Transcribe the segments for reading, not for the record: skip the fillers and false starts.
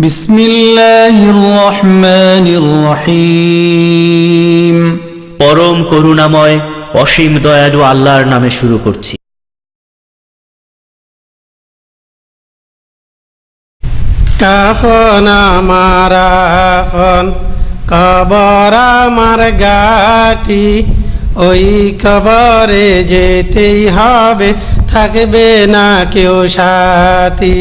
বিসমিল্লাহির রহমানির রহিম। পরম করুণাময় অসীম দয়ালু আল্লাহর নামে শুরু করছি। কাফন আমার আফন, কবর আমার গাটি, ওই কবরে যেতেই হবে, থাকবে না কেউ সাথী।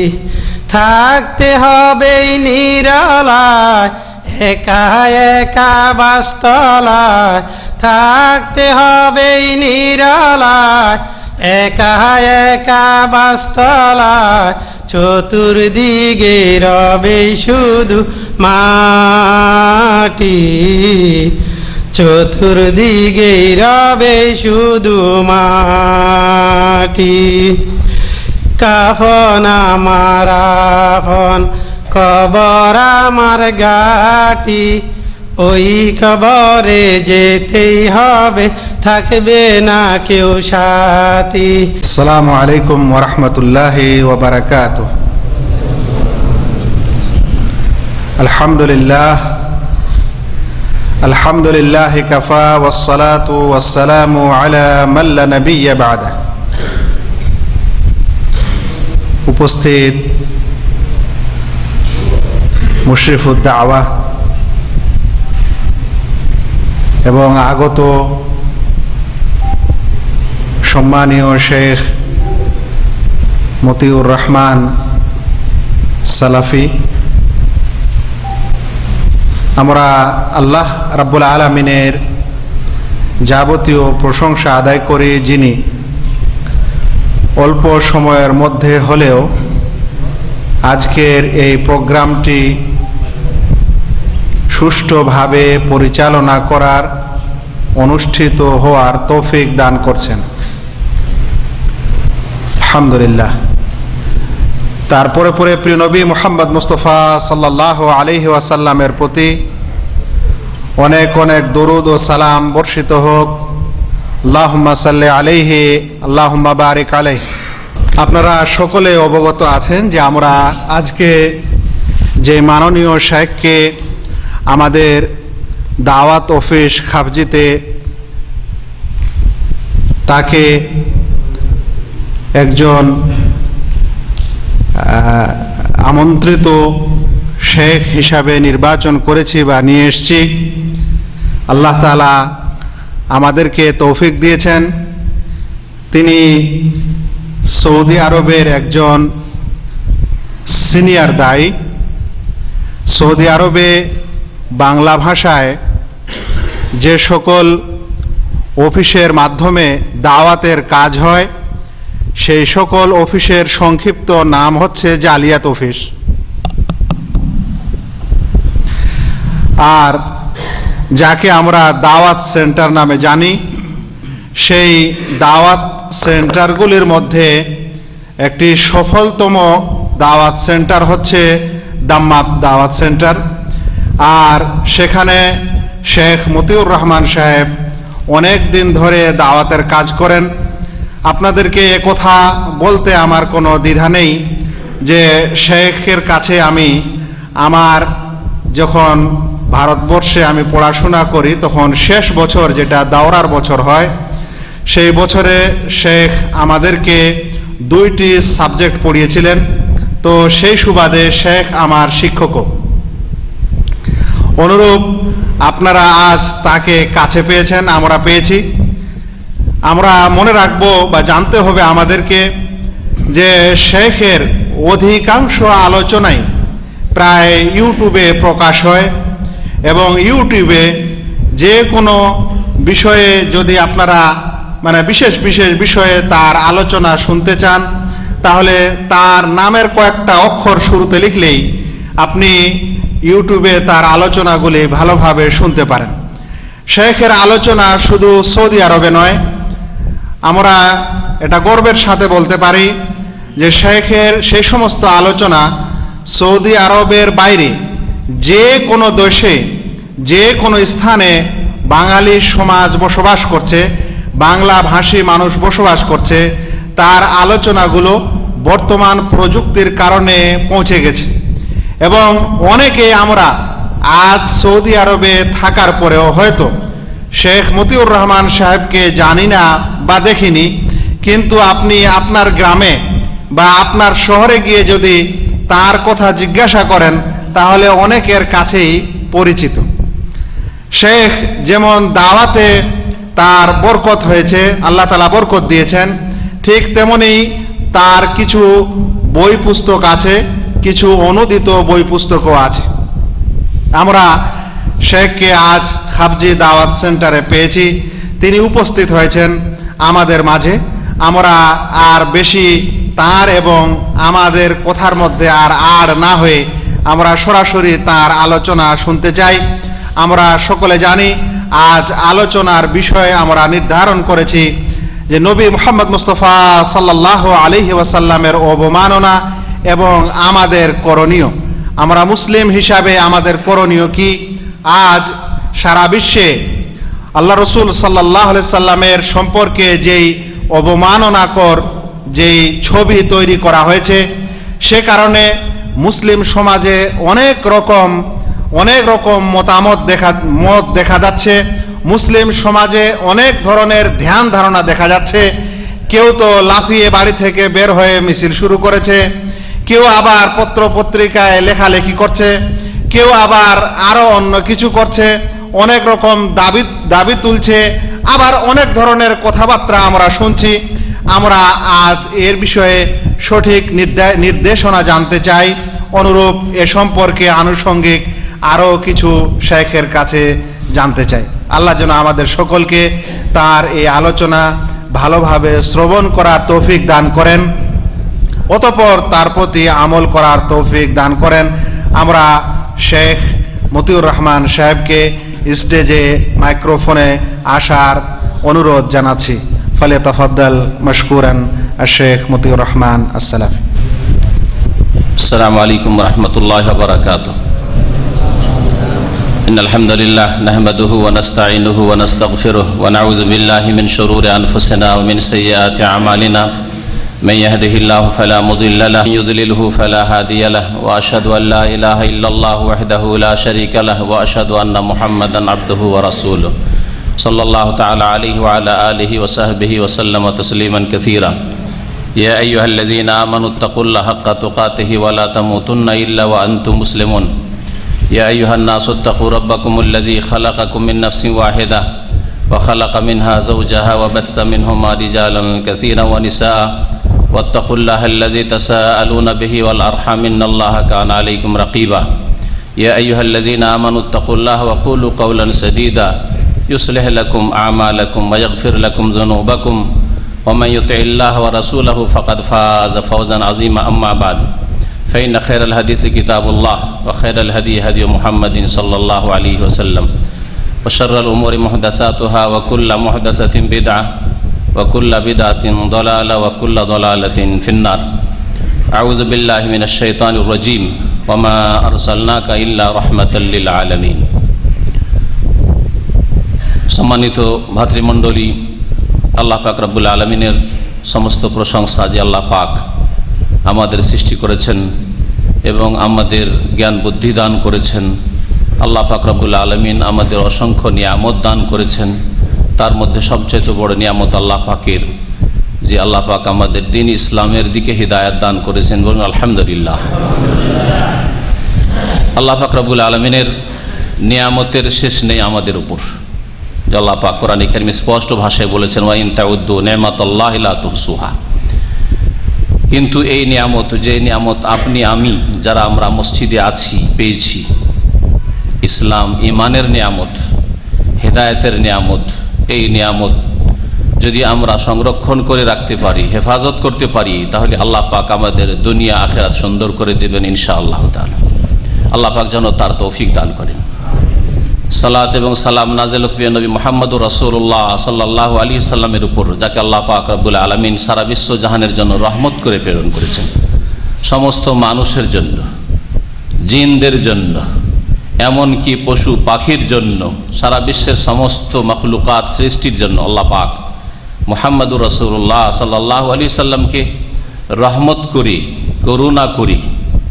থাকতে হবে নিরালায়, একা একা বাসতলায়, থাকতে হবে নিরালায়, একা একা বাসতলায়। চতুর্দিকে রবে শুধু মাটি, চতুর্দিকে রবে শুধু মাটি। কাফন আমার আফন, কবর আমার গাটি, ওই কবরে যেতেই হবে, থাকবে না কেউ সাথী। আসসালামু আলাইকুম ওয়া রাহমাতুল্লাহি ওয়া বারাকাতুহু। আলহামদুলিল্লাহ কাফা ওয়াস সালাতু ওয়াস সালামু আলা মান লা নাবিয়্যা বা'দা। উপস্থিত মুশরিফুদ দাওয়া এবং আগত সম্মানীয় শেখ মতিউর রহমান সালাফি, আমরা আল্লাহ রাব্বুল আলামিনের যাবতীয় প্রশংসা আদায় করি, যিনি অল্প সময়ের মধ্যে হলেও আজকের এই প্রোগ্রামটি সুষ্ঠুভাবে পরিচালনা করার, অনুষ্ঠিত হওয়ার তৌফিক দান করছেন। আলহামদুলিল্লাহ। তারপরে পরে প্রিয় নবী মুহাম্মদ মুস্তাফা সাল্লাল্লাহু আলাইহি ওয়াসাল্লামের প্রতি অনেক অনেক দরুদ ও সালাম বর্ষিত হোক। আল্লাহুম্মা সাল্লি আলাইহি, আল্লাহুম্মা বারিক আলাইহি। আপনারা সকলে অবগত আছেন যে আমরা আজকে যে মাননীয় শেখকে আমাদের দাওয়াত অফিস খাবজিতে তাকে একজন আমন্ত্রিত শেখ হিসাবে নির্বাচন করেছি বা নিয়ে এসেছি। আল্লাহ তাআলা আমাদেরকে তৌফিক দিয়েছেন। তিনি সৌদি আরবের একজন সিনিয়র দায়ী। সৌদি আরবে বাংলা ভাষায় যে সকল অফিসের মাধ্যমে দাওয়াতের কাজ হয়, সেই সকল অফিসের সংক্ষিপ্ত নাম হচ্ছে জালিয়াত অফিস। আর যাকে আমরা দাওয়াত সেন্টার নামে জানি, সেই দাওয়াত সেন্টারগুলির মধ্যে একটি সফলতম দাওয়াত সেন্টার হচ্ছে দাম্মাম দাওয়াত সেন্টার। আর সেখানে শেখ মতিউর রহমান সাহেব অনেক দিন ধরে দাওয়াতের কাজ করেন। আপনাদেরকে একথা বলতে আমার কোনো দ্বিধা নেই যে শেখের কাছে আমি আমার যখন ভারতবর্ষে আমি পড়াশোনা করি তখন শেষ বছর, যেটা দাওরার বছর হয়, সেই বছরে শেখ আমাদেরকে 2টি সাবজেক্ট পড়িয়েছিলেন। তো সেই সুবাদে শেখ আমার শিক্ষকও। অনুরূপ আপনারা আজ তাকে কাছে পেয়েছেন, আমরা পেয়েছি। আমরা মনে রাখবো বা জানতে হবে আমাদেরকে যে শেখের অধিকাংশ আলোচনাই প্রায় ইউটিউবে প্রকাশ হয়, এবং ইউটিউবে যে কোনো বিষয়ে যদি আপনারা বিশেষ বিশেষ বিষয়ে তার আলোচনা শুনতে চান, তাহলে তার নামের কয়েকটা অক্ষর শুরুতে লিখলেই আপনি ইউটিউবে তার আলোচনাগুলি ভালোভাবে শুনতে পারেন। শেখের আলোচনা শুধু সৌদি আরবে নয়, আমরা এটা গর্বের সাথে বলতে পারি যে শেখের সেই সমস্ত আলোচনা সৌদি আরবের বাইরে যে কোনো দেশে, যে কোনো স্থানে বাঙালি সমাজ বসবাস করছে, বাংলা ভাষী মানুষ বসবাস করছে, তার আলোচনাগুলো বর্তমান প্রযুক্তির কারণে পৌঁছে গেছে এবং অনেকে আমরা আজ সৌদি আরবে থাকার পরেও হয়তো শেখ মতিউর রহমান সাহেবকে জানি না বা দেখিনি, কিন্তু আপনি আপনার গ্রামে বা আপনার শহরে গিয়ে যদি তার কথা জিজ্ঞাসা করেন তাহলে অনেকের কাছেই পরিচিত। শেখ যেমন দাওয়াতে তার বরকত হয়েছে, আল্লাহ তাআলা বরকত দিয়েছেন, ঠিক তেমনি তার কিছু বই পুস্তক আছে, কিছু অনুদিত বই পুস্তকও আছে। আমরা শেখকে আজ খাবজি দাওয়াত সেন্টারে পেয়েছি, তিনি উপস্থিত হয়েছেন আমাদের মাঝে। আমরা আর বেশি তার এবং আমাদের কথার মধ্যে আর না হয়ে আমরা সরাসরি তার আলোচনা শুনতে চাই। আমরা সকলে জানি আজ আলোচনার বিষয়ে আমরা নির্ধারণ করেছি যে নবী মুহাম্মদ মুস্তাফা সাল্লাল্লাহু আলাইহি ওয়াসাল্লামের অবমাননা এবং আমাদের করণীয়। আমরা মুসলিম হিসাবে আমাদের করণীয় কি? আজ সারা বিশ্বে আল্লাহ রসুল সাল্লাল্লাহু আলাইহি সাল্লামের সম্পর্কে যেই অবমাননাকর যেই ছবি তৈরি করা হয়েছে, সে কারণে মুসলিম সমাজে অনেক রকম মতামত দেখা যাচ্ছে। মুসলিম সমাজে অনেক ধরনের ধ্যান ধারণা দেখা যাচ্ছে। কেউ তো লাফিয়ে বাড়ি থেকে বের হয়ে মিছিল শুরু করেছে, কেউ আবার পত্র পত্রিকায় লেখালেখি করছে, কেউ আবার আরো অন্য কিছু করছে, অনেক রকম দাবি তুলছে, আবার অনেক ধরনের কথাবার্তা আমরা শুনছি। আমরা আজ এর বিষয়ে সঠিক নির্দেশনা জানতে চাই। অনুরূপ এ সম্পর্কে আনুষঙ্গিক আরো কিছু শেখের কাছে জানতে চাই। আল্লাহ যেন আমাদের সকলকে তার এই আলোচনা ভালোভাবে শ্রবণ করার তৌফিক দান করেন, অতঃপর তার প্রতি আমল করার তৌফিক দান করেন। আমরা শেখ মতিউর রহমান সাহেবকে স্টেজে মাইক্রোফোনে আসার অনুরোধ জানাচ্ছি। ফালিয়াতাফাদ্দাল মাশকুরান আশ-শেখ মতিউর রহমান আসসালাফি। আসসালামু আলাইকুম ওয়া রাহমাতুল্লাহি ওয়া বারাকাতুহু। ইন্নাল হামদুলিল্লাহ নাহমাদুহু ওয়া নাস্তাঈনুহু ওয়া নাস্তাগফিরুহু ওয়া নাউযু বিল্লাহি মিন শুরুরি আনফুসিনা ওয়া মিন সাইয়্যাতি আমালিনা। من يهده الله فلا مضل له ومن يضلله فلا هادي له واشهد ان لا اله الا الله وحده لا شريك له واشهد ان محمدا عبده ورسوله صلى الله تعالى عليه وعلى اله وصحبه وسلم تسليما كثيرا يا ايها الذين امنوا اتقوا الله حق تقاته ولا تموتن الا وانتم مسلمون يا ايها الناس اتقوا ربكم الذي خلقكم من نفس واحده وخلق منها زوجها وبث منهما رجالا كثيرا ونساء واتقوا الله الذي تساءلون به والأرحام إن الله كان عليكم رقيبا يا أيها الذين آمنوا اتقوا الله وقولوا قولا سديدا يصلح لكم أعمالكم ويغفر لكم ذنوبكم ومن يطع الله ورسوله فقد فاز فوزا عظيما أما بعد فإن خير الحديث كتاب الله وخير الهدي هدي محمد صلى الله عليه وسلم وشر الأمور محدثاتها وكل محدثة بدعة وكل بدعة ضلالة وكل ضلالة في النار أعوذ بالله من الشيطان الرجيم وما أرسلناك إلا رحمة للعالمين। সম্মানিত ভাতৃমণ্ডলী, আল্লাহ পাক রব্বুল আলামিনের সমস্ত প্রশংসা যে আল্লাহ পাক আমাদের সৃষ্টি করেছেন এবং আমাদের জ্ঞান বুদ্ধি দান করেছেন। আল্লাহ পাক রব্বুল আলামিন আমাদের অসংখ্য নিয়ামত দান করেছেন। তার মধ্যে সবচেয়ে বড় নিয়ামত আল্লাহ পাকের যে আল্লাহ পাক আমাদের দ্বীন ইসলামের দিকে হিদায়াত দান করেছেন। বলুন আলহামদুলিল্লাহ। আল্লাহ পাক রব্বুল আলামিনের নিয়ামতের শেষ নেই আমাদের উপর। যে আল্লাহ পাক কোরআনে কারীমে স্পষ্ট ভাষায় বলেছেন, ওয়া ইন তাউদ্দু নি'মাতাল্লাহি লা তুহসুহা। কিন্তু এই নিয়ামত, যে নিয়ামত আপনি আমি যারা আমরা মসজিদে আছি পেয়েছি, ইসলাম ইমানের নিয়ামত, হেদায়েতের নিয়ামত, এই নিয়ামত যদি আমরা সংরক্ষণ করে রাখতে পারি, হেফাজত করতে পারি, তাহলে আল্লাহ পাক আমাদের দুনিয়া আখিরাত সুন্দর করে দেবেন ইনশাআল্লাহ তাআলা। আল্লাহ পাক যেন তার তৌফিক দান করেন। সালাত এবং সালাম নাযিল হোক নবী মুহাম্মদুর রাসূলুল্লাহ সাল্লাল্লাহু আলাইহি সাল্লামের উপর, যাকে আল্লাহ পাক রব্বুল আলামিন সারা বিশ্ব জাহানের জন্য রহমত করে প্রেরণ করেছেন। সমস্ত মানুষের জন্য, জিনদের জন্য, এমনকি পশু পাখির জন্য, সারা বিশ্বের সমস্ত মাখলুকাত সৃষ্টির জন্য আল্লাহ পাক মুহাম্মদুর রাসূলুল্লাহ সাল্লাল্লাহু আলাইহি সাল্লামকে রহমত করি, করুণা করি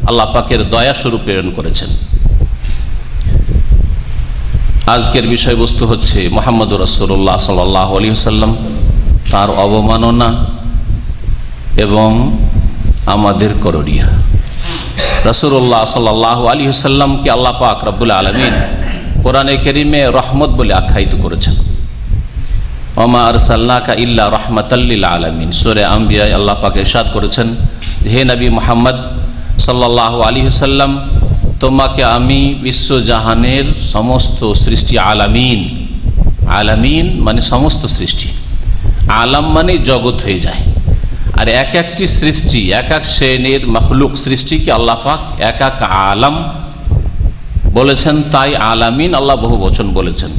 আল্লাহ পাকের দয়া স্বরূপ প্রেরণ করেছেন। আজকের বিষয়বস্তু হচ্ছে মুহাম্মদুর রাসূলুল্লাহ সাল্লাল্লাহু আলাইহি ওয়াসাল্লাম, তার অবমাননা এবং আমাদের করণীয়। রাসূলুল্লাহ সাল্লাল্লাহু আলাইহি ওয়াসাল্লামকে আল্লাহ পাক রব্বুল আলামিন কোরআনে কারীমে রহমত বলে আখ্যায়িত করেছেন। ওমা আরসালনাকা ইল্লা রাহমাতাল লিল আলামিন, সূরা আম্বিয়ায় আল্লাহ পাক ইরশাদ করেছেন, হে নবী মুহাম্মদ সাল্লাল্লাহু আলাইহি ওয়াসাল্লাম, তোমাকে আমি বিশ্বজাহানের সমস্ত সৃষ্টি, আলামিন, আলামিন মানে সমস্ত সৃষ্টি, আলাম মানে জগৎ হয়ে যায়। আর এক একটি সৃষ্টি, এক এক শ্রেণীর মখলুক সৃষ্টিকে আল্লাহ পাক এক এক আলাম বলেছেন, তাই আলামিন আল্লাহ বহু বচন বলেছেন।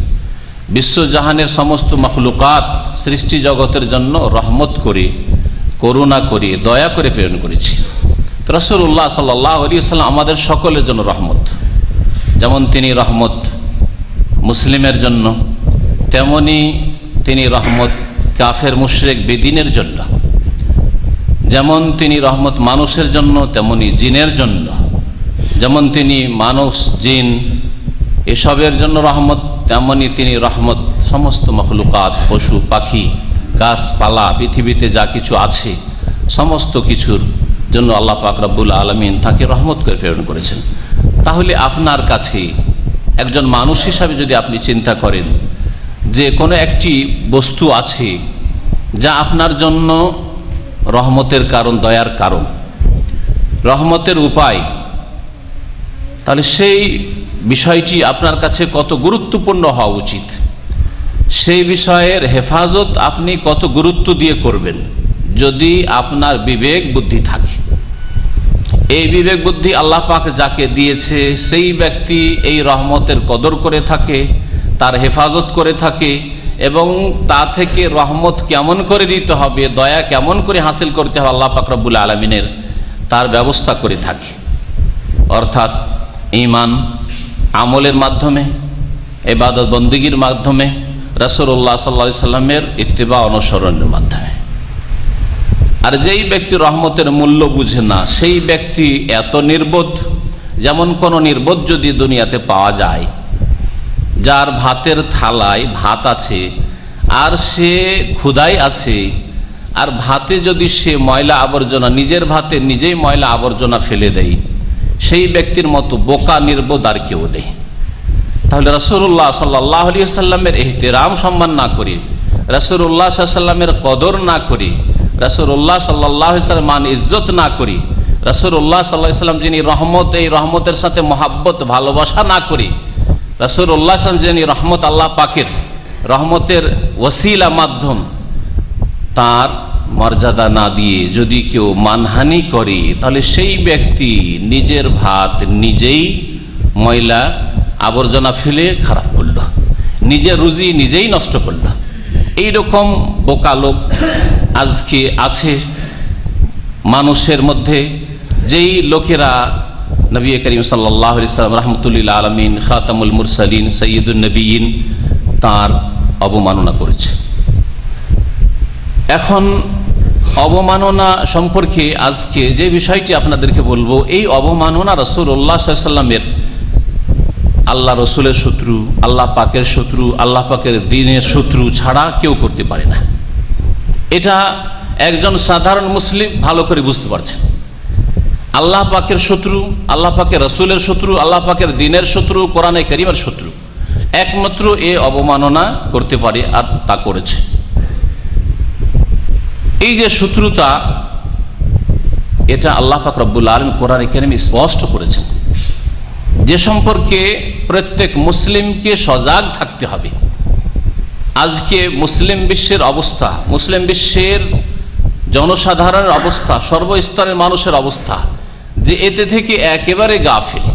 বিশ্বজাহানের সমস্ত মখলুকাত সৃষ্টি জগতের জন্য রহমত করে, করুণা করে, দয়া করে প্রেরণ করেছি। রাসূলুল্লাহ সাল্লাল্লাহু আলাইহি ওয়াসাল্লাম আমাদের সকলের জন্য রহমত। যেমন তিনি রহমত মুসলিমের জন্য, তেমনি তিনি রহমত কাফের মুশরিক বেদিনের জন্য। যেমন তিনি রহমত মানুষের জন্য, তেমনি জিনের জন্য। যেমন তিনি মানুষ, জিন এসবের জন্য রহমত, তেমনি তিনি রহমত সমস্ত মখলুকাত, পশু পাখি, গাছপালা, পৃথিবীতে যা কিছু আছে সমস্ত কিছুর জন্য আল্লাহ পাক রব্বুল আলামিন তাকে রহমত করে প্রেরণ করেছেন। তাহলে আপনার কাছে একজন মানুষ হিসাবে যদি আপনি চিন্তা করেন যে কোনো একটি বস্তু আছে যা আপনার জন্য রহমতের কারণ, দয়ার কারণ, রহমতের উপায়, তাহলে সেই বিষয়টি আপনার কাছে কত গুরুত্বপূর্ণ হওয়া উচিত, সেই বিষয়ের হেফাজত আপনি কত গুরুত্ব দিয়ে করবেন যদি আপনার বিবেক বুদ্ধি থাকে। এই বিবেক বুদ্ধি আল্লাহ পাক যাকে দিয়েছে সেই ব্যক্তি এই রহমতের কদর করে থাকে, তার হেফাজত করে থাকে এবং তা থেকে রহমত কেমন করে দিতে হবে, দয়া কেমন করে হাসিল করতে হবে আল্লাহ পাক রব্বুল আলামিনের, তার ব্যবস্থা করে থাকে। অর্থাৎ ঈমান আমলের মাধ্যমে, ইবাদত বন্দেগীর মাধ্যমে, রাসূলুল্লাহ সাল্লাল্লাহু আলাইহি সাল্লামের ইত্তিবা অনুসরণের মাধ্যমে। আর যেই ব্যক্তি রহমতের মূল্য বুঝে না সেই ব্যক্তি এত নির্বোধ, যেমন কোন নির্বোধ যদি দুনিয়াতে পাওয়া যায় যার ভাতের থালায় ভাত আছে আর সে ক্ষুধায় আছে, আর ভাতে যদি সে ময়লা আবর্জনা, নিজের ভাতে নিজেই ময়লা আবর্জনা ফেলে দেয়, সেই ব্যক্তির মতো বোকা নির্বোধ আর কেউ নেই। তাহলে রাসূলুল্লাহ সাল্লাল্লাহু আলাইহি ওয়াসাল্লামের ইহতিরাম সম্মান না করে, রাসূলুল্লাহ সাল্লাল্লাহু আলাইহি ওয়াসাল্লামের কদর না করে, রাসূলুল্লাহ সাল্লাল্লাহু আলাইহি ওয়াসাল্লাম মান ইজ্জত না করি, রাসূলুল্লাহ সাল্লাল্লাহু আলাইহি ওয়াসাল্লাম যিনি রহমত, এই রহমতের সাথে মহাব্বত ভালোবাসা না করি, রাসূলুল্লাহ সাল্লাল্লাহু আলাইহি ওয়াসাল্লাম যিনি রহমত, আল্লাহ পাকের রহমতের ওসিলা মাধ্যম, তার মর্যাদা না দিয়ে যদি কেউ মানহানি করে তাহলে সেই ব্যক্তি নিজের ভাত নিজেই ময়লা আবর্জনা ফেলে খারাপ করল, নিজের রুজি নিজেই নষ্ট করল। এইরকম বোকা লোক আজকে আছে মানুষের মধ্যে, যেই লোকেরা নবী করিম সাল্লাল্লাহু আলাইহি ওয়াসাল্লাম রাহমাতুল লিল আলামিন, খাতামুল মুরসালিন, সাইয়্যিদুন নবিয়্যিন, তার অবমাননা করেছে। এখন অবমাননা সম্পর্কে আজকে যে বিষয়টি আপনাদেরকে বলবো, এই অবমাননা রাসূলুল্লাহ সাল্লাল্লাহু আলাইহি ওয়াসাল্লামের, আল্লাহ রসুলের শত্রু, আল্লাহ পাকের শত্রু, আল্লাহ পাকের দ্বীনের শত্রু ছাড়া কেউ করতে পারে না। এটা একজন সাধারণ মুসলিম ভালো করে বুঝতে পারছেন। আল্লাহ পাকের শত্রু, আল্লাহ পাকের রসুলের শত্রু, আল্লাহ পাকের দ্বীনের শত্রু, কোরআনে কারীমের শত্রু একমাত্র এ অবমাননা করতে পারে, আর তা করেছে। এই যে শত্রুতা, এটা আল্লাহ পাক রব্বুল আলামিন কোরআনে কারীমে স্পষ্ট করেছেন, যে সম্পর্কে প্রত্যেক মুসলিমকে সজাগ থাকতে হবে। আজকে মুসলিম বিশ্বের অবস্থা, মুসলিম বিশ্বের জনসাধারণের অবস্থা, সর্বস্তরের মানুষের অবস্থা, যে এতে থেকে একেবারে গাফিল,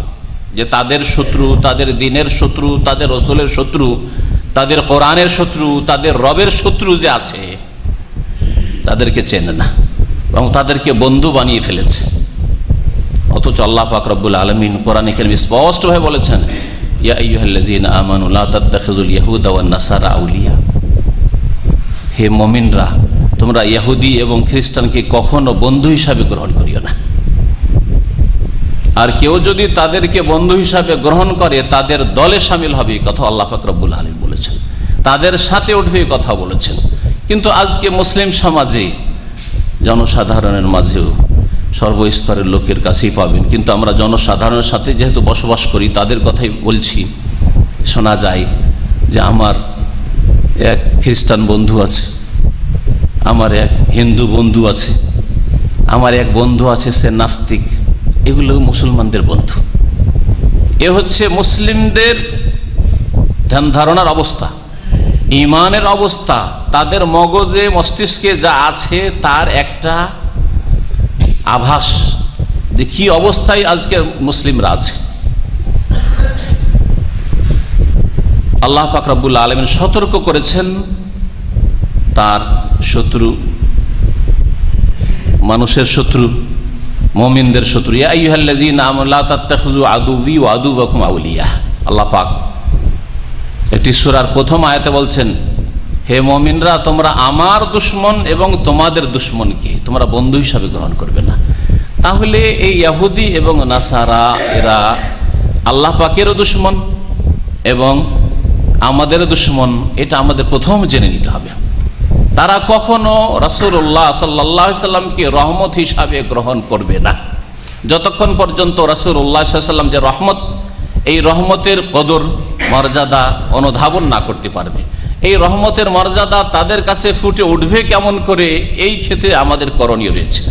যে তাদের শত্রু, তাদের দ্বীনের শত্রু, তাদের রাসূলের শত্রু, তাদের কোরআনের শত্রু, তাদের রবের শত্রু যে আছে তাদেরকে চেনে না এবং তাদেরকে বন্ধু বানিয়ে ফেলেছে। অথচ আল্লাহ পাক রব্বুল আলামিন কোরআনে কারীমে স্পষ্টভাবে বলেছেন, ইয়া আইয়ুহাল্লাযীনা আমানু লা তাত্তাখিযুল ইয়াহুদা ওয়ান নাসারা আউলিয়া, হে মুমিনরা তোমরা ইহুদি এবং খ্রিস্টানকে কখনো বন্ধু হিসাবে গ্রহণ করিও না। আর কেউ যদি তাদেরকে বন্ধু হিসাবে গ্রহণ করে তাদের দলে শামিল হবে, কথা আল্লাহ পাক রব্বুল আলামিন বলেছেন, তাদের সাথে উঠবে কথা বলেছেন। কিন্তু আজকে মুসলিম সমাজে জনসাধারণের মাঝেও সর্বস্তরের লোকের কাছেই পাবেন, কিন্তু আমরা জনসাধারণের সাথে যেহেতু বসবাস করি তাদের কথাই বলছি। শোনা যায় যে আমার এক খ্রিস্টান বন্ধু আছে, আমার এক হিন্দু বন্ধু আছে, আমার এক বন্ধু আছে সে নাস্তিক। এগুলো মুসলমানদের বন্ধু। এ হচ্ছে মুসলিমদের ধ্যান ধারণার অবস্থা, ইমানের অবস্থা, তাদের মগজে মস্তিষ্কে যা আছে তার একটা আভাস যে কি অবস্থায় আজকে মুসলিমরা আছে। আল্লাহ পাক রব্বুল আলামিন সতর্ক করেছেন তার শত্রু, মানুষের শত্রু, মুমিনদের শত্রু। ইয়া আইয়ুহাল্লাযীনা আমানু লা তাত্তাখিযু আদুওয়ি ওয়া আদুওয়াকুম আউলিয়া। আল্লাহ পাক একটি সূরার প্রথম আয়াতে বলছেন, হে মুমিনরা, তোমরা আমার দুশমন এবং তোমাদের দুশমনকে তোমরা বন্ধু হিসাবে গ্রহণ করবে না। তাহলে এই ইহুদি এবং নাসারা এরা আল্লাহ পাকেরও দুশমন এবং আমাদের দুশমন, এটা আমাদের প্রথম জেনে নিতে হবে। তারা কখনো রাসূলুল্লাহ সাল্লাল্লাহু আলাইহি সাল্লামকে রহমত হিসাবে গ্রহণ করবে না যতক্ষণ পর্যন্ত রাসূলুল্লাহ সাল্লাল্লাহু আলাইহি সাল্লাম যে রহমত, এই রহমতের কদর মর্যাদা অনুধাবন না করতে পারবে। এই রহমতের মর্যাদা তাদের কাছে ফুটে উঠবে কেমন করে, এই ক্ষেত্রে আমাদের করণীয় রয়েছে।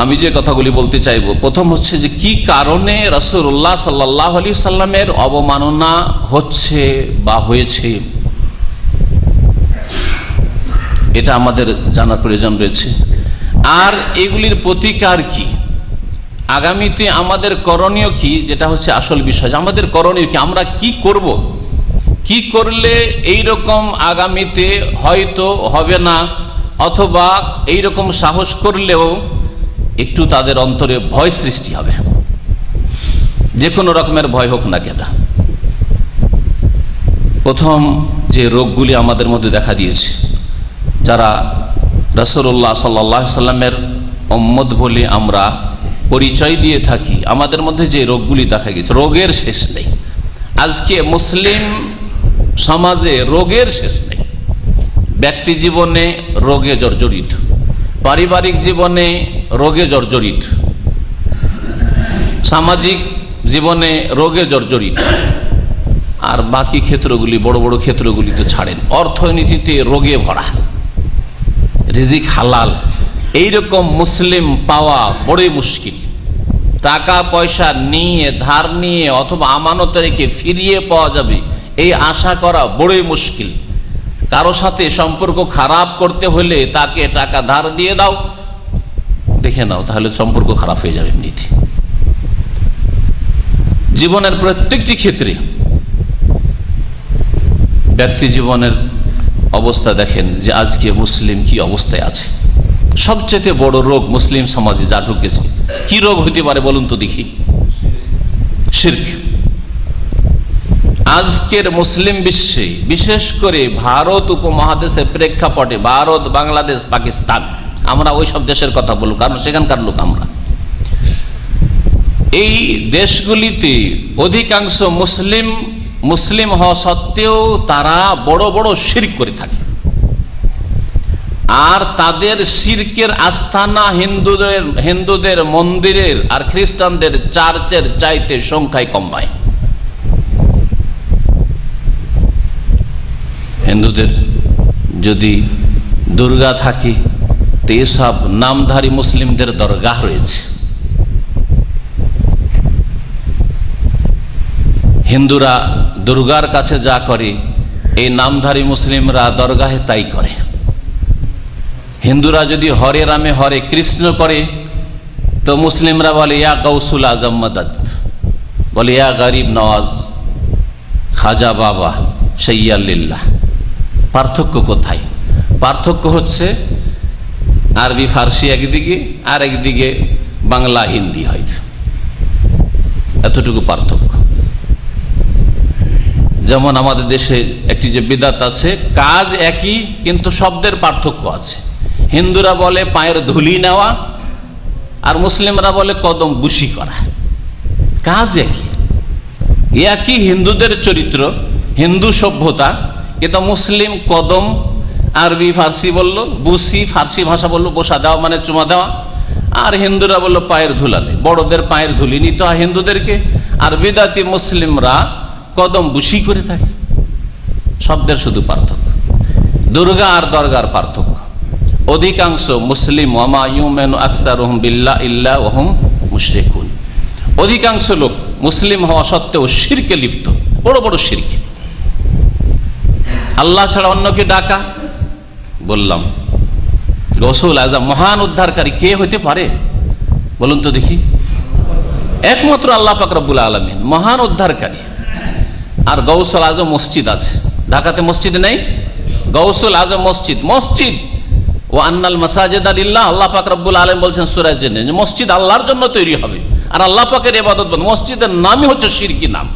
আমি যে কথাগুলি বলতে চাইব, প্রথম হচ্ছে যে কি কারণে রাসূলুল্লাহ সাল্লাল্লাহু আলাইহি সাল্লামের অবমাননা হচ্ছে বা হয়েছে, এটা আমাদের জানার প্রয়োজন রয়েছে। আর এগুলির প্রতিকার কি, আগামীতে আমাদের করণীয় কি, যেটা হচ্ছে আসল বিষয়। আমাদের করণীয় কি, আমরা কি করব, কি করলে এই রকম আগামীতে হয়তো হবে না, অথবা এই রকম সাহস করলেও একটু তাদের অন্তরে ভয় সৃষ্টি হবে, যে কোনো রকমের ভয় হোক না কেন। প্রথম যে রোগগুলি আমাদের মধ্যে দেখা দিয়েছে, যারা রাসূলুল্লাহ সাল্লাল্লাহু আলাইহি সাল্লামের উম্মত বলে আমরা পরিচয় দিয়ে থাকি, আমাদের মধ্যে যে রোগগুলি দেখা গেছে, রোগের শেষ নেই। আজকে মুসলিম সমাজে রোগের শেষ নেই। ব্যক্তি জীবনে রোগে জর্জরিত, পারিবারিক জীবনে রোগে জর্জরিত, সামাজিক জীবনে রোগে জর্জরিত, আর বাকি ক্ষেত্রগুলি, বড় বড় ক্ষেত্রগুলি তো ছাড়েন। অর্থনীতিতে রোগে ভরা, রিজিক হালাল এইরকম মুসলিম পাওয়া বড়ই মুশকিল। টাকা পয়সা নিয়ে, ধার নিয়ে অথবা আমানত রেখে ফিরিয়ে পাওয়া যাবে এই আশা করা বড়ই মুশকিল। কারো সাথে সম্পর্ক খারাপ করতে হলে তাকে টাকা ধার দিয়ে দাও, দেখে নাও, তাহলে সম্পর্ক খারাপ হয়ে যাবে এমনিতে। জীবনের প্রত্যেকটি ক্ষেত্রে, ব্যক্তি জীবনের অবস্থা দেখেন যে আজকে মুসলিম কি অবস্থায় আছে। সবচেয়ে বড় রোগ মুসলিম সমাজে যা ঢুকেছে, কি রোগ হইতে পারে বলুন তো দেখি? শিরক। আজকের মুসলিম বিশ্বে, বিশেষ করে ভারত উপমহাদেশের প্রেক্ষাপটে, ভারত, বাংলাদেশ, পাকিস্তান, আমরা ওই সব দেশের কথা বলব কারণ সেখানকার লোক আমরা। এই দেশগুলিতে অধিকাংশ মুসলিম হওয়া সত্ত্বেও তারা বড় বড় শিরক করে থাকে, আর তাদের শিরকের আস্তানা হিন্দুদের মন্দিরের আর খ্রিস্টানদের চার্চের চাইতে সংখ্যায় কম নয়। হিন্দুদের যদি দুর্গা থাকে, তো এসব নামধারী মুসলিমদের দরগাহ রয়েছে। হিন্দুরা দুর্গার কাছে যা করে, এই নামধারী মুসলিমরা দরগাহে তাই করে। হিন্দুরা যদি হরে রামে হরে কৃষ্ণ করে, তো মুসলিমরা বলে ইয়া গৌসুল আজম মদদ, বলে ইয়া গরিব নওয়াজ খাজা বাবা সৈয়াল্লিল্লাহ। পার্থক্য কোথায়? পার্থক্য হচ্ছে আরবি ফার্সি একদিকে, আর একদিকে বাংলা হিন্দি, হয়তো এতটুকু পার্থক্য। যেমন আমাদের দেশে একটি যে বিদাত আছে, কাজ একই কিন্তু শব্দের পার্থক্য আছে। হিন্দুরা বলে পায়ের ধুলি নেওয়া, আর মুসলিমরা বলে কদম বুশি করা। কাজ একই হিন্দুদের চরিত্র, হিন্দু সভ্যতা, কিন্তু মুসলিম কদম, আরবি ফার্সি বলল বুসি, ফার্সি ভাষা বলল বসা দেওয়া মানে চুমা দেওয়া, আর হিন্দুরা বলল পায়ের ধুলানে, বড়দের পায়ের ধুলি নিতে হয় হিন্দুদেরকে, আর বিদাতি মুসলিমরা কদম বুশি করে থাকে। শব্দের শুধু পার্থক্য, দুর্গা আর দরগার পার্থক্য। অধিকাংশ মুসলিম ওয়ামা ইউমিনু আকসারুহুম বিল্লাহি ইল্লা ওয়া হুম মুশরিকুন, অধিকাংশ লোক মুসলিম হওয়া সত্ত্বেও শিরকে লিপ্ত, বড় বড় শিরকে। আল্লাহ ছাড়া অন্যকে ডাকা, বললাম গৌসুল আজম মহান উদ্ধারকারী কে হতে পারে বলুন তো দেখি? একমাত্র আল্লাহ পাক রব্বুল আলামিন মহান উদ্ধারকারী। আর গৌসুল আজম মসজিদ আছে, ঢাকাতে মসজিদ নেই? গৌসুল আজম মসজিদ, মসজিদ ও আন্নাল মাসাজিদা লিল্লাহ, আল্লাহ পাক রব্বুল আলামিন বলছেন সূরা জিন যে মসজিদ আল্লাহর জন্য তৈরি হবে, আর আল্লাহ পাকের ইবাদত বন্ধ। মসজিদের নামই হচ্ছে শিরকি নাম।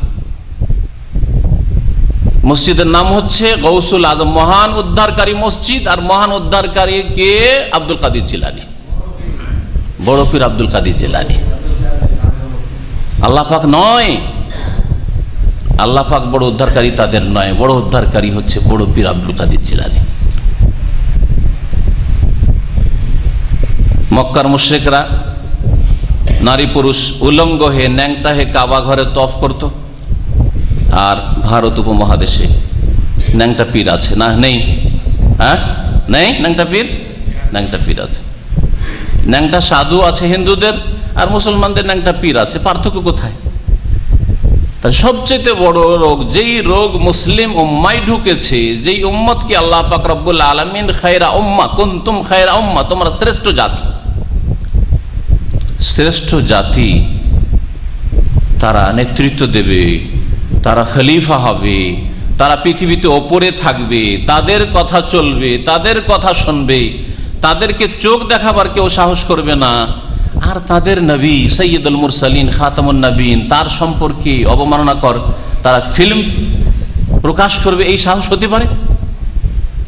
মসজিদের নাম হচ্ছে গৌসুল আজম, মহান উদ্ধারকারী মসজিদ। আর মহান উদ্ধারকারী কে? আব্দুল কাদের জিলানী, বড় পীর আব্দুল কাদের জিলানী। আল্লাহ পাক নয়, আল্লাহ পাক বড় উদ্ধারকারী তাদের নয়, বড় উদ্ধারকারী হচ্ছে বড় পীর আব্দুল কাদের জিলানী। মক্কার মুশরিকরা নারী পুরুষ উলঙ্গ হয়ে ন্যাংটা হয়ে কাবা ঘরে তওয়াফ করত। আর ভারত উপমহাদেশে ন্যাংটা পীর আছে না? নেই? হ্যাঁ, নেই ন্যাংটা পীর? ন্যাংটা পীর আছে। ন্যাংটা সাধু আছে হিন্দুদের, আর মুসলমানদের ন্যাংটা পীর আছে। পার্থক্য কোথায়? তাই সবচেয়ে বড় রোগ, যেই রোগ মুসলিম উম্মায় ঢুকেছে, যেই উম্মতকে আল্লাহ পাক রব্বুল আলামিন খায়রা উম্মাহ, কুনতুম খায়রা উম্মাহ, তোমরা শ্রেষ্ঠ জাতি, শ্রেষ্ঠ জাতি, তারা নেতৃত্ব দেবে, তারা খলিফা হবে, তারা পৃথিবীতে ওপরে থাকবে, তাদের কথা চলবে, তাদের কথা শুনবে, তাদেরকে চোখ দেখাবার কেউ সাহস করবে না। আর তাদের নবী সৈয়দুল মুরসালিন খাতামুন নবীন, তার সম্পর্কে অবমাননাকর তারা ফিল্ম প্রকাশ করবে, এই সাহস হতে পারে?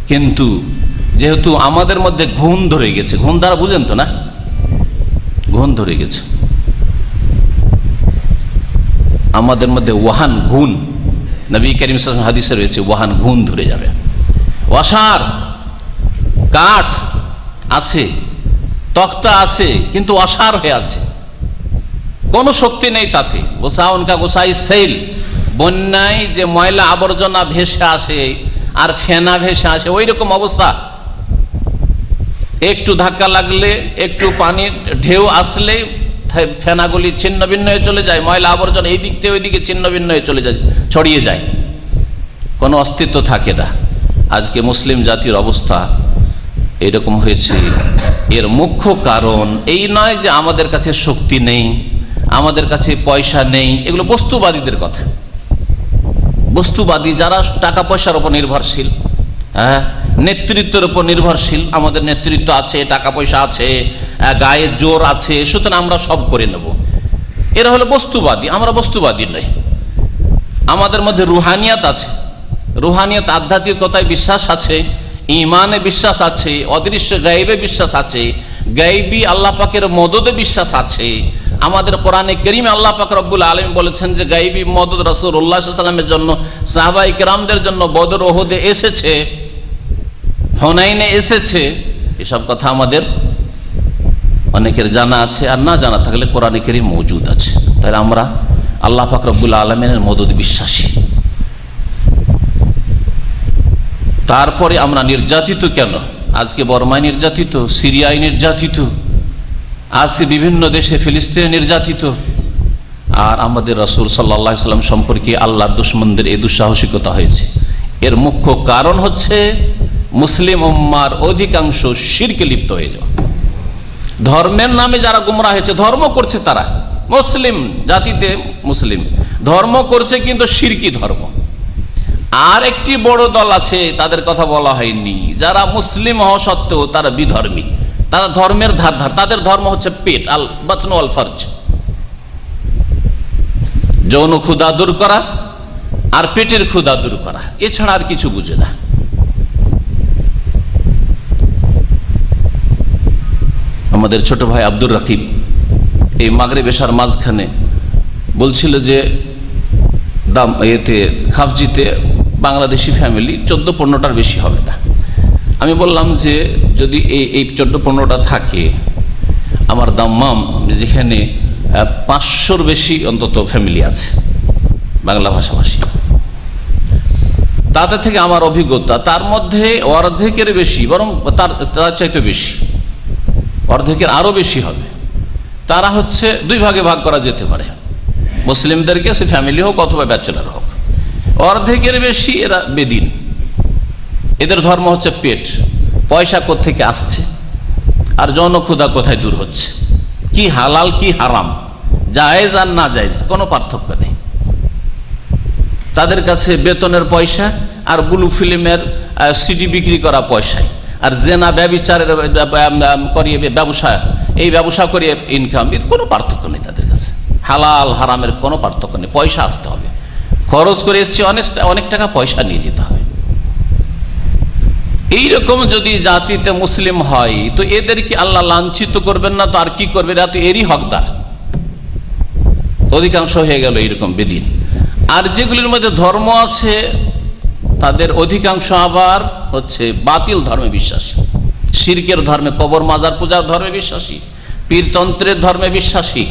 কিন্তু যেহেতু আমাদের মধ্যে ঘুণ ধরে গেছে, ঘুণ দ্বারা বুঝেন তো না, ঘুণ ধরে গেছে আমাদের মধ্যে, ওয়াহান ঘুণ, নবী করিম সাল্লাল্লাহু আলাইহি ওয়াসাল্লাম হাদিসে রয়েছে ওয়াহান ঘুণ ধরে যাবে। ওয়াসার কাঠ আছে, তক্তা আছে, কিন্তু অসার হয়ে আছে, কোনো শক্তি নেই তাতে। গোসাউনকা গোসাই সেল, বন্যায় যে ময়লা আবর্জনা ভেসে আসে আর ফেনা ভেসে আসে, ওই রকম অবস্থা। একটু ধাক্কা লাগলে, একটু পানির ঢেউ আসলে ফেনাগুলি ছিন্ন ভিন্ন হয়ে চলে যায়, ময়লা আবর্জনা এই দিক থেকে ওই দিকে ছিন্ন ভিন্ন হয়ে চলে যায়, ছড়িয়ে যায়, কোনো অস্তিত্ব থাকে না। আজকে মুসলিম জাতির অবস্থা এরকম হয়েছে। এর মুখ্য কারণ এই নয় যে আমাদের কাছে শক্তি নেই, আমাদের কাছে পয়সা নেই, এগুলো বস্তুবাদীদের কথা। বস্তুবাদী যারা টাকা পয়সার উপর নির্ভরশীল, হ্যাঁ, নেতৃত্বের উপর নির্ভরশীল, আমাদের নেতৃত্ব আছে, টাকা পয়সা আছে, গায়ের জোর আছে, সুতরাং আমরা সব করে নেব, এরা হলো বস্তুবাদী। আমরা বস্তুবাদী নই, আমাদের মধ্যে রুহানিয়াত আছে, রুহানিয়াত আধ্যাত্মিকতায় বিশ্বাস আছে, ইমানে বিশ্বাস আছে, অদৃশ্য গায়েবে বিশ্বাস আছে, গায়েবী আল্লাহ পাকের মদদে বিশ্বাস আছে। আমাদের কোরআনে কারীমে আল্লাহ পাক রব্বুল আলামিন বলেছেন যে গায়েবী মদদ রাসূলুল্লাহ সাল্লাল্লাহু আলাইহি ওয়াসাল্লামের জন্য, সাহাবায়ে কেরামদের জন্য বদর, ওহুদে এসেছে, হুনাইনে এসেছে। এসব কথা আমাদের অনেকের জানা আছে, আর না জানা থাকলে কোরআনে কারীম মওজুদ আছে। তাই আমরা আল্লাহ পাক রব্বুল আলামিনের মদদ বিশ্বাসী। তারপরে আমরা নির্যাতিত কেন? আজকে বর্মায় নির্যাতিত, সিরিয়ায় নির্যাতিত, আজকে বিভিন্ন দেশে ফিলিস্তিনে নির্যাতিত। আর আমাদের রাসূল সাল্লাল্লাহু আলাইহি ওয়াসাল্লাম সম্পর্কে আল্লাহর দুশমনদের এই দুঃসাহসিকতা হয়েছে। এর মুখ্য কারণ হচ্ছে মুসলিম উম্মার অধিকাংশ শিরকে লিপ্ত হয়ে যাওয়া। ধর্মের নামে যারা গুমরাহ হয়েছে, ধর্ম করছে তারা, মুসলিম জাতিতে মুসলিম ধর্ম করছে, কিন্তু শিরকি ধর্ম। আর একটি বড় দল আছে, তাদের কথা বলা হয়নি, যারা মুসলিম হওয়া সত্ত্বেও তারা বিধর্মী, তারা ধর্মের ধার, তাদের ধর্ম হচ্ছে পেট, আল বাতন ওয়াল ফারজ, যৌন ক্ষুধা দূর করা আর পেটের ক্ষুধা দূর করা, এছাড়া আর কিছু বুঝে না। আমাদের ছোট ভাই আব্দুর রাকিব এই মাগরিব এশার মাঝখানে বলছিল যে দাম এতে খাফজিতে বাংলাদেশি ফ্যামিলি 14-15টার বেশি হবে না। আমি বললাম যে যদি এই 14-15টা থাকে, আমার দাম্মাম যেখানে 500-র বেশি অন্তত ফ্যামিলি আছে বাংলা ভাষাভাষী, তাতে থেকে আমার অভিজ্ঞতা তার মধ্যে অর্ধেকের বেশি, বরং তার চাইতে বেশি, অর্ধেকের আরো বেশি হবে, তারা হচ্ছে 2 ভাগে ভাগ করা যেতে পারে, মুসলিমদেরকে, সে ফ্যামিলি হোক অথবা ব্যাচেলার হোক। অর্ধেকের বেশি এরা বেদিন, এদের ধর্ম হচ্ছে পেট, পয়সা কোত্থেকে আসছে আর জনক্ষুধা কোথায় দূর হচ্ছে, কি হালাল কি হারাম, জায়েজ আর না জায়েজ কোনো পার্থক্য নেই। তাদের কাছে বেতনের পয়সা আর ব্লু ফিল্মের সিডি বিক্রি করা পয়সায়, আর জেনা ব্যভিচারের করিয়ে ব্যবসা, এই ব্যবসা করিয়ে ইনকাম, এর কোনো পার্থক্য নেই তাদের কাছে। হালাল হারামের কোনো পার্থক্য নেই, পয়সা আসতে হবে, খরচ করে এসছে অনেক টাকা, পয়সা নিয়ে যেতে হবে। এইরকম যদি জাতিতে মুসলিম হয় তো এদেরকে আল্লাহ লাঞ্ছিত করবেন না তো আর কি করবে? এরা তো এরই হকদার, অধিকাংশ হয়ে গেল এইরকম বেদিন। আর যেগুলির মধ্যে ধর্ম আছে তাদের অধিকাংশ আবার হচ্ছে বাতিল ধর্মে বিশ্বাসী, শিরকের ধর্মে, কবর মাজার পূজার ধর্মে বিশ্বাসী, পীরতন্ত্রের ধর্মে বিশ্বাসী,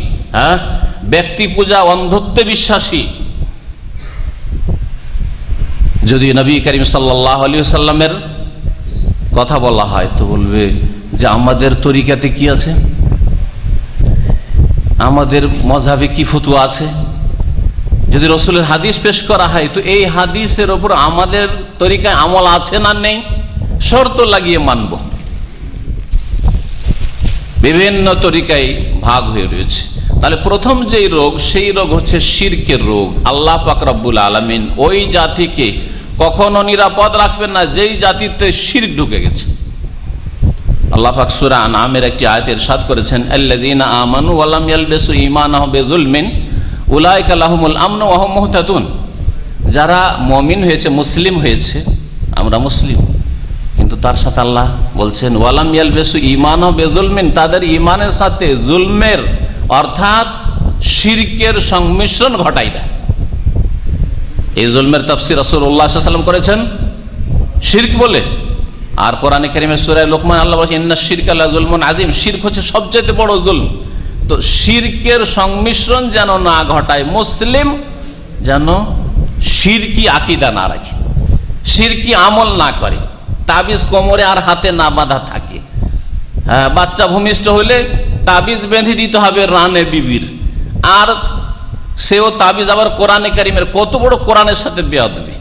ব্যক্তি পূজা, অন্ধত্বে বিশ্বাসী। যদি নবী করিম সাল্লাল্লাহু আলাইহি ওয়াসাল্লামের কথা বলা হয় তো বলবে যে আমাদের তরিকাতে কি আছে, আমাদের মযহাবে কি ফতোয়া আছে। যদি রাসূলের হাদিস পেশ করা হয় তো এই হাদিসের উপর আমাদের তরিকায় আমল আছে না নেই, শর্ত লাগিয়ে মানব। বিভিন্ন তরিকায় ভাগ হয়ে রয়েছে। তাহলে প্রথম যেই রোগ, সেই রোগ হচ্ছে শিরকের রোগ। আল্লাহ পাক রব্বুল আলামিন ওই জাতিকে কখনো নিরাপদ রাখবেন না যেই জাতিতে শিরক ঢুকে গেছে। আল্লাহ পাক সূরা আনআমের একটি আয়াতে ইরশাদ করেছেন, আল্লাযীনা আমানু ওয়া লাম ইয়ালবিসু ঈমানাহুম বিযুলমিন উলাইকা লাহুমুল আমনু ওয়া হুম মুহতাদুন। যারা মুমিন হয়েছে, মুসলিম হয়েছে, আমরা মুসলিম, কিন্তু তার সাথে আল্লাহ বলছেন ওয়া লাম ইয়ালবিসু ঈমানাহুম বিযুলমিন, তাদের ঈমানের সাথে জুলমের অর্থাৎ শিরকের সংমিশ্রণ ঘটায় না। এই জুলমের তাফসীর রাসূলুল্লাহ সাল্লাল্লাহু আলাইহি ওয়াসাল্লাম করেছেন শিরক বলে। আর কোরআনে কারীমের সূরা লোকমান আল্লাহ বলেছেন ইন্নাশ শিরকা লাযুলমুন আযীম, শিরক হচ্ছে সবচেয়ে বড় জুলম। তো শিরকের সংমিশ্রণ যেন না ঘটায়, মুসলিম যেন শিরকি আকীদা না রাখে, শিরকি আমল না করে, তাবিজ কোমরে আর হাতে না বাঁধা থাকে। বাচ্চা ভূমিষ্ঠ হলে তাবিজ বেঁধে দিতে হবে রানে বিবির, আর সেও তাবিজ আবার কোরআনে কারীমের। কত বড় কোরআনের সাথে বেয়াদবি!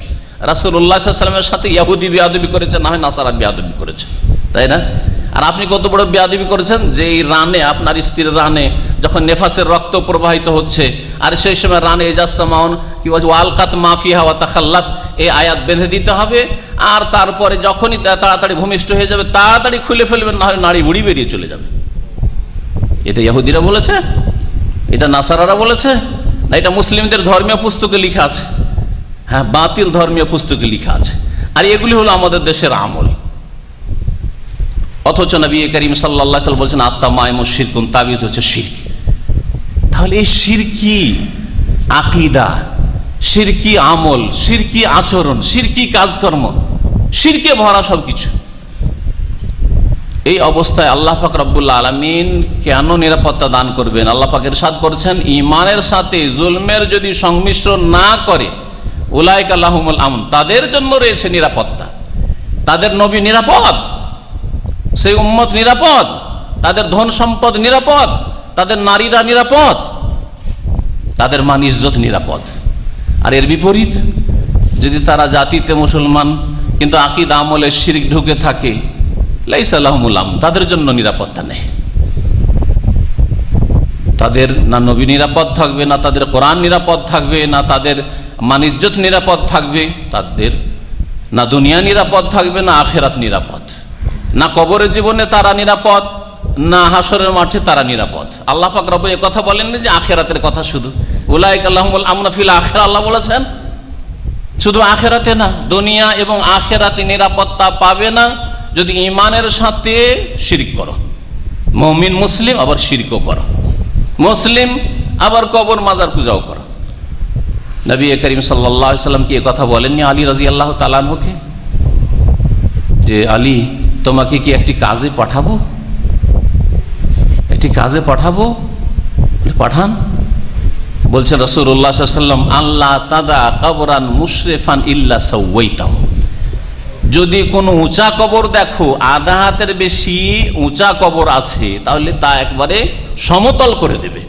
রাসূলুল্লাহ সাল্লাল্লাহু আলাইহি ওয়াসাল্লামের সাথে ইহুদি বেয়াদবি করেছে, না হয় নাসারা বেয়াদবি করেছে, তাই না? আর আপনি কত বড় বেয়াদবি করেছেন যে এই রানে, আপনার স্ত্রীর রানে যখন নেফাসের রক্ত প্রবাহিত হচ্ছে, আর সেই সময় রানে ইজাসমাউন কি বলছে, ওয়ালকাত মাফিহা ওয়া তাখাল্লাত, এই আয়াত বেঁধে দিতে হবে। আর তারপরে যখনই তাড়াতাড়ি ভূমিষ্ঠ হয়ে যাবে তাড়াতাড়ি খুলে ফেলবেন, না হয় নাড়ি বুড়ি বেরিয়ে চলে যাবে। এটা ইহুদিরা বলেছে? এটা নাসারারা বলেছে? না, এটা মুসলিমদের ধর্মীয় পুস্তকে লেখা আছে। হ্যাঁ, বাতিল ধর্মীয় পুস্তকে লেখা আছে। আর এগুলি হলো আমাদের দেশের আমল। অথচ নবী করিম সাল্লাল্লাহু আলাইহি ওয়াসাল্লাম বলেছেন আত-তামাইমুশ শিরকুন, তাবিজ হচ্ছে শিরক। তাহলে এই শিরকি আকীদা, শিরকি আমল, শিরকি আচরণ, শিরকি কাজকর্ম, শিরকে ভরা সবকিছু। এই অবস্থায় আল্লাহ পাক রব্বুল আলামিন কেন নিরাপত্তা দান করবেন? আল্লাহ পাক ইরশাদ করেছেন ঈমানের সাথে জুলমের যদি সংমিশ্রণ না করে, উলাইকা লাহুমুল আমন, তাদের জন্য রয়েছে নিরাপত্তা। তাদের নবী নিরাপদ, সেই উম্মত নিরাপদ, তাদের ধন সম্পদ নিরাপদ, তাদের নারীরা নিরাপদ, তাদের মান ইজ্জত নিরাপদ। আর এর বিপরীত, যদি তারা জাতিতে মুসলমান কিন্তু আকীদা আমলে শিরক ঢুকে থাকে, লাইসা লাহুমুল আমন, তাদের জন্য নিরাপত্তা নেই। তাদের না নবী নিরাপদ থাকবে, না তাদের কোরআন নিরাপদ থাকবে, না তাদের মান ইজ্জত নিরাপদ থাকবে, তাদের না দুনিয়া নিরাপদ থাকবে, না আখিরাত নিরাপদ, না কবরের জীবনে তারা নিরাপদ, না হাসরের মাঠে তারা নিরাপদ। আল্লাহ পাক রব্বুল এই কথা বলেননি যে আখিরাতের কথা শুধু, উলাইকা লাহুমুল আমন ফিল আখিরা, আল্লাহ বলেছেন শুধু আখিরাতে না, দুনিয়া এবং আখিরাতে নিরাপত্তা পাবে না যদি ঈমানের সাথে শিরক করো। মুমিন মুসলিম আবার শিরকও করো। মুসলিম আবার কবর মাজার পূজাও করা। নবী করিম সাল্লাল্লাহু আলাইহি ওয়াসাল্লাম কি কথা বলেননি আলী রাদিয়াল্লাহু তাআলা আনহুকে যে আলী তোমাকে কি একটি কাজে পাঠাবো, একটি কাজে পাঠাবো? পাঠান। বলছেন রাসূলুল্লাহ সাল্লাল্লাহু আলাইহি ওয়াসাল্লাম আল্লাহ তাদা কবরান মুশরিফান ইল্লা সাওয়াইতাহু, যদি কোনো উঁচা কবর দেখো আধা হাতের বেশি উঁচা কবর আছে তাহলে তা একবারে সমতল করে দেবে,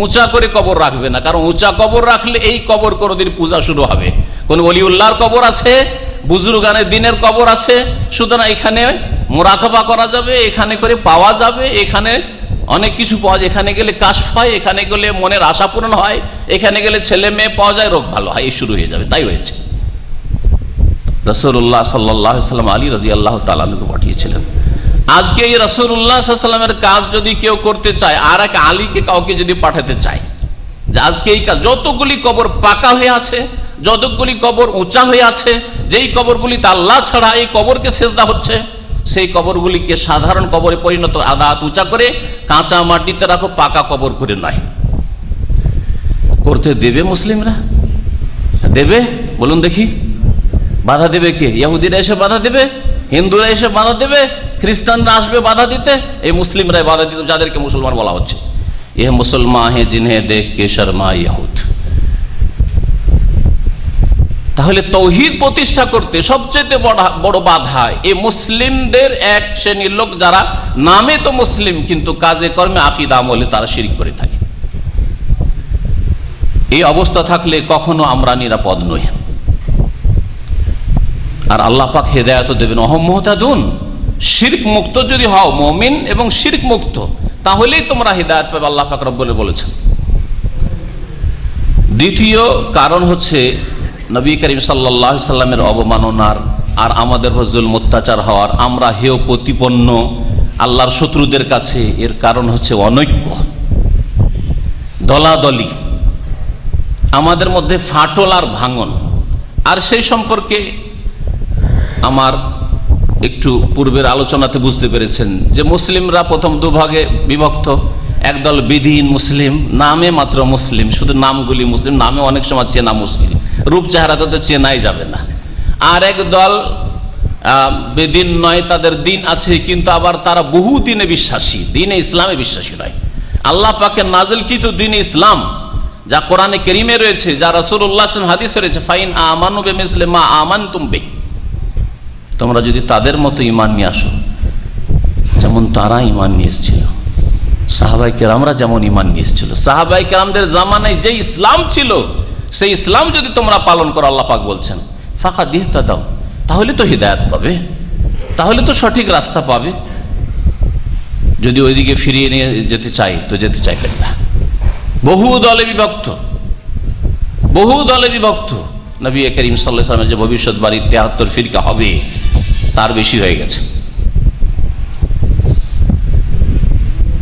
উঁচা করে কবর রাখবে না, কারণ উঁচা কবর রাখলে এই কবর কোনদিন পূজা শুরু হবে। কোন ওলিউল্লাহর কবর আছে, বুজুর্গানের দিনের কবর আছে, সুতরাং এখানে মুরাকাবা করা যাবে, এখানে করে পাওয়া যাবে, এখানে অনেক কিছু পাওয়া যায়, এখানে গেলে কাশফ হয়, এখানে গেলে মনের আশা পূরণ হয়, এখানে গেলে ছেলে মেয়ে পাওয়া যায়, রোগ ভালো হয়, এই শুরু হয়ে যাবে। তাই হয়েছে। রাসূলুল্লাহ সাল্লাল্লাহু আলাইহি ওয়াসাল্লাম আলী রাদিয়াল্লাহু তাআলা আনহুকে পাঠিয়েছিলেন। আজকে এই রাসূলুল্লাহ সাল্লাল্লাহু আলাইহি ওয়াসাল্লামের কাজ যদি কেউ করতে চায়, আর এক আলীকে কাউকে যদি পাঠাতে চায়, যে আজকে এই কাজ, যতগুলি কবর পাকা হয়ে আছে, যতগুলি কবর উঁচা হয়ে আছে, যেই কবরগুলিতে আল্লাহ ছাড়া এই কবরকে সেজদা হচ্ছে, সেই কবরগুলিকে সাধারণ কবরে পরিণত, আধা হাত উঁচা করে কাঁচা মাটিতে রাখো, পাকা কবর করে নয়। করতে দেবে মুসলিমরা? দেবে? বলুন দেখি। বাধা দেবে কে? ইহুদিরা এসে বাধা দেবে, হিন্দুরা এসে বাধা দেবে, খ্রিস্টানরা আসবে বাধা দিতে? এই মুসলিমরাই বাধা দিতে, যাদেরকে মুসলমান বলা হচ্ছে। এ মুসলমান হে জিনহে দেখ কে শর্মা ইহুদ। তাহলে তৌহিদ প্রতিষ্ঠা করতে সবচেয়ে বড় বাধা এই মুসলিমদের এক শ্রেণীর লোক, যারা নামে তো মুসলিম কিন্তু কাজে কর্মে আকীদা আমলে তারা শিরক করে থাকে। এই অবস্থা থাকলে কখনো আমরা নিরাপদ নই। আর আল্লাহ পাক হেদায়েত দেবেন, অহম মুহতাদুন, শিরক মুক্ত যদি হও, মুমিন এবং শিরক মুক্ত, তাহলেই তোমরা হেদায়েত পাবে, আল্লাহ পাক রব্বুল বলেছেন। দ্বিতীয় কারণ হচ্ছে নবী করিম সাল্লাল্লাহু আলাইহি সাল্লামের অবমাননার আর আমাদের জুলম অত্যাচার হওয়ার, আমরা হেয় প্রতিপন্ন আল্লাহর শত্রুদের কাছে। এর কারণ হচ্ছে অনৈক্য, দলাদলি, আমাদের মধ্যে ফাটল আর ভাঙন। আর সেই সম্পর্কে আমার একটু পূর্বের আলোচনাতে বুঝতে পেরেছেন যে মুসলিমরা প্রথম দুভাগে বিভক্ত। একদল বিধিহীন মুসলিম, নামে মাত্র মুসলিম, শুধু নামগুলি মুসলিম, নামে অনেক সময় চেনা মুশকিল, রূপ চেহারা তো চেনাই যাবে না। আর এক দল বেদিন নয়, তাদের দিন আছে কিন্তু আবার তারা বহু দিনে বিশ্বাসী, দিনে ইসলামে বিশ্বাসী নয়। আল্লাহ পাকের নাজিলকৃত দিনে ইসলাম, যা কোরআনে কারীমে রয়েছে, যা রাসূলুল্লাহ সাল্লাল্লাহু আলাইহি ওয়াসাল্লাম হাদিসে রয়েছে, ফাইন আমানু বিমিসলি মা আমানতুম বি, তোমরা যদি তাদের মতো ঈমান নিয়ে আসো যেমন তারা ঈমান নিয়ে এসেছিল, সাহাবায়ে কেরামরা যেমন ঈমান নিয়ে এসেছিল, সাহাবায়ে কেরামদের জামানায় যে ইসলাম ছিল সেই ইসলাম যদি তোমরা পালন করো, আল্লাহ পাক বলছেন ফাকাদ ইহতাদাও, তাহলে তো হিদায়াত পাবে, তাহলে তো সঠিক রাস্তা পাবে। যদি ওইদিকে ফিরিয়ে নিয়ে যেতে চাই তো যেতে চাইবেন না। বহু দলে বিভক্ত, বহু দলে বিভক্ত। নবী করিম সাল্লাল্লাহু আলাইহি ওয়াসাল্লামের যে ভবিষ্যৎবাণী 73 ফিরকা হবে তার বেশি হয়ে গেছে।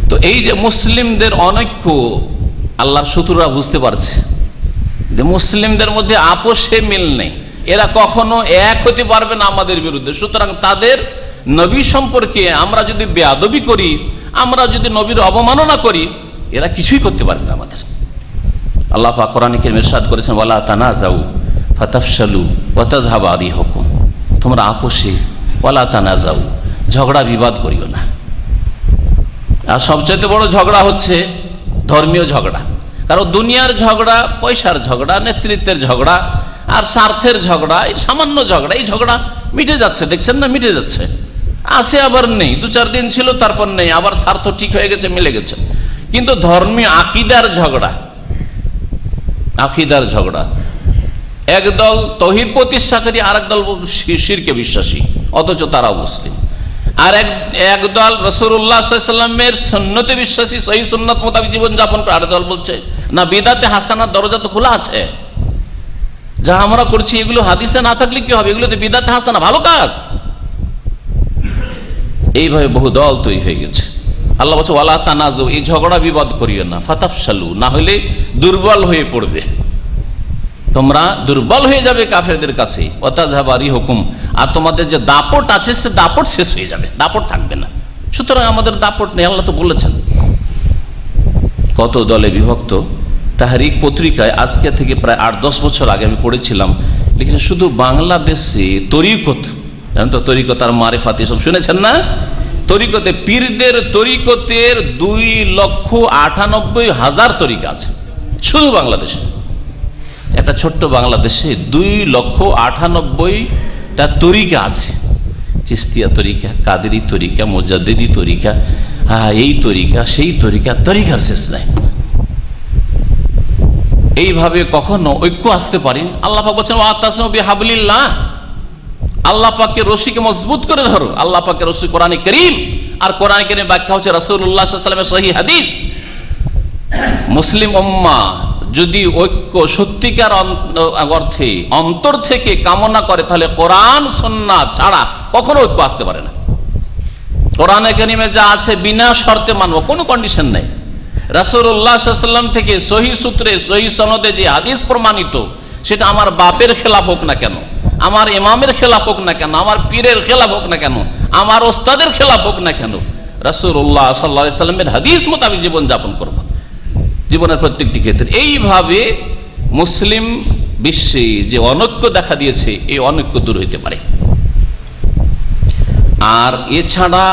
তো এই যে মুসলিমদের অনৈক্য, আল্লাহর শত্রুরা বুঝতে পারছে যে মুসলিমদের মধ্যে আপোষে মিল নেই, এরা কখনো এক হতে পারবে না আমাদের বিরুদ্ধে। সুতরাং তাদের নবী সম্পর্কে আমরা যদি বেয়াদবি করি, আমরা যদি নবীর অবমাননা করি, এরা কিছুই করতে পারবে না আমাদের। আল্লাহ পাক কোরআনে কারীমে ইরশাদ করেছেন, ওয়ালা তানাজাউ ফাতাফশালু ওয়া তাযহাবা রিহুকুম, তোমরা আপোষে, ওয়ালা তানাজাউ, ঝগড়া বিবাদ করিও না। আর সবচেয়ে বড় ঝগড়া হচ্ছে ধর্মীয় ঝগড়া। কারণ দুনিয়ার ঝগড়া, পয়সার ঝগড়া, নেতৃত্বের ঝগড়া আর স্বার্থের ঝগড়া, এই সামান্য ঝগড়া, এই ঝগড়া মিটে যাচ্ছে, দেখছেন না, মিটে যাচ্ছে, আছে আবার নেই, 2-4 দিন ছিল তারপর নেই, আবার স্বার্থ ঠিক হয়ে গেছে, মিলে গেছে। কিন্তু ধর্মীয় আকীদার ঝগড়া, আকীদার ঝগড়া, একদল তৌহিদ প্রতিষ্ঠাকারী, আর একদল শিরকে বিশ্বাসী, অথচ তারাও মুসলিম। আর একদল রাসূলুল্লাহ সাল্লাল্লাহু আলাইহি ওয়াসাল্লামের সুন্নতে বিশ্বাসী, সহিহ সুন্নাত মোতাবেক জীবন যাপন করে। আর দল বলছে না, বিদআতে হাসানার দরজা তো খোলা আছে, যা আমরা করছি এগুলো হাদিসে না থাকলে কি হবে, এগুলো তো বিদআতে হাসানা, ভালো কাজ। এইভাবে বহু দল তৈরি হয়ে গেছে। আল্লাহ বলছে ওয়ালা তানাজু, এই ঝগড়া বিবাদ করিও না, ফাতাফশালু, না হলে দুর্বল হয়ে পড়বে, তোমরা দুর্বল হয়ে যাবে কাফেরদের কাছে, ওয়া তাযহাবা রিহুকুম, আর তোমাদের যে দাপট আছে সে দাপট শেষ হয়ে যাবে, দাপট থাকবে না। সুতরাং আমাদের দাপট নেই, আল্লাহ তো বলেছেন। কত দলে বিভক্ত। তাহরিক পত্রিকায় আজকে থেকে প্রায় 8-10 বছর আগে আমি পড়েছিলাম, লিখেছে শুধু বাংলাদেশে তরিকত, জানেন তো তরিকত আর মারিফাত এসব শুনেছেন না? তরিকতে পীরদের তরিকতের 2,98,000 তরিকা আছে শুধু বাংলাদেশে। একটা ছোট্ট বাংলাদেশে 2,98,000টা তরিকা আছে। চিস্তিয়া তরিকা, কাদেরি তরিকা, মুজাদ্দিদি তরিকা, এই তরিকা সেই তরিকা, তরিকার শেষ নাই। এইভাবে কখনো ঐক্য আসতে পারে? আল্লাহ পাক বলছেন ওয়াতাসিমু বিহাবলিল্লাহ, আল্লাহ পাকের রশিকে মজবুত করে ধরো। আল্লাহ পাকের রশি কোরআনে কারীম, আর কোরআনে কারীমের ব্যাখ্যা হচ্ছে রাসূলুল্লাহ সাল্লাল্লাহু আলাইহি ওয়াসাল্লামের সহিহ হাদিস। মুসলিম উম্মাহ যদি ঐক্য সত্যিকার অর্থে অন্তর থেকে কামনা করে, তাহলে কোরআন সুন্নাহ ছাড়া কখনো ঐক্য আসতে পারে না। কোরআনে কারীমে যা আছে বিনা শর্তে মানব, কোনো কন্ডিশন নাই। রাসূলুল্লাহ সাল্লাল্লাহু আলাইহি ওয়াসাল্লাম থেকে সহিহ সূত্রে সহিহ সনদে যে হাদিস প্রমাণিত, সেটা আমার বাপের খেলাফ হোক না কেন, আমার ইমামের খেলাফ হোক না কেন, আমার পীরের খেলাফ হোক না কেন, আমার ওস্তাদের খেলাফ হোক না কেন, রাসূলুল্লাহ সাল্লাল্লাহু আলাইহি ওয়াসাল্লামের হাদিস মোতাবেক জীবন যাপন করব, জীবনের প্রত্যেকটি ক্ষেত্রে। এইভাবে মুসলিম বিশ্বে যে অনৈক্য দেখা দিয়েছে, এই অনৈক্য দূর হইতে পারে। আর এছাড়া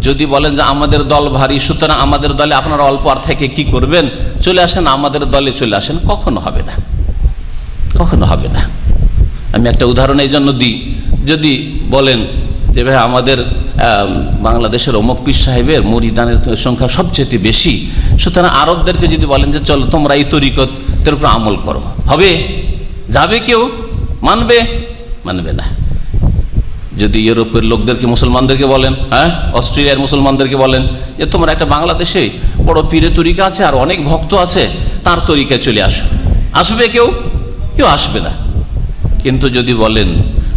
যদি বলেন যে আমাদের দল ভারী, সুতরাং আমাদের দলে আপনারা অল্প আর থেকে কি করবেন, চলে আসেন আমাদের দলে চলে আসেন, কখনো হবে না, কখনো হবে না। আমি একটা উদাহরণ এই জন্য দিই, যদি বলেন যে ভাই আমাদের বাংলাদেশের অমুক পীর সাহেবের মুরিদানের সংখ্যা সবচেয়ে বেশি, সুতরাং আরবদেরকে যদি বলেন যে চলো তোমরা এই তরিকতের উপর আমল করো, হবে? যাবে কেউ? মানবে? মানবে না। যদি ইউরোপের লোকদেরকে, মুসলমানদেরকে বলেন, অস্ট্রেলিয়ার মুসলমানদেরকে বলেন যে তোমরা একটা বাংলাদেশে বড় পীরের তরিকা আছে আর অনেক ভক্ত আছে, তার তরিকায় চলে আসো, আসবে কেউ? কেউ আসবে না। কিন্তু যদি বলেন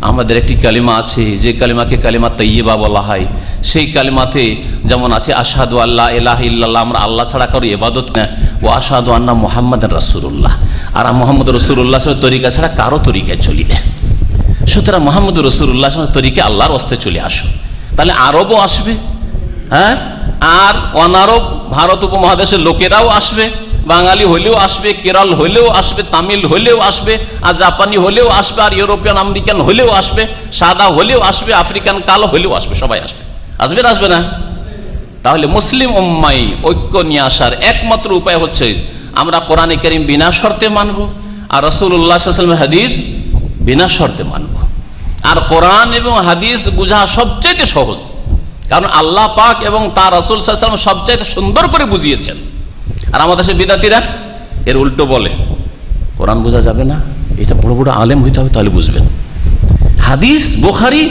আমাদের একটি কালিমা আছে, যে কালিমাকে কালিমা তাইয়্যিবা বলা হয়, সেই কালিমাতে যেমন আছে আশহাদু আল্লা ইলাহা ইল্লাল্লাহ, আমরা আল্লাহ ছাড়া কারো ইবাদত না, ও আশহাদু আন্না মুহাম্মাদান রাসূলুল্লাহ, আর মুহাম্মদ রাসূলুল্লাহ তরিকা ছাড়া কারো তরিকায় চলি না। সুতরাং মুহাম্মদ রাসূলুল্লাহ তরিকা আল্লাহর রাস্তে চলে আসো, তাহলে আরবও আসবে, আর অনারব ভারত উপমহাদেশের লোকেরাও আসবে, বাঙালি হলেও আসবে, কেরল হলেও আসবে, তামিল হলেও আসবে, আর জাপানি হলেও আসবে, আর ইউরোপিয়ান আমেরিকান হলেও আসবে, সাদা হলেও আসবে, আফ্রিকান কালো হলেও আসবে, সবাই আসবে। আসবে না আসবে না? তাহলে মুসলিম উম্মাহ ঐক্য নিয়ে আসার একমাত্র উপায় হচ্ছে আমরা কোরআনে কারীম বিনা শর্তে মানব, আর রাসূলুল্লাহ সাল্লাল্লাহু আলাইহি ওয়াসাল্লামের হাদিস বিনা শর্তে মানব। আর কোরআন এবং হাদিস বোঝা সবচেয়ে সহজ, কারণ আল্লাহ পাক এবং তার রাসূল সাল্লাল্লাহু আলাইহি ওয়াসাল্লাম সবচেয়ে সুন্দর করে বুঝিয়েছেন। আর আমাদের দেশে বিদাতিরা এর উল্টো বলে কোরআন বোঝা যাবে না, এটা বড় বড় আলেম হইতে হবে তাহলে বুঝবেন। হাদিস, বুখারী,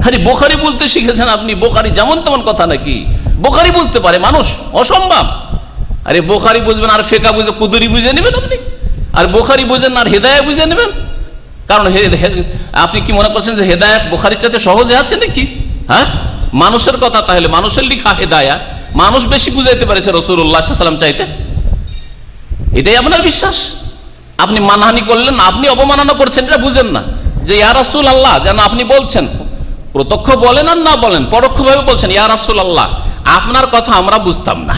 আরে বুখারী বলতে শিখেছেন আপনি, বুখারী যেমন তেমন কথা নাকি? বুখারী বুঝতে পারে মানুষ? অসম্ভব। আরে বুখারী বুঝবেন আর ফিকহ বুঝে কুদুরি বুঝে নেবেন আপনি, আর বুখারী বুঝেন আর হেদায়েত বুঝে নেবেন? কারণ আপনি কি মনে করছেন যে হেদায়েত বুখারীর চাইতে সহজে আছে নাকি? মানুষের কথা, তাহলে মানুষের লিখা হেদায়েত মানুষ বেশি বুঝাইতে পারেছে রাসূলুল্লাহ সাল্লাল্লাহু আলাইহি ওয়াসাল্লাম চাইতে? এটাই আপনার বিশ্বাস? আপনি মানহানি করলেন, আপনি অবমাননা করছেন, এটা বুঝেন না যে ইয়া রাসূলুল্লাহ, যেন আপনি বলছেন, প্রত্যক্ষ বলেন আর না বলেন, পরোক্ষভাবে বলছেন ইয়া রাসূলুল্লাহ, আপনার কথা আমরা বুঝতাম না।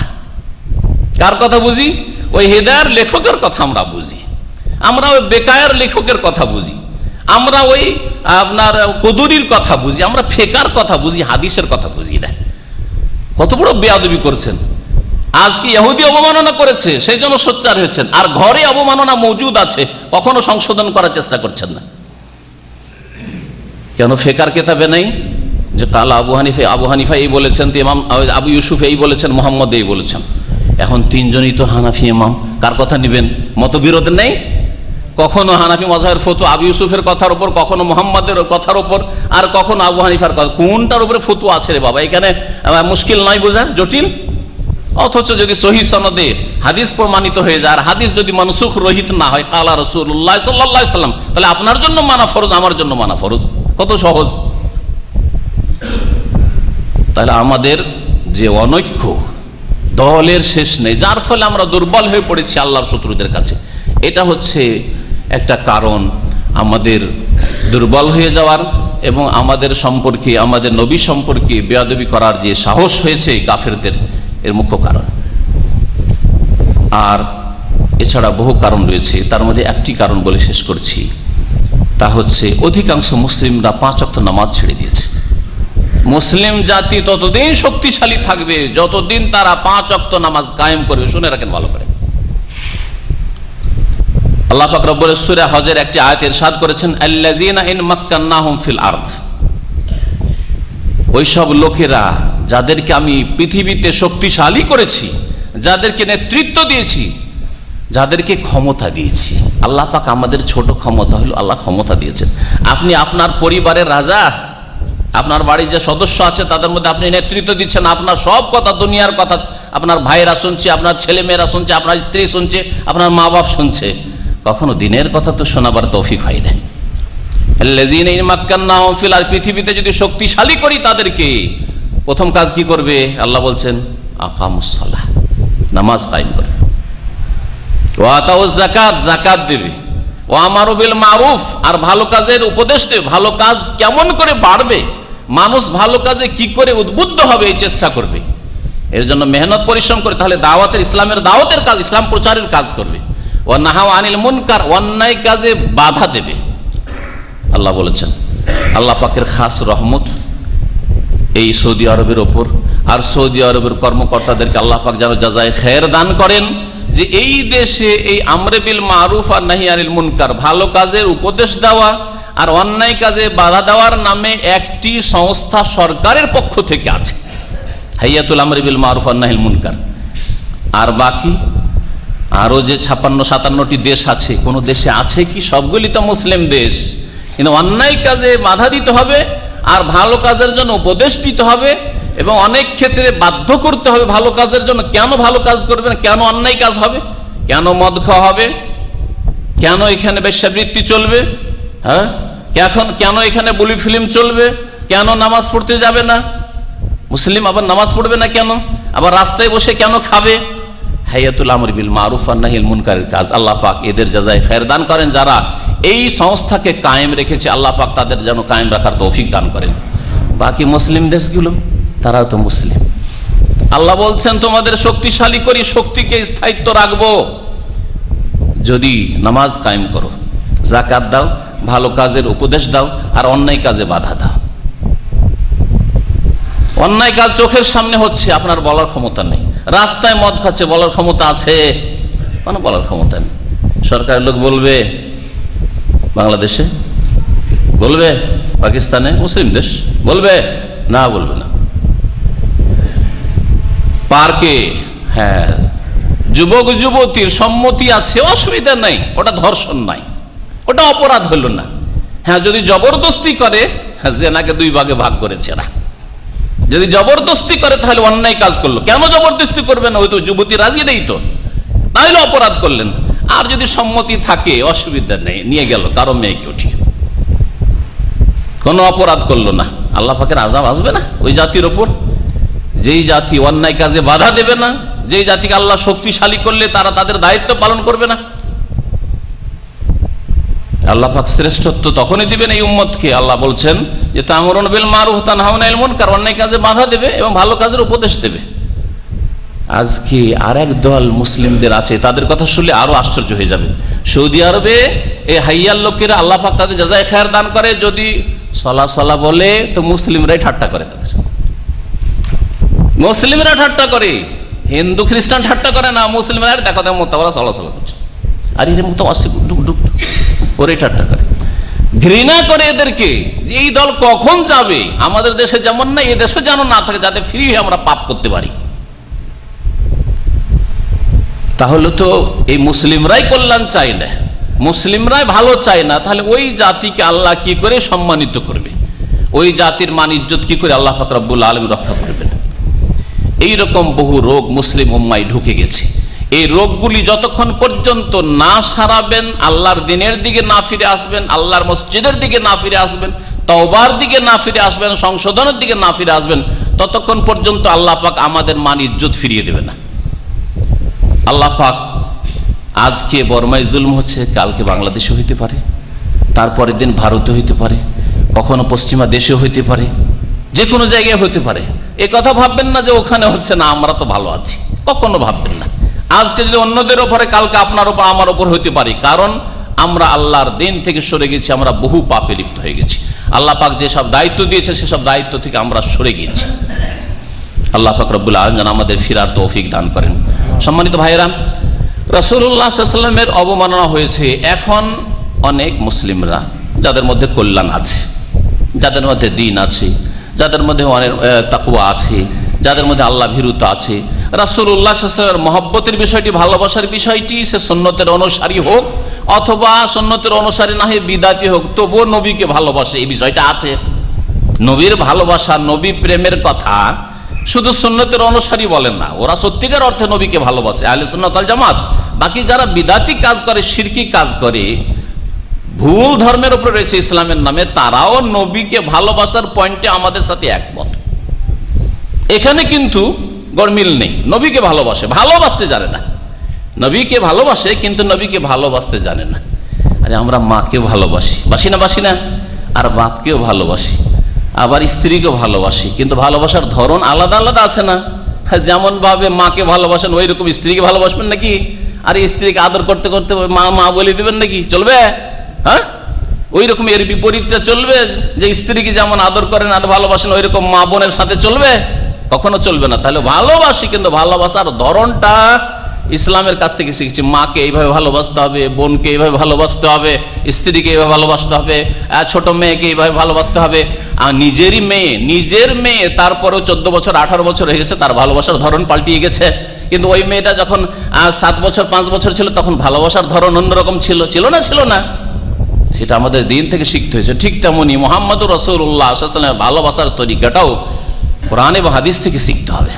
কার কথা বুঝি? ওই হেদায়ের লেখকের কথা আমরা বুঝি, আমরা ওই বেকায়ের লেখকের কথা বুঝি, আমরা ওই আপনার কুদুরির কথা বুঝি, আমরা ফিকহের কথা বুঝি, হাদিসের কথা বুঝি না। কত বড় বেয়াদবি করছেন! আজকে ইহুদি অবমাননা করেছে, সেই জন্য সোচ্চার হয়েছেন, আর ঘরে অবমাননা মজুদ আছে, কখনো সংশোধন করার চেষ্টা করছেন না। কেন ফিকহের কিতাবে নাই যে কাল আবু হানিফা এই বলেছেন, তো ইমাম আবু ইউসুফ এই বলেছেন, মুহাম্মদ এই বলেছেন? এখন তিনজনই তো হানাফি ইমাম, কার কথা নেবেন? মতবিরোধ নেই? কখনো হানাফি মাযহাবের ফতোয়া আবু ইউসুফের কথার উপর, কখনো মুহাম্মাদের কথার উপর, আর কখনো আবু হানিফার কথা। কোনটার উপরে ফতোয়া আছে রে বাবা? এখানে মুশকিল নয় বোঝা, জটিল। অথচ যদি সহিহ সনদে হাদিস প্রমাণিত হয়ে যায়, আর হাদিস যদি মানসুখ রহিত না হয়, কালা রাসূলুল্লাহ সাল্লাল্লাহু আলাইহি ওয়াসাল্লাম, তাহলে আপনার জন্য মানা ফরজ, আমার জন্য মানা ফরজ। কত সহজ! তাহলে আমাদের যে অনৈক্য, দলের শেষ নেই, যার ফলে আমরা দুর্বল হয়ে পড়েছি আল্লাহর শত্রুদের কাছে, এটা হচ্ছে একটা কারণ আমাদের দুর্বল হয়ে যাওয়ার, এবং আমাদের সম্পর্কে, আমাদের নবী সম্পর্কে বেয়াদবি করার যে সাহস হয়েছে কাফেরদের, এর মুখ্য কারণ। আর এছাড়া বহু কারণ রয়েছে, তার মধ্যে একটি কারণ বলে শেষ করছি, তা হচ্ছে অধিকাংশ মুসলিমরা 5 ওয়াক্ত নামাজ ছেড়ে দিয়েছে। মুসলিম জাতি ততদিন শক্তিশালী থাকবে যতদিন তারা 5 ওয়াক্ত নামাজ কায়েম করবে। শুনে রাখেন ভালো করে, আল্লাহ পাক রব্বুল সূরা হজের একটি আয়াতে ইরশাদ করেছেন, আল্লাযীনা ইন মাক্কান্নাহুম ফিল আরদ, ওইসব লোকেরা যাদেরকে আমি পৃথিবীতে শক্তিশালী করেছি, যাদেরকে নেতৃত্ব দিয়েছি, যাদেরকে ক্ষমতা দিয়েছি। আল্লাহ পাক আমাদের ছোট ক্ষমতা হলো আল্লাহ ক্ষমতা দিয়েছেন। আপনি আপনার পরিবারের রাজা, আপনার বাড়ির যে সদস্য আছে তাদের মধ্যে আপনি নেতৃত্ব দিচ্ছেন, আপনার সব কথা, দুনিয়ার কথা আপনার ভাইয়েরা শুনছে, আপনার ছেলে মেয়েরা শুনছে, আপনার স্ত্রী শুনছে, আপনার মা বাপ শুনছে, কখনো দিনের কথা তো শোনাবার তৌফিক হয় না। আল্লাযীনা ইন মাক্কান্নাহুম ফিল আরদ, পৃথিবীতে যদি শক্তিশালী করি তাদেরকে, প্রথম কাজ কি করবে? আল্লাহ বলছেন আকামুস সালাহ, নামাজ কায়েম করবে, ওয়া আতাউজ যাকাত, যাকাত দেবে, ওয়া আমারু বিল মারুফ, আর ভালো কাজের উপদেশ দেবে। ভালো কাজ কেমন করে বাড়বে, মানুষ ভালো কাজে কি করে উদ্বুদ্ধ হবে এই চেষ্টা করবে, এর জন্য মেহনত পরিশ্রম করে, তাহলে দাওয়াতের, ইসলামের দাওয়াতের কাজ, ইসলাম প্রচারের কাজ করবে। ওয়া নাহাউ আনিল মুনকার, অন্যায় কাজে বাধা দেবে। আল্লাহ বলেছেন, আল্লাহ পাকের খাস রহমত এই সৌদি আরবের ওপর, আর সৌদি আরবের কর্মকর্তাদেরকে আল্লাহ পাক যেন জাযায়ে খায়ের দান করেন, যে এই দেশে এই আমরে বিল মারুফ আর নাহি আনিল মুনকার, ভালো কাজের উপদেশ দেওয়া আর অন্যায় কাজে বাধা দেওয়ার নামে একটি সংস্থা সরকারের পক্ষ থেকে আছে, হাইয়াতুল আমরে বিল মারুফ আর নাহিল মুনকার। আর বাকি আরো যে 56-57টি দেশ আছে, কোন দেশে আছে কি? সবগুলি তো মুসলিম দেশ, কিন্তু অন্যায় কাজে বাধা দিতে হবে আর ভালো কাজের জন্য উপদেশ দিতে হবে, এবং অনেক ক্ষেত্রে বাধ্য করতে হবে ভালো কাজের জন্য। কেন ভালো কাজ করবেন? কেন অন্যায় কাজ হবে? কেন মদ খাওয়া হবে? কেন এখানে বেশ্যাবৃত্তি চলবে? হ্যাঁ, কেন এখানে বুলি ফিল্ম চলবে? কেন নামাজ পড়তে যাবে না মুসলিম? আবার নামাজ পড়বে না কেন? আবার রাস্তায় বসে কেন খাবে? হাইয়াতুল আমর বিল মারুফ আর নাহিল মুনকারের কাজ। আল্লাহ পাক এদের জাযায়ে খায়ের দান করেন, যারা এই সংস্থাকে কায়েম রেখেছে। আল্লাহ পাক তাদের যেন কায়েম রাখার তৌফিক দান করেন। বাকি মুসলিম দেশগুলো, তারাও তো মুসলিম। আল্লাহ বলছেন, তোমাদের শক্তিশালী করি, শক্তিকে স্থায়িত্ব রাখবো যদি নামাজ কায়েম করো, যাকাত দাও, ভালো কাজের উপদেশ দাও, আর অন্যায় কাজে বাধা দাও। অন্যায় কাজ চোখের সামনে হচ্ছে, আপনার বলার ক্ষমতা নেই। রাস্তায় মদ খাচ্ছে, বলার ক্ষমতা আছে? মানে বলার ক্ষমতা নেই। সরকারের লোক বলবে, বাংলাদেশে বলবে, পাকিস্তানে, মুসলিম দেশ বলবে না? বলবে না। পার্কে, হ্যাঁ, যুবক যুবতীর সম্মতি আছে, অসুবিধা নাই, ওটা ধর্ষণ নাই, ওটা অপরাধ হইল না। হ্যাঁ, যদি জবরদস্তি করে, জেনাকে 2 ভাগে ভাগ করেছে না। যদি জবরদস্তি করে তাহলে অন্যায় কাজ করলো। কেন জবরদস্তি করবেন? ওই তো যুবতী রাজি নেই, তো তাহলে অপরাধ করলেন। আর যদি সম্মতি থাকে, অসুবিধা নেই, নিয়ে গেল কারো মেয়েকে উঠিয়ে, কোনো অপরাধ করলো না। আল্লাহ পাকের আযাব আসবে না ওই জাতির ওপর? যেই জাতি অন্যায় কাজে বাধা দেবে না, যেই জাতিকে আল্লাহ শক্তিশালী করলে তারা তাদের দায়িত্ব পালন করবে না, আল্লাহ পাক শ্রেষ্ঠত্ব তখনই দিবেন এই উম্মতকে। আল্লাহ বলছেন যে তা'মুরুনা বিল মারুফ তানহাউনা আনিল মুনকার, অন্যায় কাজে বাধা দেবে এবং ভালো কাজের উপদেশ দেবে। আজকে আরেক দল মুসলিমদের আছে, তাদের কথা শুনলে আরো আশ্চর্য হয়ে যাবে। সৌদি আরবে এই হাইয়ার লোকেরা, আল্লাহ পাক তাদের জাযায়ে খায়ের দান করে, যদি সলা বলে তো মুসলিমরাই ঠাট্টা করে, তাদের মুসলিমরা ঠাট্টা করে, হিন্দু খ্রিস্টান ঠাট্টা করে না, মুসলিমরা দেখো মতো ওরা সলা করছে, আর এর মতো আসে ডুক ডুক করে ঠাট্টা করে, ঘৃণা করে এদেরকে, যে এই দল কখন যাবে। আমাদের দেশে যেমন না, এই দেশে যেন না থাকে, যাতে ফ্রি হয়ে আমরা পাপ করতে পারি। তাহলে তো এই মুসলিমরাই কল্যাণ চাই না, মুসলিমরাই ভালো চায় না, তাহলে ওই জাতিকে আল্লাহ কি করে সম্মানিত করবে? ওই জাতির মান ইজ্জত কি করে আল্লাহ পাক রব্বুল আলামিন রক্ষা করবেন? এইরকম বহু রোগ মুসলিম উম্মায় ঢুকে গেছে। এই রোগগুলি যতক্ষণ পর্যন্ত না সারাবেন, আল্লাহর দিনের দিকে না ফিরে আসবেন, আল্লাহর মসজিদের দিকে না ফিরে আসবেন, তওবার দিকে না ফিরে আসবেন, সংশোধনের দিকে না ফিরে আসবেন, ততক্ষণ পর্যন্ত আল্লাহ পাক আমাদের মান ইজ্জত ফিরিয়ে দেবে না। আল্লাহ পাক আজকে বর্মায় জুলুম হচ্ছে, কালকে বাংলাদেশে হইতে পারে, তারপরের দিন ভারতে হইতে পারে, কখনো পশ্চিমা দেশে হইতে পারে, যে কোনো জায়গায় হতে পারে। এ কথা ভাববেন না যে ওখানে হচ্ছে না আমরা তো ভালো আছি, কখনো ভাববেন না। আজকে যদি অন্যদের উপরে, কালকে আপনার উপর আমার উপর হতে পারে, কারণ আমরা আল্লাহর দিন থেকে সরে গেছি, আমরা বহু পাপে লিপ্ত হয়ে গেছি। আল্লাহ পাক যেসব দায়িত্ব দিয়েছে সেসব দায়িত্ব থেকে আমরা সরে গিয়েছি। আল্লাহ পাক রব্বুল আলামিন যেন আমাদের ফিরার তৌফিক দান করেন। সম্মানিত ভাইরা, রাসূলুল্লাহ সাল্লাল্লাহু আলাইহি ওয়াসাল্লামের অবমাননা হয়েছে। এখন অনেক মুসলিমরা, যাদের মধ্যে কল্যাণ আছে, যাদের মধ্যে দ্বীন আছে, যাদের মধ্যে অনেক তাকওয়া আছে, যাদের মধ্যে আল্লাহ ভীরুতা আছে, রাসূলুল্লাহ সাল্লাল্লাহু আলাইহি ওয়াসাল্লামের মহব্বতের বিষয়টি, ভালোবাসার বিষয়টি, সে সুন্নতের অনুসারী হোক অথবা সুন্নতের অনুসারী না হয়ে বিদাতি হোক, তবুও নবীকে ভালোবাসে, এই বিষয়টা আছে। নবীর ভালোবাসা, নবী প্রেমের কথা শুধু সুন্নতের অনুসারী বলেন না, ওরা সত্যিকার অর্থে নবীকে ভালোবাসে, আহলে সুন্নাত ওয়াল জামাত। বাকি যারা বিদাতি কাজ করে, শিরকি কাজ করে, ভুল ধর্মের উপরে রয়েছে ইসলামের নামে, তারাও নবীকে ভালোবাসার পয়েন্টে আমাদের সাথে একমত। এখানে কিন্তু গরমিল নেই। নবীকে ভালোবাসে, ভালোবাসতে জানে না। নবীকে ভালোবাসে কিন্তু নবীকে ভালোবাসতে জানে না। আরে আমরা মাকেও ভালোবাসি, বাসি না, আর বাপকেও ভালোবাসি, আবার স্ত্রীকেও ভালোবাসি, কিন্তু ভালোবাসার ধরন আলাদা আলাদা আছে না? যেমন ভাবে মাকে ভালোবাসেন ওই রকম স্ত্রীকে ভালোবাসবেন নাকি? আর স্ত্রীকে আদর করতে করতে মা মা বলে দিবেন নাকি? চলবে? হ্যাঁ, ওই রকম এর বিপরীতটা চলবে, যে স্ত্রীকে যেমন আদর করেন আর ভালোবাসেন ওই রকম মা বোনের সাথে চলবে? কখনো চলবে না। তাহলে ভালোবাসি, কিন্তু ভালোবাসার ধরনটা ইসলামের কাছ থেকে শিখছি। মাকে এইভাবে ভালোবাসতে হবে, বোনকে এইভাবে ভালোবাসতে হবে, স্ত্রীকে এইভাবে ভালোবাসতে হবে, ছোট মেয়েকে এইভাবে ভালোবাসতে হবে। আর নিজের মেয়ে তারপরেও 14 বছর 18 বছর হয়ে গেছে, তার ভালোবাসার ধরন পাল্টিয়ে গেছে। কিন্তু ওই মেয়েটা যখন 7 বছর 5 বছর ছিল, তখন ভালোবাসার ধরন অন্যরকম ছিল না? সেটা আমাদের দিন থেকে শিখতে হয়েছে। ঠিক তেমনি মুহাম্মদুর রাসূলুল্লাহ সাল্লাল্লাহু আলাইহি ওয়াসাল্লামের ভালোবাসার তরিকাটাও কোরআন এবং হাদিস থেকে শিখতে হবে।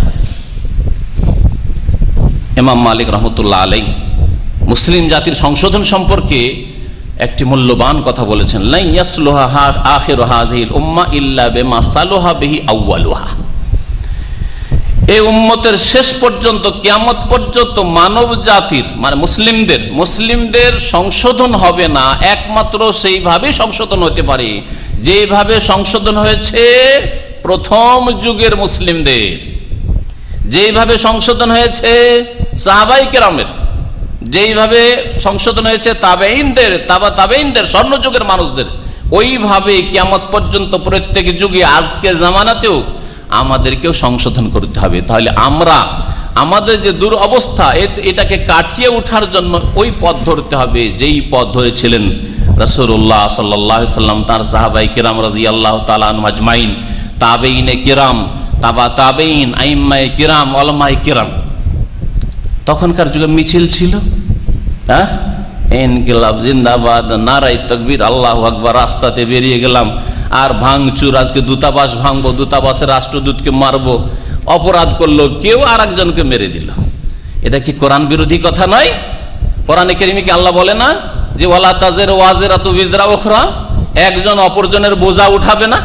ইমাম মালিক রহমতুল্লাহ আলাইহি মুসলিম জাতির সংশোধন সম্পর্কে একটি মূল্যবান কথা বলেছেন, লা ইয়াসলুহা আখিরু হাযিহিল উম্মাহ ইল্লা বিমা সালুহা বিহি আউয়ালুহা। এই উম্মতের শেষ পর্যন্ত, কিয়ামত পর্যন্ত মানব জাতির মানে মুসলিমদের সংশোধন হবে না, একমাত্র সেইভাবে সংশোধন হতে পারে যেভাবে সংশোধন হয়েছে প্রথম যুগের মুসলিমদের, যেইভাবে সংশোধন হয়েছে সাহাবায়ে কেরামের, যেইভাবে সংশোধন হয়েছে তাবেঈনদের স্বর্ণযুগের মানুষদের, ওইভাবে কিয়ামত পর্যন্ত প্রত্যেক যুগে আজকের জামানাতেও আমাদেরকেও সংশোধন করতে হবে। তাহলে আমরা আমাদের যে দুরবস্থা এটাকে কাটিয়ে ওঠার জন্য ওই পথ ধরতে হবে যেই পথ ধরেছিলেন রাসূলুল্লাহ সাল্লাল্লাহু আলাইহি সাল্লাম, তার সাহাবায়ে কেরাম রাদিয়াল্লাহু তাআলা আনহুম আজমাইন, তাবেঈনে কেরাম, তাবেঈন, আইম্মায়ে কেরাম, উলামায়ে কেরাম। তখনকার যুগে মিছিল ছিল, হ্যাঁ, ইনকিলাব জিন্দাবাদ, নারায়ে তাকবীর, আল্লাহু আকবার, রাস্তাতে বেরিয়ে গেলাম, আর ভাঙচুর, আজকে দূতাবাস ভাঙবো, দূতাবাসের রাষ্ট্রদূতকে মারবো, অপরাধ করলো কেউ আর একজনকে মেরে দিল। এটা কি কোরআন বিরোধী কথা নয়? কোরআনে কারীমে কি আল্লাহ বলে না যে ওয়ালা তাজিরু ওয়াজিরাতু বিজরা উখরা, একজন অপরজনের বোঝা উঠাবে না?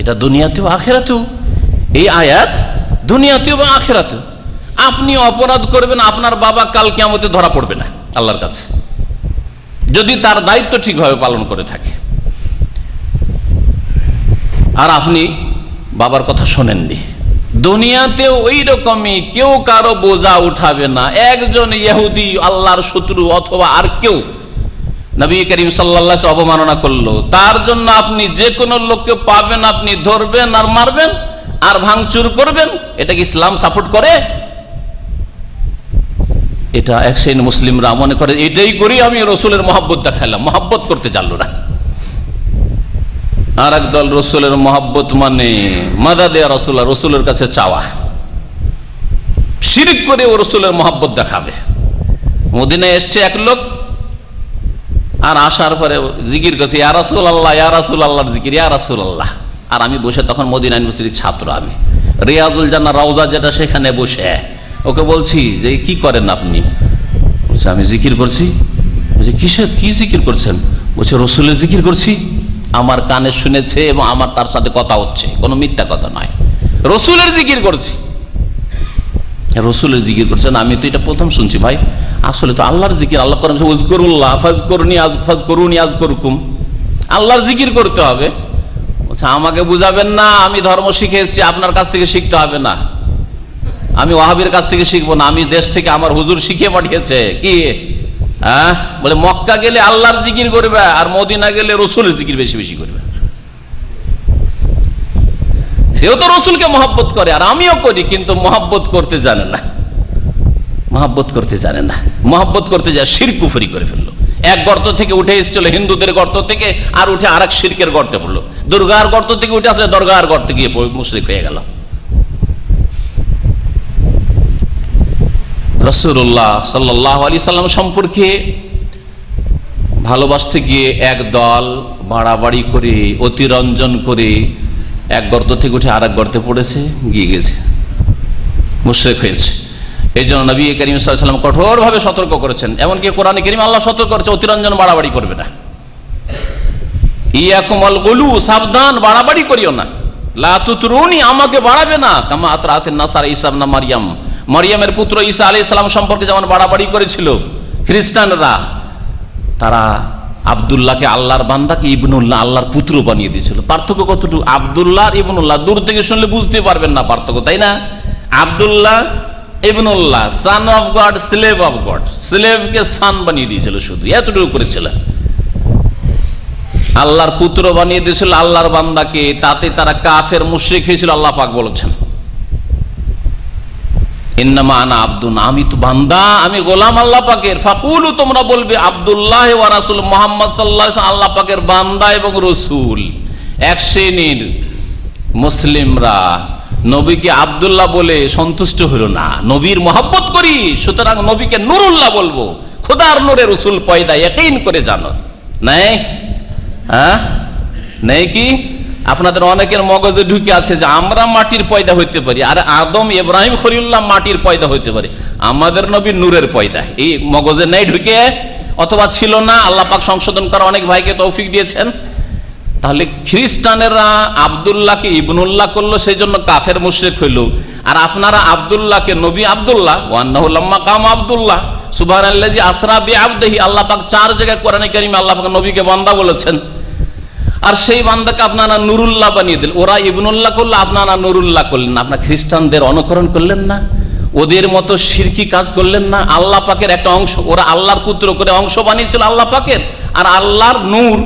এটা দুনিয়াতেও আখিরাতেও, এই আয়াত দুনিয়াতেও এবং আখিরাতেও। আপনি অপরাধ করবেন, আপনার বাবা কাল কিয়ামতে ধরা পড়বে না আল্লাহর কাছে, যদি তার দায়িত্ব ঠিকভাবে পালন করে থাকে। আর আপনি বাবার কথা শোনেননি, দুনিয়াতেও ওই রকমই কেউ কারো বোঝা উঠাবে না। একজন ইহুদি আল্লাহর শত্রু অথবা আর কেউ নবী করিম সাল্লাল্লাহু আলাইহি ওয়াসাল্লাম অবমাননা করলো, তার জন্য আপনি যে কোনো লোককে পাবেন, আপনি ধরবেন আর মারবেন আর ভাঙচুর করবেন। এটা কি ইসলাম সাপোর্ট করে? এটা এক শ্রেণীর মুসলিমরা মনে করে এটাই করি আমি রসুলের মহব্বত দেখাইলাম, মহব্বত করতে জানলো না। আর একদল রসুলের মহব্বত মানে মাদাদে রাসূলুল্লাহ, রসুলের কাছে চাওয়া, শিরক করে ও রসুলের মহব্বত দেখাবে। মদিনায় এসছে এক লোক, আর আসার পরে জিকির করছে ইয়া রাসূলুল্লাহ, ইয়া রাসূলুল্লাহর জিকির, ইয়া রাসূলুল্লাহ। আর আমি বসে তখন মদিনা ইউনিভার্সিটির ছাত্র, আমি রিয়াজুল জান্নাহ রওজা যেটা, সেখানে বসে ওকে বলছি যে কি করেন আপনি? বলছে আমি জিকির করছি। বলছে কিসের, কি জিকির করছেন? বলছে রসুলের জিকির করছি, আমার কানে শুনেছে এবং আমার তার সাথে কথা হচ্ছে, কোনো মিথ্যা কথা নয়, রসুলের জিকির করছি। রসুলের জিকির করছেন, আমি তো এটা প্রথম শুনছি ভাই, আসলে তো আল্লাহর জিকির, আল্লাহ করেন উযকুরুল্লাহ ফাযকুরুনি আযকুরকুম, আল্লাহর জিকির করতে হবে। বলছে আমাকে বুঝাবেন না, আমি ধর্ম শিখে এসেছি, আপনার কাছ থেকে শিখতে হবে না। আমি ওয়াহাবির কাছ থেকে শিখবো না, আমি দেশ থেকে আমার হুজুর শিখিয়ে পাঠিয়েছে। কি বলে মক্কা গেলে আল্লাহর জিকির করবে আর মদিনা গেলে রসুলের জিকির বেশি বেশি করবে। সেও তো রসুলকে মহব্বত করে আর আমিও করি, কিন্তু মহব্বত করতে জানে না, মহব্বত করতে জানে না। মহব্বত করতে যায় শিরক কুফরি করে ফেললো। এক গর্ত থেকে উঠে এসেছিল হিন্দুদের গর্ত থেকে, আর উঠে আরেক শিরকের গর্তে পড়লো। দুর্গার গর্ত থেকে উঠে আসলে দরগার গর্তে গিয়ে মুশরিক হয়ে গেল। রাসূলুল্লাহ সাল্লাল্লাহু আলাইহি সাল্লাম সম্পর্কে ভালোবাসতে গিয়ে এক দল বাড়াবাড়ি করে অতিরঞ্জন করে এক গর্ত থেকে উঠে আরেক গর্তে পড়েছে, গিয়ে গেছে, মুশরিক হয়েছে। এই জন্য নবী করিম সাল্লাল্লাহু আলাইহি ওয়াসাল্লাম কঠোরভাবে সতর্ক করেছেন। এমনকি কোরআনে কারীম আল্লাহ সতর্ক করেছে অতিরঞ্জন বাড়াবাড়ি করবে না। ইয়াকুমুল গুলু, সাবধান, বাড়াবাড়ি করিও না। লা তুতরুনি, আমাকে বাড়াবে না। কামা আতরাতিন নাসারা ঈসা ইবনে মারইয়াম, মারইয়ামের পুত্র ঈসা আলাইহিস সালাম সম্পর্কে যেমন বাড়াবাড়ি করেছিল খ্রিস্টানরা, তারা আব্দুল্লাহকে আল্লাহর বান্দাকে ইবনুল্লাহ, আল্লাহর পুত্র বানিয়ে দিয়েছিল। পার্থক্য কতটুকু? আব্দুল্লাহ আর ইবনুল্লাহ দূর থেকে শুনলে বুঝতে পারবেন না পার্থক্য, তাই না? Abdullah Ibnullah, son of God, slave of God. স্লেভকে সান বানিয়ে দিয়েছিল, শুধু এতটুকু করেছিল। আল্লাহর পুত্র বানিয়ে দিয়েছিল আল্লাহর বান্দাকে, তাতে তারা কাফের মুশরিক হয়েছিল। আল্লাহ পাক বলেছেন ইন্নামা আনা আব্দুন, আমি তো বান্দা, আমি গোলাম আল্লাহ পাকের। ফাকুলু, তোমরা বলবে আব্দুল্লাহ ওয়া রাসূল, মুহাম্মদ সাল্লাল্লাহু আলাইহি ওয়াসাল্লাম আল্লাহ পাকের বান্দা এবং রাসূল। এক শ্রেণীর মুসলিমরা নবীকে আব্দুল্লাহ বলে সন্তুষ্ট হল না। নবীর মহব্বত করি, সুতরাং নবীকে নুরুল্লাহ বলবো। খোদার নূরে রাসূল পয়দা, ইয়াকিন করে জানো। নাই? নেই কি? আপনাদের অনেকের মগজে ঢুকে আছে যে আমরা মাটির পয়দা হইতে পারি, আর আদম ইব্রাহিম খলিলুল্লাহ মাটির পয়দা হইতে পারে, আমাদের নবী নূরের পয়দা। এই মগজে নেই ঢুকে, অথবা ছিল না, আল্লাহ পাক সংশোধন করা অনেক ভাইকে তৌফিক দিয়েছেন। তাহলে খ্রিস্টানেরা আব্দুল্লাহকে ইবনুল্লাহ করলো, সেই জন্য কাফের মুশরিক হইল। আর আপনারা আব্দুল্লাহকে নবী আব্দুল্লাহ, ওয়ান্নাহু লাম্মা কাম আব্দুল্লাহ সুবহানাল্লাযী আসরা বিআবদিহি, আল্লাহ পাক 4 জায়গায় কোরআনে কারীমে আল্লাহ পাক নবীকে বান্দা বলেছেন। আর সেই বান্দাকে আপনারা নুরুল্লাহ বানিয়ে দিলেন। ওরা ইবনুল্লাহ করলো, আপনারা নুরুল্লাহ করলেন না। আপনার খ্রিস্টানদের অনুকরণ করলেন না, ওদের মতো শিরকি কাজ করলেন না। আল্লাহ পাকের একটা অংশ, ওরা আল্লাহর পুত্র করে অংশ বানিয়েছিল আল্লাহ পাকের, আর আল্লাহর নূর,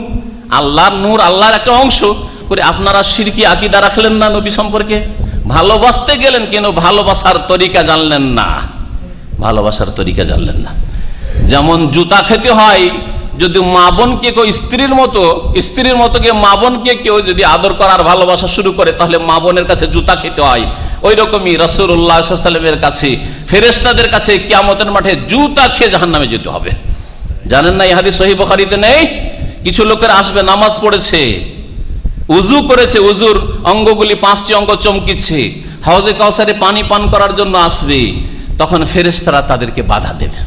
আল্লাহর নূর, আল্লাহর একটা অংশ করে আপনারা শিরকি আকীদা রাখলেন না নবী সম্পর্কে। ভালোবাসতে গেলেন, কিন্তু ভালোবাসার তরিকা জানলেন না, ভালোবাসার তরিকা জানলেন না। যেমন জুতা খেতে হয়, যদি মা বোনকে কেউ স্ত্রীর মতো মা বোনকে কেউ যদি আদর করার ভালোবাসা শুরু করে, তাহলে মা বোনের কাছে জুতা খেতে হয়। ওই রকমই রাসূলুল্লাহ সাল্লাল্লাহু আলাইহি ওয়াসাল্লামের কাছে, ফেরেশতাদের কাছে কিয়ামতের মাঠে জুতা খেয়ে জাহান্নামে যেতে হবে। জানেন না এই হাদিস সহিহ বুখারীতে নেই? কিছু লোকের আসবে, নামাজ পড়েছে, উযু করেছে, উযুর অঙ্গগুলি 5টি অঙ্গ চমকিচ্ছে, হাউজে কাউসারে পানি পান করার জন্য আসবে, তখন ফেরেশতারা তাদেরকে বাধা দেবে।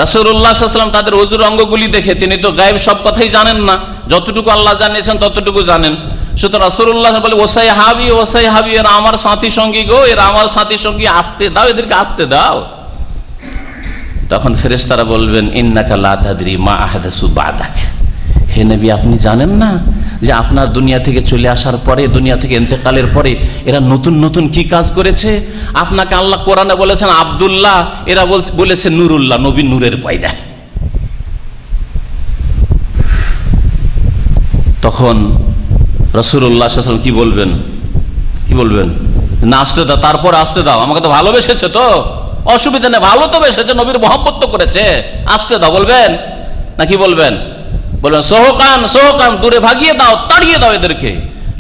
রাসূলুল্লাহ সাল্লাল্লাহু আলাইহি ওয়াসাল্লাম তাদের ওযুর অঙ্গগুলি দেখে, তিনি তো গায়েব সব কথাই জানেন না, যতটুকু আল্লাহ জানিয়েছেন ততটুকু জানেন। সুতরাং রাসূলুল্লাহ বলে ওসাই হাবি, এরা আমার সাথী সঙ্গী গো, এরা আমার সাথী সঙ্গী, আসতে দাও, এদেরকে আসতে দাও। তখন ফেরেশতারা বলবেন ইন্নাকা লা তাদরি মা আহদাসু বাদাক, হে নবী আপনি জানেন না যে আপনার দুনিয়া থেকে চলে আসার পরে, দুনিয়া থেকে ইন্তেকালের পরে এরা নতুন নতুন কি কাজ করেছে? আপনাকে আল্লাহ কোরআনে বলেছেন আব্দুল্লাহ, এরা বলেছে নুরুল্লাহ, নবী নূরের পয়দা। তখন রাসূলুল্লাহ সাল্লাল্লাহু আলাইহি ওয়াসাল্লাম কি বলবেন? না আসতে দাও, তারপর আসতে দাও, আমাকে তো ভালোবেসেছে, তো অসুবিধা নেই, ভালো তো বেসেছে, নবীর মহব্বত তো করেছে, আসতে দাও বলবেন না? কি বলবেন? বলবেন সোহকান, দূরে ভাগিয়ে দাও, তাড়িয়ে দাও এদেরকে।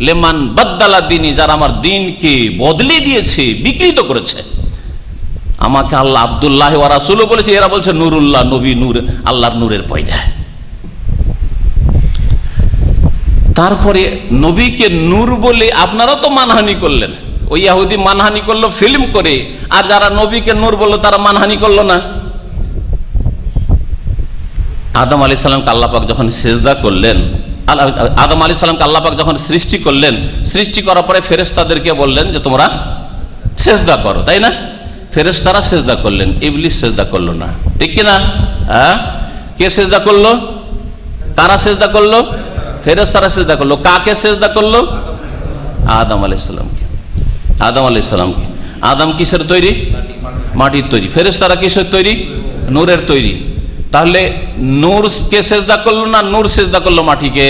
লেমান বাদ্দালা দিনী, যারা আমার দিনকে বদলে দিয়েছে, বিকৃত করেছে। আমাকে আল্লাহ আব্দুল্লাহ ওয়া রাসূলু বলেছে, এরা বলছে নুরুল্লাহ, নবী নূর, আল্লাহর নূরের পয়দা। তারপরে নবীকে নূর বলে আপনারা তো মানহানি করলেন। ওই ইহুদি মানহানি করলো ফিল্ম করে, আর যারা নবীকে নূর বললো তারা মানহানি করলো না। আদম আলাইহিস সালামকে আল্লাহ পাক যখন সিজদা করলেন, আদম আলাইহিস সালামকে আল্লাহ পাক যখন সৃষ্টি করলেন, সৃষ্টি করার পরে ফেরেশতাদেরকে বললেন যে তোমরা সিজদা করো, তাই না? ফেরেশতারা সিজদা করলেন, ইবলিস সিজদা করলো না, ঠিক কি না? কে সিজদা করলো? কারা সিজদা করলো? ফেরেশতারা সিজদা করলো। কাকে সিজদা করলো? আদম আলাইহিস সালামকে। আদম আলাইহিস সালামকে। আদম কিসের তৈরি? মাটির তৈরি। ফেরেশতারা কিসের তৈরি? নূরের তৈরি। তাহলে নূরকে সেজদা করলো না নূর সেজদা করলো মাটিকে?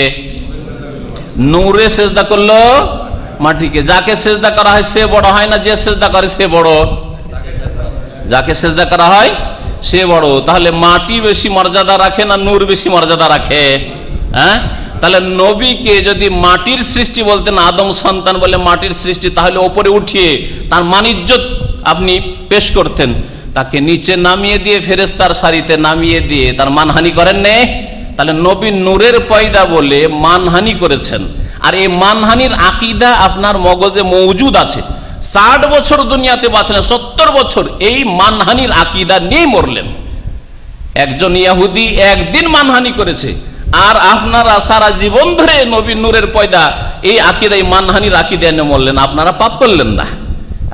নূরে সেজদা করলো মাটিকে। যাকে সেজদা করা হয় সে বড় হয় না যে সেজদা করে সে বড়? যাকে সেজদা করা হয় সে বড়। তাহলে মাটি বেশি মর্যাদা রাখে না নূর বেশি মর্যাদা রাখে? হ্যাঁ, তাহলে নবীকে যদি মাটির সৃষ্টি বলতেন, আদম সন্তান বলে মাটির সৃষ্টি, তাহলে ওপরে উঠিয়ে তার মানিজ্জত আপনি পেশ করতেন। তাকে নিচে নামিয়ে দিয়ে ফেরেশতার সারিতে নামিয়ে দিয়ে তার মানহানি করেন নে? তাহলে নবী নূরের পয়দা বলে মানহানি করেছেন। আর এই মানহানির আকীদা আপনার মগজে মওজুদ আছে। 60 বছর দুনিয়াতে বাঁচলেন, 70 বছর এই মানহানির আকীদা নিয়ে মরলেন। একজন ইহুদি একদিন মানহানি করেছে, আর আপনারা সারা জীবন ধরে নবী নূরের পয়দা এই আকীদা, এই মানহানির আকীদা নিয়ে মরলেন। আপনারা পাপ করলেন না?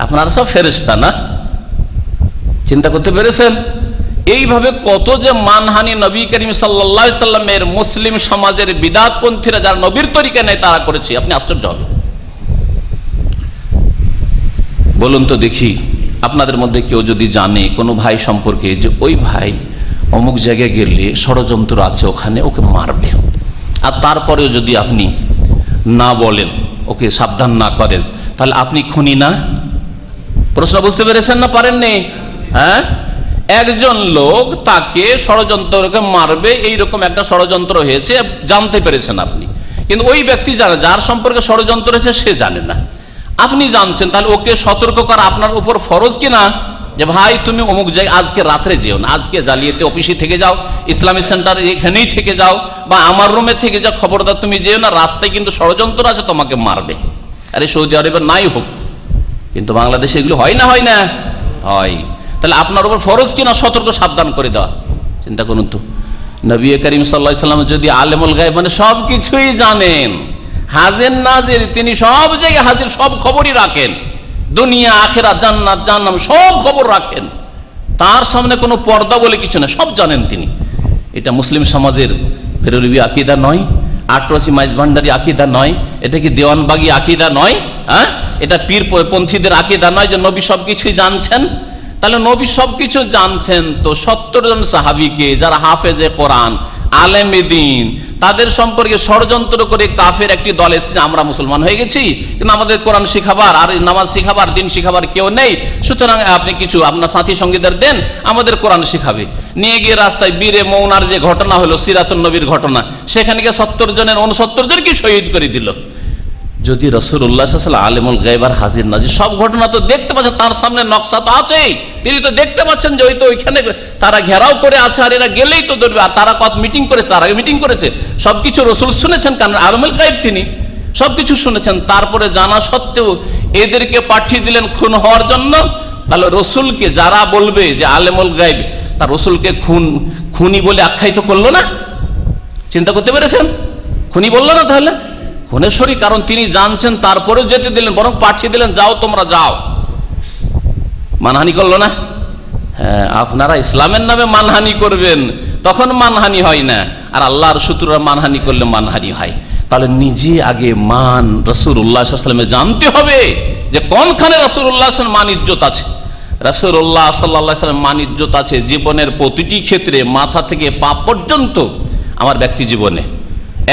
আপনারা সব ফেরেশতা না? চিন্তা করতে পেরেছেন? এইভাবে কত যে মানহানি নবী করিম সাল্লাল্লাহু আলাইহি সাল্লামের মুসলিম সমাজের বিদআতপন্থীরা যারা নবীর তরিকা নেয় তারা করেছে। আপনি আশ্চর্য হবেন। বলুন তো দেখি, আপনাদের মধ্যে কেউ যদি জানে কোনো ভাই সম্পর্কে যে ওই ভাই অমুক জায়গায় গেলে ষড়যন্ত্র আছে, ওখানে ওকে মারবে, আর তারপরেও যদি আপনি না বলেন, ওকে সাবধান না করেন, তাহলে আপনি খুনি না? প্রশ্ন বুঝতে পেরেছেন না পারেননি? হ্যাঁ, একজন লোক তাকে ষড়যন্ত্রকে মারবে, এইরকম একটা ষড়যন্ত্র হয়েছে জানতে পেরেছেন আপনি, কিন্তু ওই ব্যক্তি যার সম্পর্কে ষড়যন্ত্র হয়েছে সে জানে না, আপনি জানছেন, তাহলে ওকে সতর্ক করা আপনার উপর ফরজ কিনা? যে ভাই তুমি অমুক জায়গায় আজকে রাত্রে যেও না, আজকে জালিয়াতি অফিসে থেকে যাও, ইসলামিক সেন্টার এখানেই থেকে যাও, বা আমার রুমে থেকে যাও, খবরদার তুমি যেও না, রাস্তায় কিন্তু ষড়যন্ত্র আছে তোমাকে মারবে। আরে সৌদি আরবে নাই হোক, কিন্তু বাংলাদেশে এগুলো হয় না? হয় না? হয়। তাহলে আপনার উপর ফরজ কিনা সতর্ক সাবধান করে দেওয়া? চিন্তা করুন তো, নবী করিম সাল্লাল্লাহু আলাইহি ওয়াসাল্লাম যদি আলেমুল গায়ব মানে সব কিছুই জানেন, হাজির নাজির, তিনি সব জায়গায় হাজির, সব খবরই রাখেন, দুনিয়া আখিরাত জান্নাত জাহান্নাম সব খবর রাখেন, তার সামনে কোনো পর্দা বলে কিছু না, সব জানেন তিনি। এটা মুসলিম সমাজের বেরলভী আকীদা নয়? আটরসি মাইজ ভান্ডারি আকীদা নয়? এটা কি দেওয়ানবাগী আকীদা নয়? হ্যাঁ, এটা পীরপন্থীদের আকীদা নয় যে নবী সবকিছুই জানছেন? তাহলে নবী সবকিছু জানছেন তো 70 জন সাহাবীকে যারা হাফেজে কোরআন, আলেমে দ্বীন, তাদের সম্পর্কে ষড়যন্ত্র করে কাফের একটি দল এসেছে, আমরা মুসলমান হয়ে গেছি, কিন্তু আমাদের কোরআন শিখাবার আর নামাজ শিখাবার দিন শিখাবার কেউ নেই, সুতরাং আপনি কিছু আপনার সাথী সঙ্গীদের দেন, আমাদের কোরআন শিখাবে। নিয়ে গিয়ে রাস্তায় বীরে মৌনার যে ঘটনা হলো, সিরাতুন নবীর ঘটনা, সেখানে 70 জনের 69 জনকে শহীদ করে দিল। যদি রাসূলুল্লাহ সাল্লাল্লাহু আলাইহি ওয়াসাল্লাম আলেমুল গায়ব আর হাজির নাজির সব ঘটনা তো দেখতে পাচ্ছেন, তার সামনে নকশা তো আছেই, তিনি তো দেখতে পাচ্ছেন যে ওই তো ওইখানে তারা ঘেরাও করে আছে, আর এরা গেলেই তো ধরবে, আর তারা কত মিটিং করেছে, তার আগে মিটিং করেছে, সবকিছু রাসূল শুনেছেন, কারণ আলেমুল গায়ব তিনি সবকিছু শুনেছেন। তারপরে জানা সত্ত্বেও এদেরকে পাঠিয়ে দিলেন খুন হওয়ার জন্য। তাহলে রসুলকে যারা বলবে যে আলেমুল গায়ব, তার রসুলকে খুনি বলে আখ্যায়িত করলো না? চিন্তা করতে পেরেছেন? খুনি বললো না? তাহলে খুনের শরীক, কারণ তিনি জানছেন, তারপরেও যেতে দিলেন, বরং পাঠিয়ে দিলেন, যাও তোমরা যাও। মানহানি করলো না? হ্যাঁ, আপনারা ইসলামের নামে মানহানি করবেন তখন মানহানি হয় না, আর আল্লাহর শত্রুরা মানহানি করলে মানহানি হয়। তাহলে নিজে আগে রাসূলুল্লাহ সাল্লাল্লাহু আলাইহি ওয়াসাল্লাম জানতে হবে যে কোনখানে রাসূলুল্লাহ সাল্লাল্লাহু আলাইহি ওয়াসাল্লাম মান ইজ্জত আছে। রাসূলুল্লাহ সাল্লাল্লাহু আলাইহি ওয়াসাল্লাম মান ইজ্জত আছে জীবনের প্রতিটি ক্ষেত্রে, মাথা থেকে পা পর্যন্ত। আমার ব্যক্তি জীবনে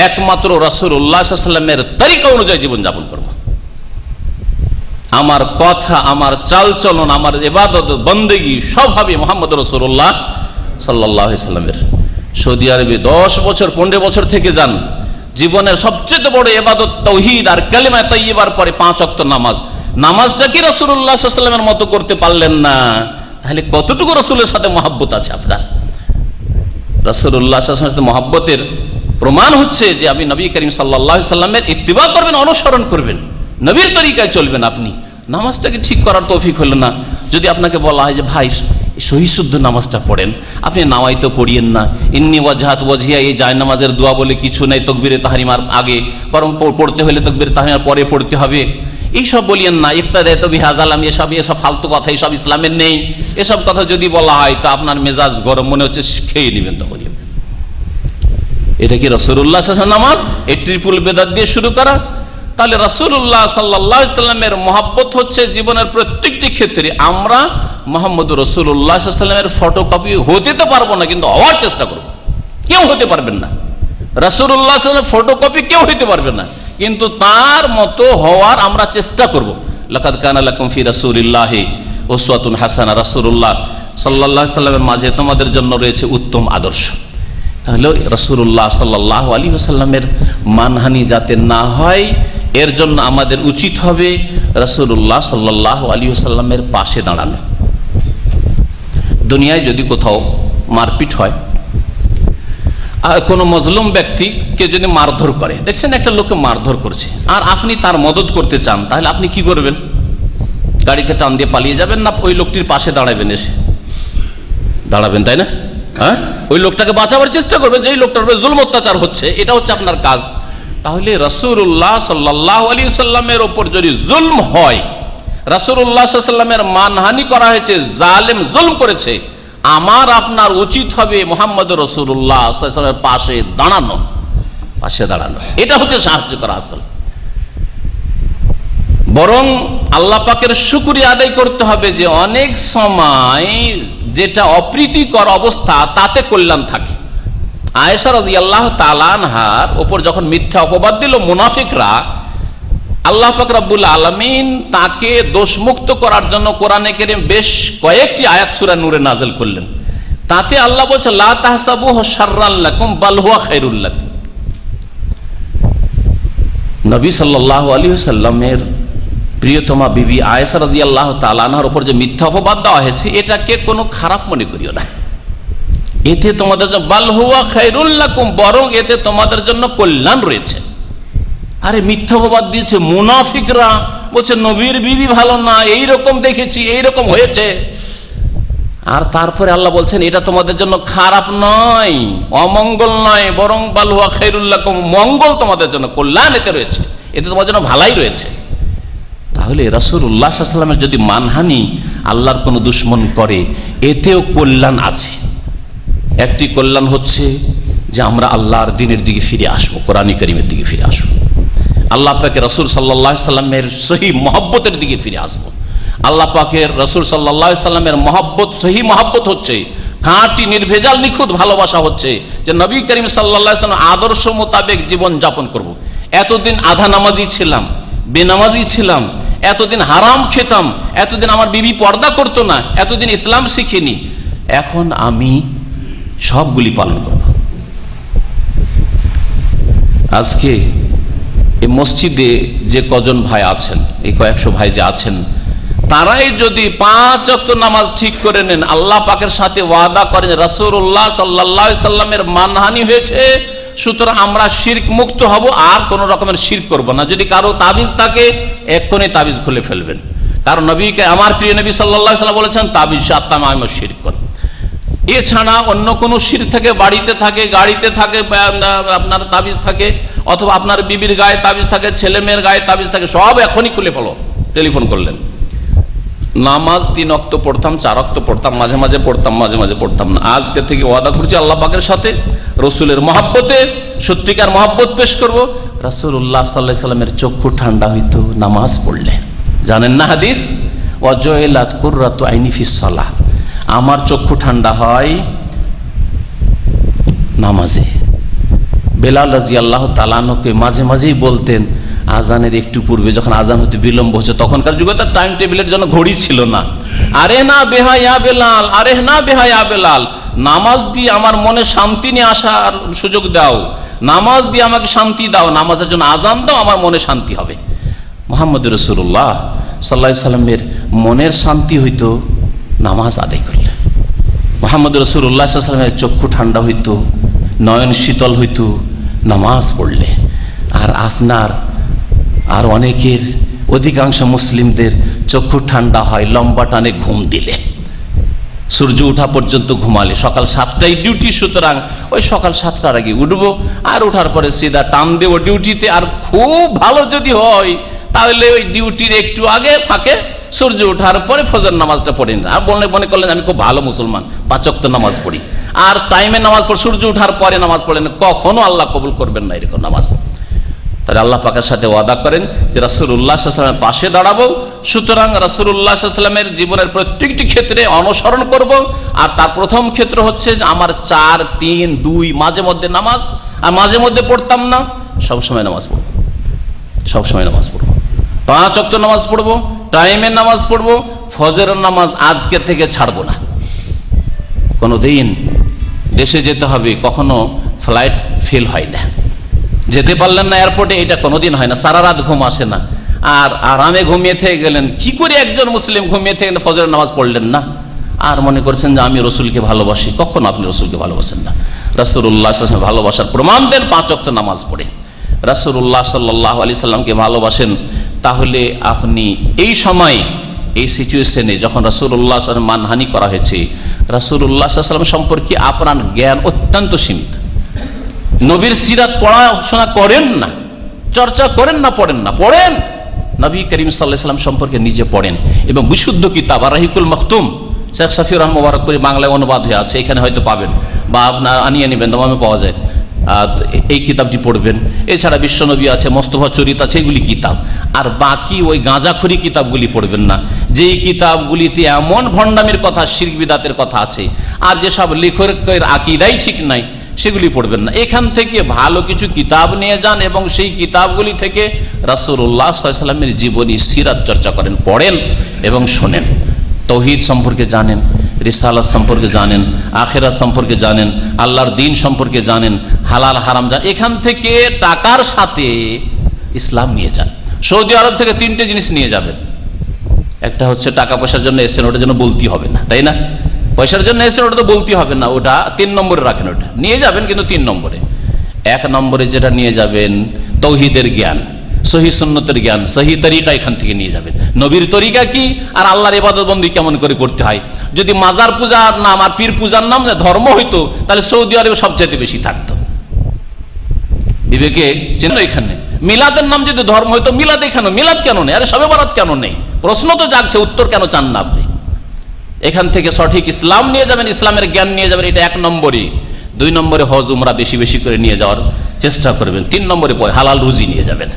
একমাত্র রাসূলুল্লাহ সাল্লাল্লাহু আলাইহি ওয়াসাল্লামের তরিকা অনুযায়ী জীবনযাপন করব। আমার কথা, আমার চালচলন, আমার ইবাদত বন্দেগী সব হবে মুহাম্মদ রাসূলুল্লাহ সাল্লাল্লাহু আলাইহি ওয়াসাল্লামের। সৌদি আরবে 10 বছর 15 বছর থেকে যান, জীবনের সবচেয়ে বড় ইবাদত তাওহীদ আর কালিমা তাইয়্যিবার পরে 5 ওয়াক্ত নামাজ। নামাজটা কি রাসূলুল্লাহ সাল্লাল্লাহু আলাইহি ওয়াসাল্লামের মতো করতে পারলেন না? তাহলে কতটুকু রাসূলের সাথে মহব্বত আছে আপনার? রাসূলুল্লাহ সাল্লাল্লাহু আলাইহি ওয়াসাল্লামের মহব্বতের প্রমাণ হচ্ছে যে আপনি নবী করিম সাল্লাল্লাহু আলাইহি ওয়াসাল্লামের ইত্তিবা করবেন, অনুসরণ করবেন, নবীর তরিকায় চলবেন। আপনি নামাজটাকে ঠিক করার তৌফিক হলো না, যদি আপনাকে বলা হয় যে ভাই সহি শুদ্ধ নামাজটা পড়েন, আপনি নামাই তো পড়িয়েন না, ইন্নী ওয়াজহাত ওয়াজহিয়া, এই জায়নামাজের দোয়া বলে কিছু নাই তাকবীরে তাহরিমার আগে, বরং পড়তে হলে তাকবীরে তাহরিমার পরে পড়তে হবে, এইসব বলিয়েন না। ইফতাদাতু বিহাযালাম, এসব ফালতু কথা, এসব ইসলামের নেই, এসব কথা যদি বলা হয় তো আপনার মেজাজ গরম, মনে হচ্ছে খেয়ে নেবেন তখন। এটা কি রাসূলুল্লাহ সাল্লাল্লাহু আলাইহি ওয়াসাল্লাম নামাজ? এই ট্রিপল বেদাত দিয়ে শুরু করা। তাহলে রাসূলুল্লাহ সাল্লাল্লাহু আলাইহি সাল্লামের মহব্বত হচ্ছে জীবনের প্রত্যেকটি ক্ষেত্রে। আমরা মুহাম্মদ রাসূলুল্লাহ সাল্লাল্লাহু আলাইহি সাল্লামের ফটোকপি হতে তো পারবো না, কিন্তু হওয়ার চেষ্টা করব। কেউ হতে পারবেন না, রাসূলুল্লাহ সাল্লাল্লাহু আলাইহি সাল্লামের ফটোকপি কেউ হতে পারবে না, কিন্তু তার মতো হওয়ার আমরা চেষ্টা করব। লাকাদ কানা লাকুম ফি রাসূলিল্লাহি উসওয়াতুন হাসানাহ, রাসূলুল্লাহ সাল্লাল্লাহু আলাইহি সাল্লামের মাঝে তোমাদের জন্য রয়েছে উত্তম আদর্শ। তাহলে রাসূলুল্লাহ সাল্লাল্লাহু আলাইহি ওয়াসাল্লামের মানহানি যাতে না হয়, এর জন্য আমাদের উচিত হবে রাসূলুল্লাহ সাল্লাল্লাহু আলাইহি ওয়াসাল্লামের পাশে দাঁড়ানো। দুনিয়ায় যদি কোথাও মারপিট হয়, আর কোনো মজলুম ব্যক্তিকে যদি মারধর করে, দেখছেন একটা লোককে মারধর করছে, আর আপনি তার মদত করতে চান, তাহলে আপনি কি করবেন? গাড়িতে টান দিয়ে পালিয়ে যাবেন, না ওই লোকটির পাশে দাঁড়াবেন? এসে দাঁড়াবেন, তাই না? হ্যাঁ, ওই লোকটাকে বাঁচাবার চেষ্টা করবেন, যে এই লোকটার উপরে জুলম অত্যাচার হচ্ছে, এটা হচ্ছে আপনার কাজ। তাহলে রাসূলুল্লাহ সাল্লাল্লাহু আলাইহি সাল্লামের উপর যদি জুলম হয়, রাসূলুল্লাহ সাল্লাল্লাহু আলাইহি সাল্লামের মানহানি করা হয়েছে, জালেম জুলম করেছে, আমার আপনার উচিত হবে মুহাম্মদ রাসূলুল্লাহ সাল্লাল্লাহু আলাইহি সাল্লামের পাশে দাঁড়ানো, পাশে দাঁড়ানো। এটা হচ্ছে সাহায্য করা আসল। বরং আল্লাহ পাকের শুকরিয়া আদায় করতে হবে যে অনেক সময় যেটা অপ্রীতিকর অবস্থা, তাতে কল্যাণ থাকে। আয়েশা রাদিয়াল্লাহু তাআলা আনহার উপর যখন মিথ্যা অপবাদ দিল মুনাফিকরা, আল্লাহ পাক রব্বুল আলামিন তাকে দোষমুক্ত করার জন্য কোরআনে কারীম বেশ কয়েকটি আয়াত সূরা নূরে নাযিল করলেন। তাতে আল্লাহ বলছে, লা তাহসাবুহু শাররাল লাকুম বাল হুয়া খায়রুল লাকুম। নবী সাল্লাল্লাহু আলাইহি ওয়াসাল্লামের প্রিয়তমা বিবি আয়েশা রাদিয়াল্লাহু তাআলা আনহার উপর যে মিথ্যা অপবাদ দেওয়া হয়েছে, এটাকে কোনো খারাপ মনে করিও না। এতে তোমাদের জন্য বাল হুয়া খায়রুল লাকুম, বরং এতে তোমাদের জন্য কল্যাণ রয়েছে। আরে মিথ্যা অপবাদ দিয়েছে মুনাফিকরা, বলছে নবীর বিবি ভালো না, এইরকম দেখেছি, এইরকম হয়েছে। আর তারপরে আল্লাহ বলছেন এটা তোমাদের জন্য খারাপ নয়, অমঙ্গল নয়, বরং বাল হুয়া খায়রুল লাকুম, মঙ্গল তোমাদের জন্য, কল্যাণ এতে রয়েছে, এতে তোমাদের জন্য ভালাই রয়েছে। তাহলে রাসূলুল্লাহ সাল্লাল্লাহু আলাইহি ওয়াসাল্লামের যদি মানহানি আল্লাহর কোনো দুশমন করে, এতেও কল্যাণ আছে। একটি কল্যাণ হচ্ছে যে আমরা আল্লাহর দ্বীনের দিকে ফিরে আসবো, কোরআন কারীমের দিকে ফিরে আসবো, আল্লাহ পাকের রাসূল সাল্লাল্লাহু আলাইহি ওয়াসাল্লামের সহি মহব্বতের দিকে ফিরে আসবো। আল্লাহ পাকের রাসূল সাল্লাল্লাহু আলাইহি ওয়াসাল্লামের মহব্বত, সহি মহব্বত হচ্ছে, খাঁটি নির্ভেজাল নিখুঁত ভালোবাসা হচ্ছে যে নবী করিম সাল্লাল্লাহু আলাইহি ওয়াসাল্লাম আদর্শ মোতাবেক জীবন যাপন করব। এতদিন আধা নামাজি ছিলাম, বেনামাজি ছিলাম, এতদিন হারাম খেতাম, এতদিন আমার বিবি পর্দা করতো না, এতদিন ইসলাম শিখিনি, এখন আমি সবগুলি পালন করব। আজকে এই মসজিদে যে কজন ভাই আছেন, এই কয়েকশো ভাই যে আছেন, তারাই যদি 5 ওয়াক্ত নামাজ ঠিক করে নেন, আল্লাহ পাকের সাথে ওয়াদা করেন রাসূলুল্লাহ সাল্লাল্লাহু আলাইহি সাল্লামের মানহানি হয়েছে, সুতরাং আমরা শিরক মুক্ত হব, আর কোন রকমের শিরক করব না। যদি কারো তাবিজ থাকে, এক্ষুনি তাবিজ খুলে ফেলবেন, কারণ নবীকে, আমার প্রিয় নবী সাল্লাল্লাহু আলাইহি সাল্লাম বলেছেন তাবিজ আত্মামাম শিরক কর। এছাড়া অন্য কোন শিরক থাকে, বাড়িতে থাকে, গাড়িতে থাকে, আপনার তাবিজ থাকে, অথবা আপনার বিবির গায়ে তাবিজ থাকে, ছেলে মেয়ের গায়ে তাবিজ থাকে, সব এখনই খুলে ফেলো। টেলিফোন করলেন। নামাজ 3 ওয়াক্ত পড়তাম, 4 ওয়াক্ত পড়তাম, মাঝে মাঝে পড়তাম, মাঝে মাঝে পড়তাম না। আজকে থেকে ওয়াদা করছি আল্লাহ পাকের সাথে, রসুলের মহব্বতে সত্যিকার মহব্বত পেশ করব। রাসূলুল্লাহ সাল্লাল্লাহু আলাইহি সাল্লামের চক্ষু ঠান্ডা হইতো নামাজ পড়লে। জানেন না হাদিস, ওয়াজুইলাত কুররাতু আইনি ফিস সালাহ, আমার চক্ষু ঠান্ডা হয় নামাজে। বেলাল রাদিয়াল্লাহু তাআলা আনহুকে মাঝে মাঝেই বলতেন, আজানের একটু পূর্বে যখন আজান হতে বিলম্ব হচ্ছে, তখনকার যুগে তার টাইম টেবিলের জন্য ঘড়ি ছিল না, আরে না বেহায়া বেলাল, আরে না বেহায়া বেলাল, নামাজ দিয়ে আমার মনে শান্তি নিয়ে আসার সুযোগ দাও, নামাজ দিয়ে আমাকে শান্তি দাও, নামাজের জন্য আজান দাও, আমার মনে শান্তি হবে। মুহাম্মদ রাসূলুল্লাহ সাল্লাল্লাহু আলাইহি সাল্লামের মনের শান্তি হইতো নামাজ আদায় করলে। মুহাম্মদ রাসূলুল্লাহ সাল্লাল্লাহু আলাইহি সাল্লামের চক্ষু ঠান্ডা হইতো, নয়ন শীতল হইতো নামাজ পড়লে। আর আপনার আর অনেকের, অধিকাংশ মুসলিমদের চক্ষু ঠান্ডা হয় লম্বা টানে ঘুম দিলে, সূর্য ওঠা পর্যন্ত ঘুমালে। সকাল 7টায় ডিউটি, সুতরাং ওই সকাল 7টার আগে উঠবো, আর ওঠার পরে সিধা টান দেবো ডিউটিতে। আর খুব ভালো যদি হয় তাহলে ওই ডিউটির একটু আগে ফাঁকে সূর্য ওঠার পরে ফজর নামাজটা পড়ে না। আর মনে করলেন আমি খুব ভালো মুসলমান, 5 ওয়াক্ত নামাজ পড়ি, আর টাইমে নামাজ পড়ে, সূর্য ওঠার পরে নামাজ পড়েন, কখনো আল্লাহ কবুল করবেন না এরকম নামাজ। তাহলে আল্লাহ পাকের সাথে ওয়াদা করেন যে রাসূলুল্লাহ সাল্লাল্লাহু আলাইহি ওয়াসাল্লামের পাশে দাঁড়াবো, সুতরাং রাসূলুল্লাহ সাল্লাল্লাহু আলাইহি ওয়াসাল্লামের জীবনের প্রত্যেকটি ক্ষেত্রে অনুসরণ করব। আর তার প্রথম ক্ষেত্র হচ্ছে যে আমার 4, 3, 2 মাঝে মধ্যে নামাজ, আর মাঝে মধ্যে পড়তাম না, সবসময় নামাজ পড়ব, সবসময় নামাজ পড়ব, 5 ওয়াক্ত নামাজ পড়ব, টাইমে নামাজ পড়ব, ফজরের নামাজ আজকে থেকে ছাড়বো না। কোনোদিন দেশে যেতে হবে, কখনো ফ্লাইট ফেল হয় না, যেতে পারলেন না এয়ারপোর্টে, এটা কোনোদিন হয় না, সারা রাত ঘুম আসে না, আর আরামে ঘুমিয়ে থেকে গেলেন। কি করে একজন মুসলিম ঘুমিয়ে থেকে ফজরের নামাজ পড়লেন না, আর মনে করছেন যে আমি রসুলকে ভালোবাসি? কখনো আপনি রসুলকে ভালোবাসেন না। রাসূলুল্লাহ সাল্লাল্লাহু আলাইহি ওয়াসাল্লাম ভালোবাসার প্রমাণ দেন 5 ওয়াক্ত নামাজ পড়ে। রাসূলুল্লাহ সাল্লাল্লাহু আলাইহি সাল্লামকে ভালোবাসেন, তাহলে আপনি এই সময়, এই সিচুয়েশনে যখন রাসূলুল্লাহ সাল্লাল্লাহু আলাইহি ওয়াসাল্লাম মানহানি করা হয়েছে, রাসূলুল্লাহ সাল্লাল্লাহু আলাইহি ওয়াসাল্লাম সম্পর্কে আপনার জ্ঞান অত্যন্ত সীমিত, নবীর সিরাত পড়াশোনা করেন না, চর্চা করেন না, পড়েন না, পড়েন নবী করিম সাল্লাল্লাহু আলাইহি ওয়াসাল্লাম সম্পর্কে নিজে পড়েন, এবং বিশুদ্ধ কিতাব আর-রাহিকুল মাখতুম শেখ শাফিউর রহমান মোবারক করে বাংলায় অনুবাদ হয়ে আছে, এখানে হয়তো পাবেন, বা আপনার আনিয়ে নেবেন, দামে পাওয়া যায়, এই কিতাবটি পড়বেন। এছাড়া বিশ্বনবী আছে, মোস্তফা চরিত আছে, এগুলি কিতাব। আর বাকি ওই গাঁজাখুরি কিতাবগুলি পড়বেন না, যেই কিতাবগুলিতে এমন ভণ্ডামির কথা, শিরক বিদআতের কথা আছে, আর যেসব লেখকের আকীদাই ঠিক নাই, সেগুলি পড়বেন না। এখান থেকে ভালো কিছু কিতাব নিয়ে যান এবং সেই কিতাবগুলি থেকে রাসূলুল্লাহ সাল্লাল্লাহু আলাইহি ওয়াসাল্লামের জীবনী, সিরাত চর্চা করেন, পড়েন এবং শোনেন। তৌহিদ সম্পর্কে জানেন, রিসালাত সম্পর্কে জানেন, আখিরাত সম্পর্কে জানেন, আল্লাহর দ্বীন সম্পর্কে জানেন, হালাল হারাম জানেন। এখান থেকে টাকার সাথে ইসলাম নিয়ে যান। সৌদি আরব থেকে 3টে জিনিস নিয়ে যাবেন। একটা হচ্ছে টাকা পয়সার জন্য এসেছেন, ওটার জন্য বলতে হবে না, তাই না? পয়সার জন্য এসেছেন, ওটা তো বলতে হবে না, ওটা 3 নম্বরে রাখেন, ওটা নিয়ে যাবেন, কিন্তু 3 নম্বরে। 1 নম্বরে যেটা নিয়ে যাবেন, তৌহিদের জ্ঞান, সহি সুন্নতের জ্ঞান, সহি তরিকা এখান থেকে নিয়ে যাবেন। নবীর তরিকা কি আর আল্লাহর ইবাদত বন্দি কেমন করে করতে হয়। যদি মাজার পূজার নাম আর পীর পূজার নাম ধর্ম হইতো, তাহলে সৌদি আরবে সবচেয়ে বেশি থাকতো। বিবেকে চেন এখানে মিলাদের নাম যদি ধর্ম হইতো, মিলাদ এখানে, মিলাদ কেন নেই? আরে শবে বরাত কেন নেই? প্রশ্ন তো জাগছে, উত্তর কেন চান না আপনি? এখান থেকে সঠিক ইসলাম নিয়ে যাবেন, ইসলামের জ্ঞান নিয়ে যাবেন, এটা 1 নম্বরে। 2 নম্বরে হজ উমরা বেশি বেশি করে নিয়ে যাওয়ার চেষ্টা করবেন। 3 নম্বরে হালাল রুজি নিয়ে যাবেন,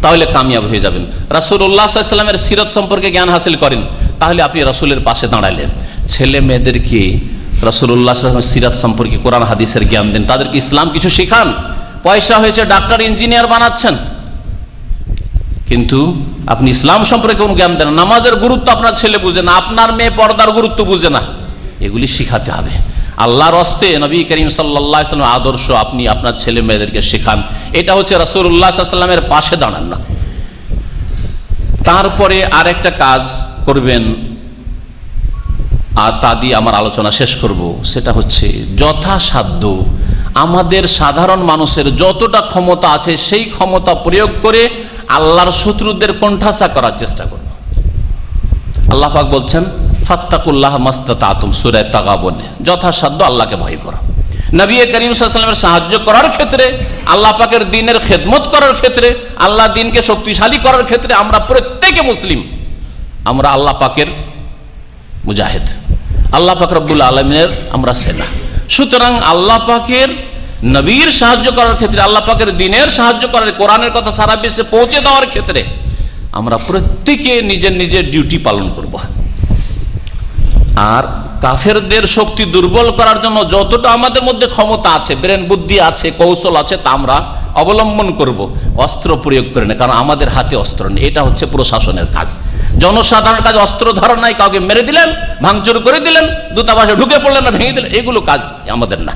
তাহলে কামিয়াব হয়ে যাবেন। রাসূলুল্লাহ সাল্লাল্লাহু আলাইহি ওয়াসাল্লামের সিরাত সম্পর্কে জ্ঞান হাসিল করেন, তাহলে আপনি রাসূলের পাশে দাঁড়ালেন। ছেলে মেয়েদেরকে রাসূলুল্লাহ সাল্লাল্লাহু আলাইহি ওয়াসাল্লামের সিরাত সম্পর্কে, কোরআন হাদিসের জ্ঞান দেন, তাদেরকে ইসলাম কিছু শেখান। পয়সা হয়েছে, ডাক্তার ইঞ্জিনিয়ার বানাচ্ছেন, কিন্তু আপনি ইসলাম সম্পর্কে কোন জ্ঞান দেন না। নামাজের গুরুত্ব আপনার ছেলে বুঝে না, আপনার মেয়ে পর্দার গুরুত্ব বুঝে না, এগুলি শিখাতে হবে। আল্লাহর হস্তে নবী করিম সাল্লাল্লাহু আলাইহি ওয়াসাল্লামের আদর্শ আপনি আপনার ছেলে মেয়েদেরকে শেখান। এটা হচ্ছে রাসূলুল্লাহ সাল্লাল্লাহু আলাইহি ওয়াসাল্লামের পাশে দাঁড়ান না। তারপরে আরেকটা কাজ করবেন, আর তা দিয়ে আমার আলোচনা শেষ করব, সেটা হচ্ছে যথাসাধ্য আমাদের সাধারণ মানুষের যতটা ক্ষমতা আছে সেই ক্ষমতা প্রয়োগ করে আল্লাহর শত্রুদের কোণঠাসা করার চেষ্টা করব। আল্লাহ পাক বলছেন ফাত্তাকুল্লাহ মাস্তাতাতুম, সূরা তাগাবুন, যথাসাধ্য আল্লাহকে ভয় করো। নবী করিম সাল্লাল্লাহু আলাইহি ওয়াসাল্লামের সাহায্য করার ক্ষেত্রে, আল্লাহ পাকের দ্বীনের খেদমত করার ক্ষেত্রে, আল্লাহ দ্বীনকে শক্তিশালী করার ক্ষেত্রে আমরা প্রত্যেকে মুসলিম, আমরা আল্লাহ পাকের মুজাহিদ, আল্লাহ পাক রব্বুল আলামিনের আমরা সেনা। সুতরাং আল্লাহ পাকের নবীর সাহায্য করার ক্ষেত্রে, আল্লাহ পাকের দ্বীনের সাহায্য করার, কোরআনের কথা সারা বিশ্বে পৌঁছে দেওয়ার ক্ষেত্রে আমরা প্রত্যেকে নিজের নিজের ডিউটি পালন করব। আর কাফেরদের শক্তি দুর্বল করার জন্য যতটা আমাদের মধ্যে ক্ষমতা আছে, ব্রেন বুদ্ধি আছে, কৌশল আছে, তা আমরা অবলম্বন করব, অস্ত্র প্রয়োগ করে না, কারণ আমাদের হাতে অস্ত্র নেই। এটা হচ্ছে প্রশাসনের কাজ, জনসাধারণের কাজ। অস্ত্র ধরা নাই, কাউকে মেরে দিলেন, ভাঙচুর করে দিলেন, দূতাবাসে ঢুকে পড়লেন না, ভেঙে দিলেন, এগুলো কাজ আমাদের না।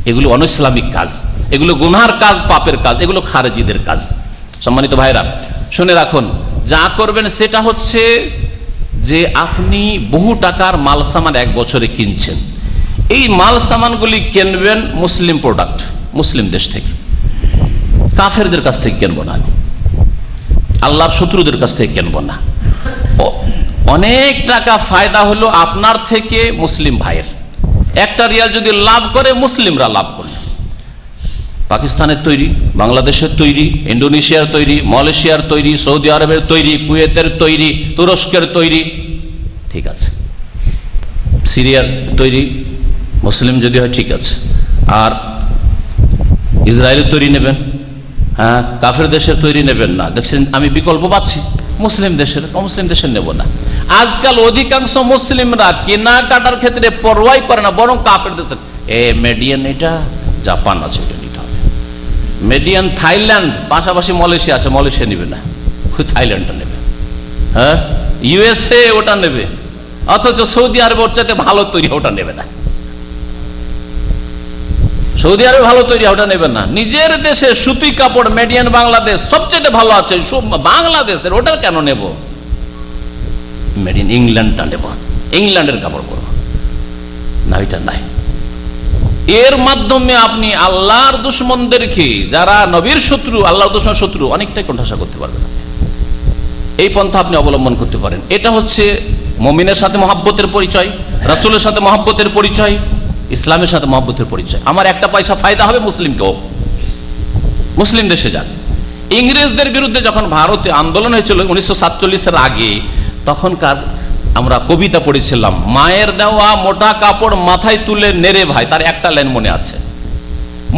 এগুলো অনইসলামিক কাজ, এগুলো গুনার কাজ, পাপের কাজ, এগুলো খারেজিদের কাজ। সম্মানিত ভাইরা শুনে রাখুন, যা করবেন সেটা হচ্ছে যে আপনি বহু টাকার মাল সামান 1 বছরে কিনছেন, এই মাল সামানগুলি কিনবেন মুসলিম প্রোডাক্ট, মুসলিম দেশ থেকে, কাফেরদের কাছ থেকে কিনবো না, আল্লাহর শত্রুদের কাছ থেকে কিনবো না। অনেক টাকা ফায়দা হলো আপনার থেকে মুসলিম ভাইয়ের। 1 রিয়াল যদি লাভ করে, মুসলিমরা লাভ করল। পাকিস্তানের তৈরি, বাংলাদেশের তৈরি, ইন্দোনেশিয়ার তৈরি, মালয়েশিয়ার তৈরি, সৌদি আরবের তৈরি, কুয়েতের তৈরি, তুরস্কের তৈরি, ঠিক আছে, সিরিয়ার তৈরি, মুসলিম যদি হয় ঠিক আছে, আর ইসরায়েলের তৈরি নেবেন, হ্যাঁ, কাফের দেশের তৈরি নেবেন না। দেখছেন আমি বিকল্প পাচ্ছি, মুসলিম দেশের, অমুসলিম দেশের নেব না। আজকাল অধিকাংশ মুসলিমরা কেনাকাটার ক্ষেত্রে পরোয়াই করে না, বরং কাফের দেশের মেডিয়ান এটা জাপান আছে, এটা নিতে হবে। মেডিয়ান থাইল্যান্ড, পাশাপাশি মালয়েশিয়া আছে, মালয়েশিয়া নেবে না, থাইল্যান্ডটা নেবে। হ্যাঁ, ইউএসএ ওটা নেবে, অথচ সৌদি আরব ওর চাইতে ভালো তৈরি, ওটা নেবে না। সৌদি আরবে ভালো তৈরি, ওটা নেবে না। নিজের দেশে সুতি কাপড় মেডিয়ান বাংলাদেশ সবচেয়ে ভালো আছে, বাংলাদেশের, ওটা কেন নেব? মেড ইন ইংল্যান্ডটা নেব, ইংল্যান্ডের কাপড় পরব না, এটা নাই। এর মাধ্যমে আপনি আল্লাহর দুশমনদেরকে, যারা নবীর শত্রু, আল্লাহর দুশমন শত্রু, অনেকটাই কোণঠাসা করতে পারবেন। এই পন্থা আপনি অবলম্বন করতে পারেন। এটা হচ্ছে মুমিনের সাথে মহব্বতের পরিচয়, রাসূলের সাথে মহব্বতের পরিচয়, ইসলামের সাথে মহব্বতের পরিচয়। আমার একটা পয়সা ফায়দা হবে, মুসলিমকেও, মুসলিম দেশে যান। ইংরেজদের বিরুদ্ধে যখন ভারতে আন্দোলন হয়েছিল 1947-এর আগে, তখনকার আমরা কবিতা পড়েছিলাম, মায়ের দেওয়া মোটা কাপড় মাথায় তুলে নেড়ে ভাই, তার একটা লাইন মনে আছে।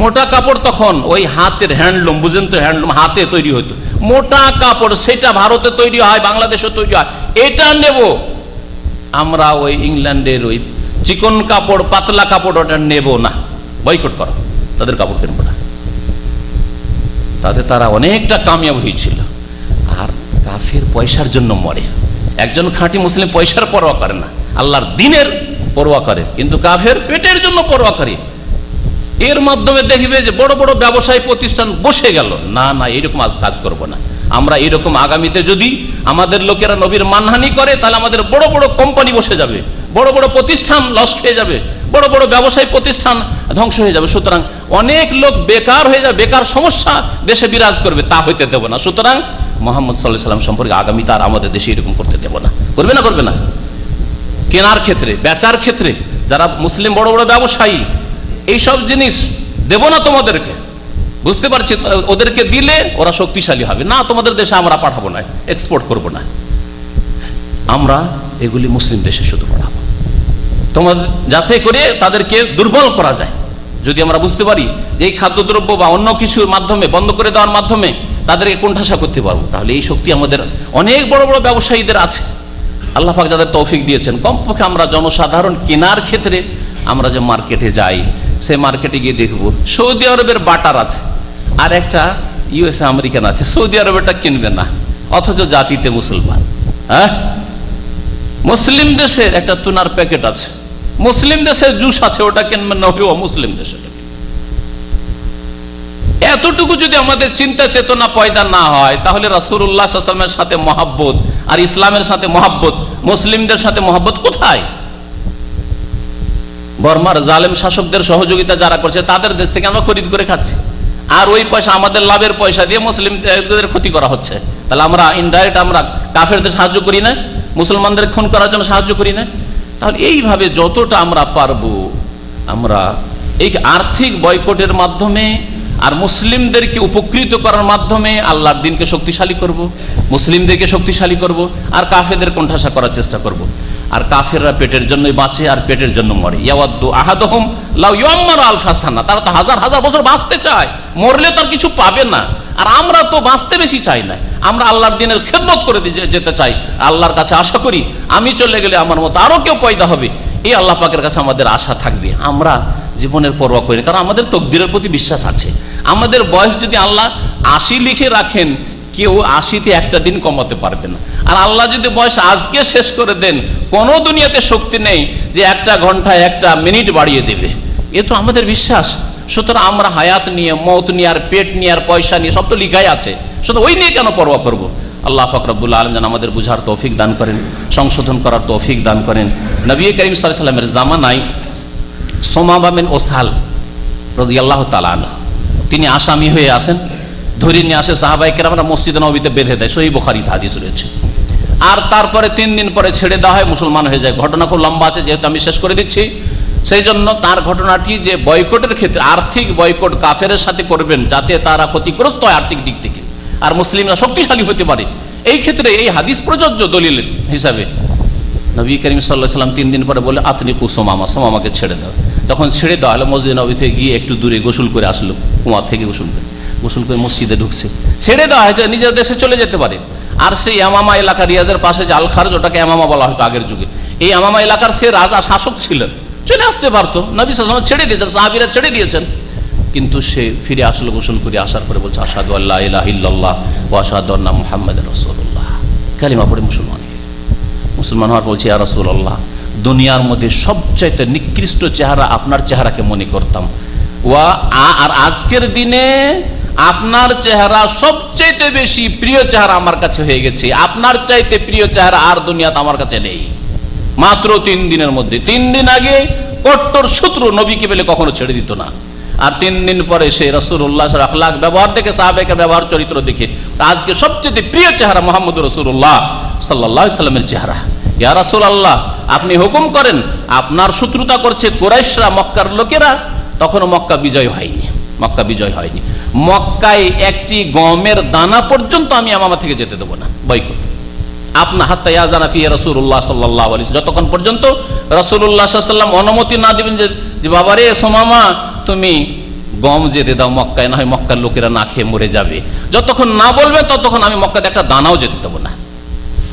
মোটা কাপড় তখন ওই হাতের হ্যান্ডলুম, বুঝেন তো, হ্যান্ডলুম হাতে তৈরি হতো, মোটা কাপড়, সেটা ভারতে তৈরি হয়, বাংলাদেশে তৈরি হয়, এটা নেব। আমরা ওই ইংল্যান্ডের ওই চিকন কাপড়, পাতলা কাপড়, ওটা নেব না, বয়কট করো, তাদের কাপড় কিনবো না। তাতে তারা অনেকটা কামিয়াব হয়েছিল। আর কাফের পয়সার জন্য মরে। একজন খাঁটি মুসলিম পয়সার পরোয়া করে না, আল্লাহর দ্বীনের পরোয়া করে, কিন্তু কাফের পেটের জন্য পরোয়া করে। এর মাধ্যমে দেখবে যে বড় বড় ব্যবসায়ী প্রতিষ্ঠান বসে গেল। না না, এরকম আজ কাজ করব না আমরা। এরকম আগামীতে যদি আমাদের লোকেরা নবীর মানহানি করে, তাহলে আমাদের বড় বড় কোম্পানি বসে যাবে, বড় বড় প্রতিষ্ঠান লস খেয়ে যাবে, বড় বড় ব্যবসায়ী প্রতিষ্ঠান ধ্বংস হয়ে যাবে। সুতরাং অনেক লোক বেকার হয়ে যাবে, বেকার সমস্যা দেশে বিরাজ করবে, তা হইতে দেব না। সুতরাং মুহাম্মদ সাল্লাল্লাহু আলাইহি ওয়াসাল্লাম সম্পর্কে আগামীতে আর আমাদের দেশে এরকম করতে দেব না। করবে না, করবে না। কেনার ক্ষেত্রে, বেচার ক্ষেত্রে যারা মুসলিম বড় বড় ব্যবসায়ী, এইসব জিনিস দেব না তোমাদেরকে। বুঝতে পারছি, ওদেরকে দিলে ওরা শক্তিশালী হবে না, তোমাদের দেশে আমরা পাঠাবো না, এক্সপোর্ট করব না, আমরা এগুলি মুসলিম দেশে শুধু পাঠাবো, তোমাদের, যাতে করে তাদেরকে দুর্বল করা যায়। যদি আমরা বুঝতে পারি যে এই খাদ্যদ্রব্য বা অন্য কিছুর মাধ্যমে, বন্ধ করে দেওয়ার মাধ্যমে তাদেরকে কোণঠাসা করতে পারবো, তাহলে এই শক্তি আমাদের অনেক বড় বড় ব্যবসায়ীদের আছে। আল্লাহ পাক যাদের তৌফিক দিয়েছেন, কমপক্ষে আমরা জনসাধারণ কেনার ক্ষেত্রে আমরা যে মার্কেটে যাই, সে মার্কেটে গিয়ে দেখবো সৌদি আরবের বাটার আছে, আর একটা ইউএসএ আমেরিকান আছে, সৌদি আরবেরটা কিনবে না, অথচ জাতিতে মুসলমান। হ্যাঁ, মুসলিম দেশের একটা তুনার প্যাকেট আছে, মুসলিম দেশের জুস আছে, ওটা কিনবে না, মুসলিম দেশে। এতটুকু যদি আমাদের চিন্তা চেতনা পয়দা না হয়, তাহলে রাসূলুল্লাহ সাল্লাল্লাহু আলাইহি ওয়াসাল্লামের সাথে মহব্বত আর ইসলামের সাথে মহব্বত, মুসলিমদের সাথে মহব্বত কোথায়? বর্মার জালেম শাসকদের সহযোগিতা যারা করছে, তাদের দেশ থেকে আমরা খরিদ করে খাচ্ছি, আর ওই পয়সা আমাদের লাভের পয়সা দিয়ে মুসলিমদের ক্ষতি করা হচ্ছে। তাহলে আমরা ইনডাইরেক্ট আমরা কাফেরদের সাহায্য করি না, মুসলমানদের খুন করার জন্য সাহায্য করি না। তাহলে এইভাবে যতটা আমরা পারবো, আমরা এই আর্থিক বয়কটের মাধ্যমে আর মুসলিমদেরকে উপকৃত করার মাধ্যমে আল্লাহর দ্বীনকে শক্তিশালী করব, মুসলিমদেরকে শক্তিশালী করব, আর কাফেরদের কোণঠাসা করার চেষ্টা করব। আর কাফেররা পেটের জন্যই বাঁচে আর পেটের জন্য মরে। ইয়াওয়াদ্দু আহাদুহুম লাউ ইউআম্মারু আলফা সানা, তারা তো হাজার হাজার বছর বাঁচতে চায়, মরলে তার কিছু পাবে না। আর আমরা তো বাঁচতে বেশি চাই না, আমরা আল্লাহর দ্বীনের খেদমত করে যেতে চাই। আল্লাহর কাছে আশা করি আমি চলে গেলে আমার মতো আরো কেউ পয়দা হবে, এই আল্লাহ পাকের কাছে আমাদের আশা থাকবে। আমরা জীবনের পরোয়া করি, কারণ আমাদের তকদিরের প্রতি বিশ্বাস আছে। আমাদের বয়স যদি আল্লাহ 80 লিখে রাখেন, কেউ 80তে একটা দিন কমাতে পারবে না। আর আল্লাহ যদি বয়স আজকে শেষ করে দেন, কোন দুনিয়াতে শক্তি নেই যে একটা ঘন্টায় একটা মিনিট বাড়িয়ে দেবে, এ তো আমাদের বিশ্বাস। সুতরাং আমরা হায়াত নিয়ে, মওত নিয়ে, আর পেট নিয়ে, আর পয়সা নিয়ে, সব তো লিখাই আছে, শুধু ওই নিয়ে কেন পরোয়া করব? আল্লাহ পাক রব্বুল আলামিন যেন আমাদের বুঝার তৌফিক দান করেন, সংশোধন করার তৌফিক দান করেন। নবী করিম সাল্লাল্লাহু আলাইহি ওয়াসাল্লামের জামানায় সুমামা বিন ওসাল রাদিয়াল্লাহু তাআলা আনহু, তিনি আসামি হয়ে আসেন, ধরে নিয়ে আসে সাহাবায়ে কেরামরা, মসজিদে নববীতে বেঁধে দেয়, সহিহ বুখারীতে হাদিস রয়েছে। আর তারপরে 3 দিন পরে ছেড়ে দেওয়া হয়, মুসলমান হয়ে যায়। ঘটনা খুব লম্বা আছে, যেহেতু আমি শেষ করে দিচ্ছি, সেই জন্য তার ঘটনাটি যে বয়কটের ক্ষেত্রে আর্থিক বয়কট কাফেরের সাথে করবেন, যাতে তারা ক্ষতিগ্রস্ত হয় আর্থিক দিক থেকে, আর মুসলিমরা শক্তিশালী হতে পারে, এই ক্ষেত্রে এই হাদিস প্রযোজ্য দলিল হিসাবে। নবী করিম সাল্লাল্লাহু আলাইহি ওয়াসাল্লাম 3 দিন পরে বলে, আতনিকু সুমামা, সুমামাকে ছেড়ে দাও। যখন ছেড়ে দেওয়া হলো, মসজিদ নববীতে গিয়ে একটু দূরে গোসল করে আসলো, কুয়া থেকে গোসল করে, গোসল করে মসজিদে ঢুকছে, ছেড়ে দেওয়া হয়েছে, নিজের দেশে চলে যেতে পারে। আর সেই ইয়ামামা এলাকা, রিয়াদের পাশে যে আল খারজ, ওটাকে ইয়ামামা বলা হতো আগের যুগে, এই ইয়ামামা এলাকার সে রাজা শাসক ছিলেন, চলে আসতে পারতো, নবী সাল্লাল্লাহু আলাইহি ওয়াসাল্লাম ছেড়ে দিয়েছেন, সাহাবীরা ছেড়ে দিয়েছেন। কিন্তু সে ফিরে আসলো গোসল করে, আসার পরে বলছে আশহাদু আল্লা ইলাহা ইল্লাল্লাহ ওয়া আশহাদু আন্না মুহাম্মাদুর রাসূলুল্লাহ, কালিমা পড়ে মুসলমান হয়ে গেল। মুসলমান হওয়ার বলছে ইয়া রাসূলুল্লাহ, দুনিয়ার মধ্যে সবচাইতে নিকৃষ্ট চেহারা আপনার চেহারাকে মনে করতাম, আর আজকের দিনে আপনার চেহারা সবচাইতে বেশি প্রিয় চেহারা আমার কাছে হয়ে গেছে, আপনার চাইতে প্রিয় চেহারা আর দুনিয়াতে আমার কাছে নেই। মাত্র 3 দিনের মধ্যে, 3 দিন আগে কট্টর শত্রু, নবীকে পেলে কখনো ছেড়ে দিত না, আর 3 দিন পরে সে রাসূলুল্লাহ সাল্লাল্লাহু আলাইহি ওয়াসাল্লাম ব্যবহার দেখে, সাহাবায়ে ব্যবহার চরিত্র দেখে আজকে সবচেয়ে প্রিয় চেহারা মুহাম্মদুর রাসূলুল্লাহ সাল্লাল্লাহু আলাইহি ওয়াসাল্লামের চেহারা। ইয়া রাসূলুল্লাহ, আপনি হুকুম করেন, আপনার শত্রুতা করছে কুরাইশরা, মক্কার লোকেরা, তখনও মক্কা বিজয় হয়নি, মক্কা বিজয় হয়নি। মক্কায় একটি গমের দানা পর্যন্ত আমি ইয়ামামা থেকে যেতে দেবো না, বয়কট। আপনা হাত্তা ইয়াজানা ফি রাসূলুল্লাহ সাল্লাল্লাহু আলাইহি ওয়াসাল্লাম, যতক্ষণ পর্যন্ত রাসূলুল্লাহ সাল্লাল্লাহু আলাইহি ওয়াসাল্লাম অনুমতি না দিবেন যে বাবারে সোমামা তুমি গম যেতে দাও মক্কায়, না হয় মক্কার লোকেরা না খেয়ে মরে যাবে, যতক্ষণ না বলবে ততক্ষণ আমি মক্কাতে একটা দানাও যেতে দেবো না।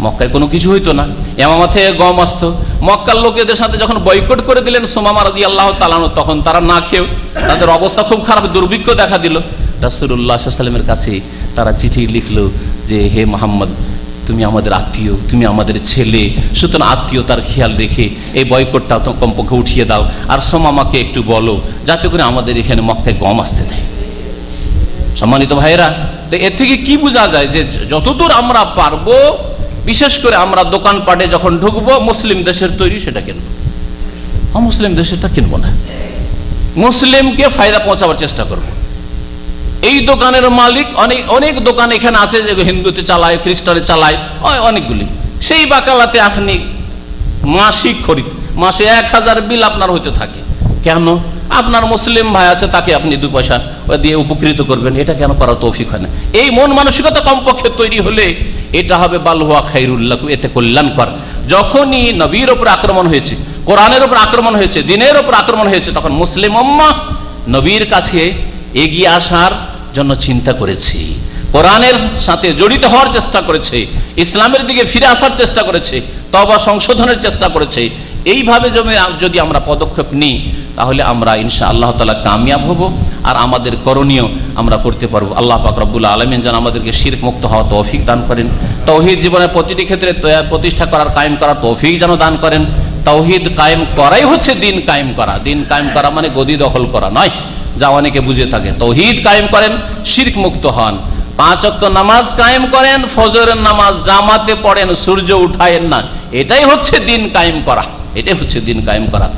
মক্কায় কোনো কিছু হইতো না, ইয়ামামা থেকে গম আসতো। মক্কার লোকেদের সাথে যখন বয়কট করে দিলেন সুমামা রাদিয়াল্লাহু তাআলা আনহু, তখন তারা না খেয়েও তাদের অবস্থা খুব খারাপ, দুর্ভিক্ষ দেখা দিল। রাসূলুল্লাহ সাল্লাল্লাহু আলাইহি ওয়াসাল্লামের কাছে তারা চিঠি লিখলো যে হে মুহাম্মদ, তুমি আমাদের আত্মীয়, তুমি আমাদের ছেলে, সুতরাং আত্মীয়তার খেয়াল রেখে এই বয়কটটা তো কমপক্ষে উঠিয়ে দাও, আর সুমামাকে একটু বলো যাতে করে আমাদের এখানে মক্কায় গম আসতে দেয়। সম্মানিত ভাইয়েরা, তো এর থেকে কি বোঝা যায় যে যতদূর আমরা পারবো, বিশেষ করে আমরা দোকানপাটে যখন ঢুকবো, মুসলিম দেশের তৈরি সেটা কিনবো, অমুসলিম দেশেরটা কিনবো না। মুসলিমকে ফায়দা পৌঁছাবার চেষ্টা করব। এই দোকানের মালিক অনেক দোকান এখানে আছে যে হিন্দুতে চালায়, খ্রিস্টানে চালায়, অনেকগুলি। সেই বাকালাতে আপনি মাসিক খরিদ, মাসে 1000 বিল আপনার হইতে থাকে। কেন? আপনার মুসলিম ভাই আছে, তাকে আপনি 2 পয়সা দিয়ে উপকৃত করবেন, এটা কেন করার তৌফিক হয় না? এই মন মানসিকতা কমপক্ষে তৈরি হলে এটা হবে বালহুয়া খায়রুল লাকুম, এতে কল্যাণকর। যখনই নবীর উপর আক্রমণ হয়েছে, কোরআনের উপর আক্রমণ হয়েছে, দিনের উপর আক্রমণ হয়েছে, তখন মুসলিম উম্মাহ নবীর কাছে এগিয়ে আসার জন্য চিন্তা করেছি, কোরআনের সাথে জড়িত হওয়ার চেষ্টা করেছে, ইসলামের দিকে ফিরে আসার চেষ্টা করেছে, তওবা সংশোধনের চেষ্টা করেছে। এইভাবে যদি আমরা পদক্ষেপ নিই, তাহলে আমরা ইনশাআল্লাহ তাআলা কামিয়াব হব, আর আমাদের করণীয় আমরা করতে পারবো। আল্লাহ পাক রব্বুল আলামিন যেন আমাদেরকে শিরক মুক্ত হওয়া তৌফিক দান করেন, তাওহীদ জীবনের প্রতিটি ক্ষেত্রে প্রতিষ্ঠা করার, কায়েম করার তৌফিক যেন দান করেন। তাওহীদ কায়েম করাই হচ্ছে দিন কায়েম করা। দিন কায়েম করা মানে গদি দখল করা নয়, যা অনেকে বুঝে থাকে। তাওহীদ কায়েম করেন, শিরক মুক্ত হন, 5 ওয়াক্ত নামাজ কায়েম করেন, ফজরের নামাজ জামাতে পড়েন, সূর্য উঠায়েন না, এটাই হচ্ছে দিন কায়েম করা, এটাই হচ্ছে দিন কায়েম করা।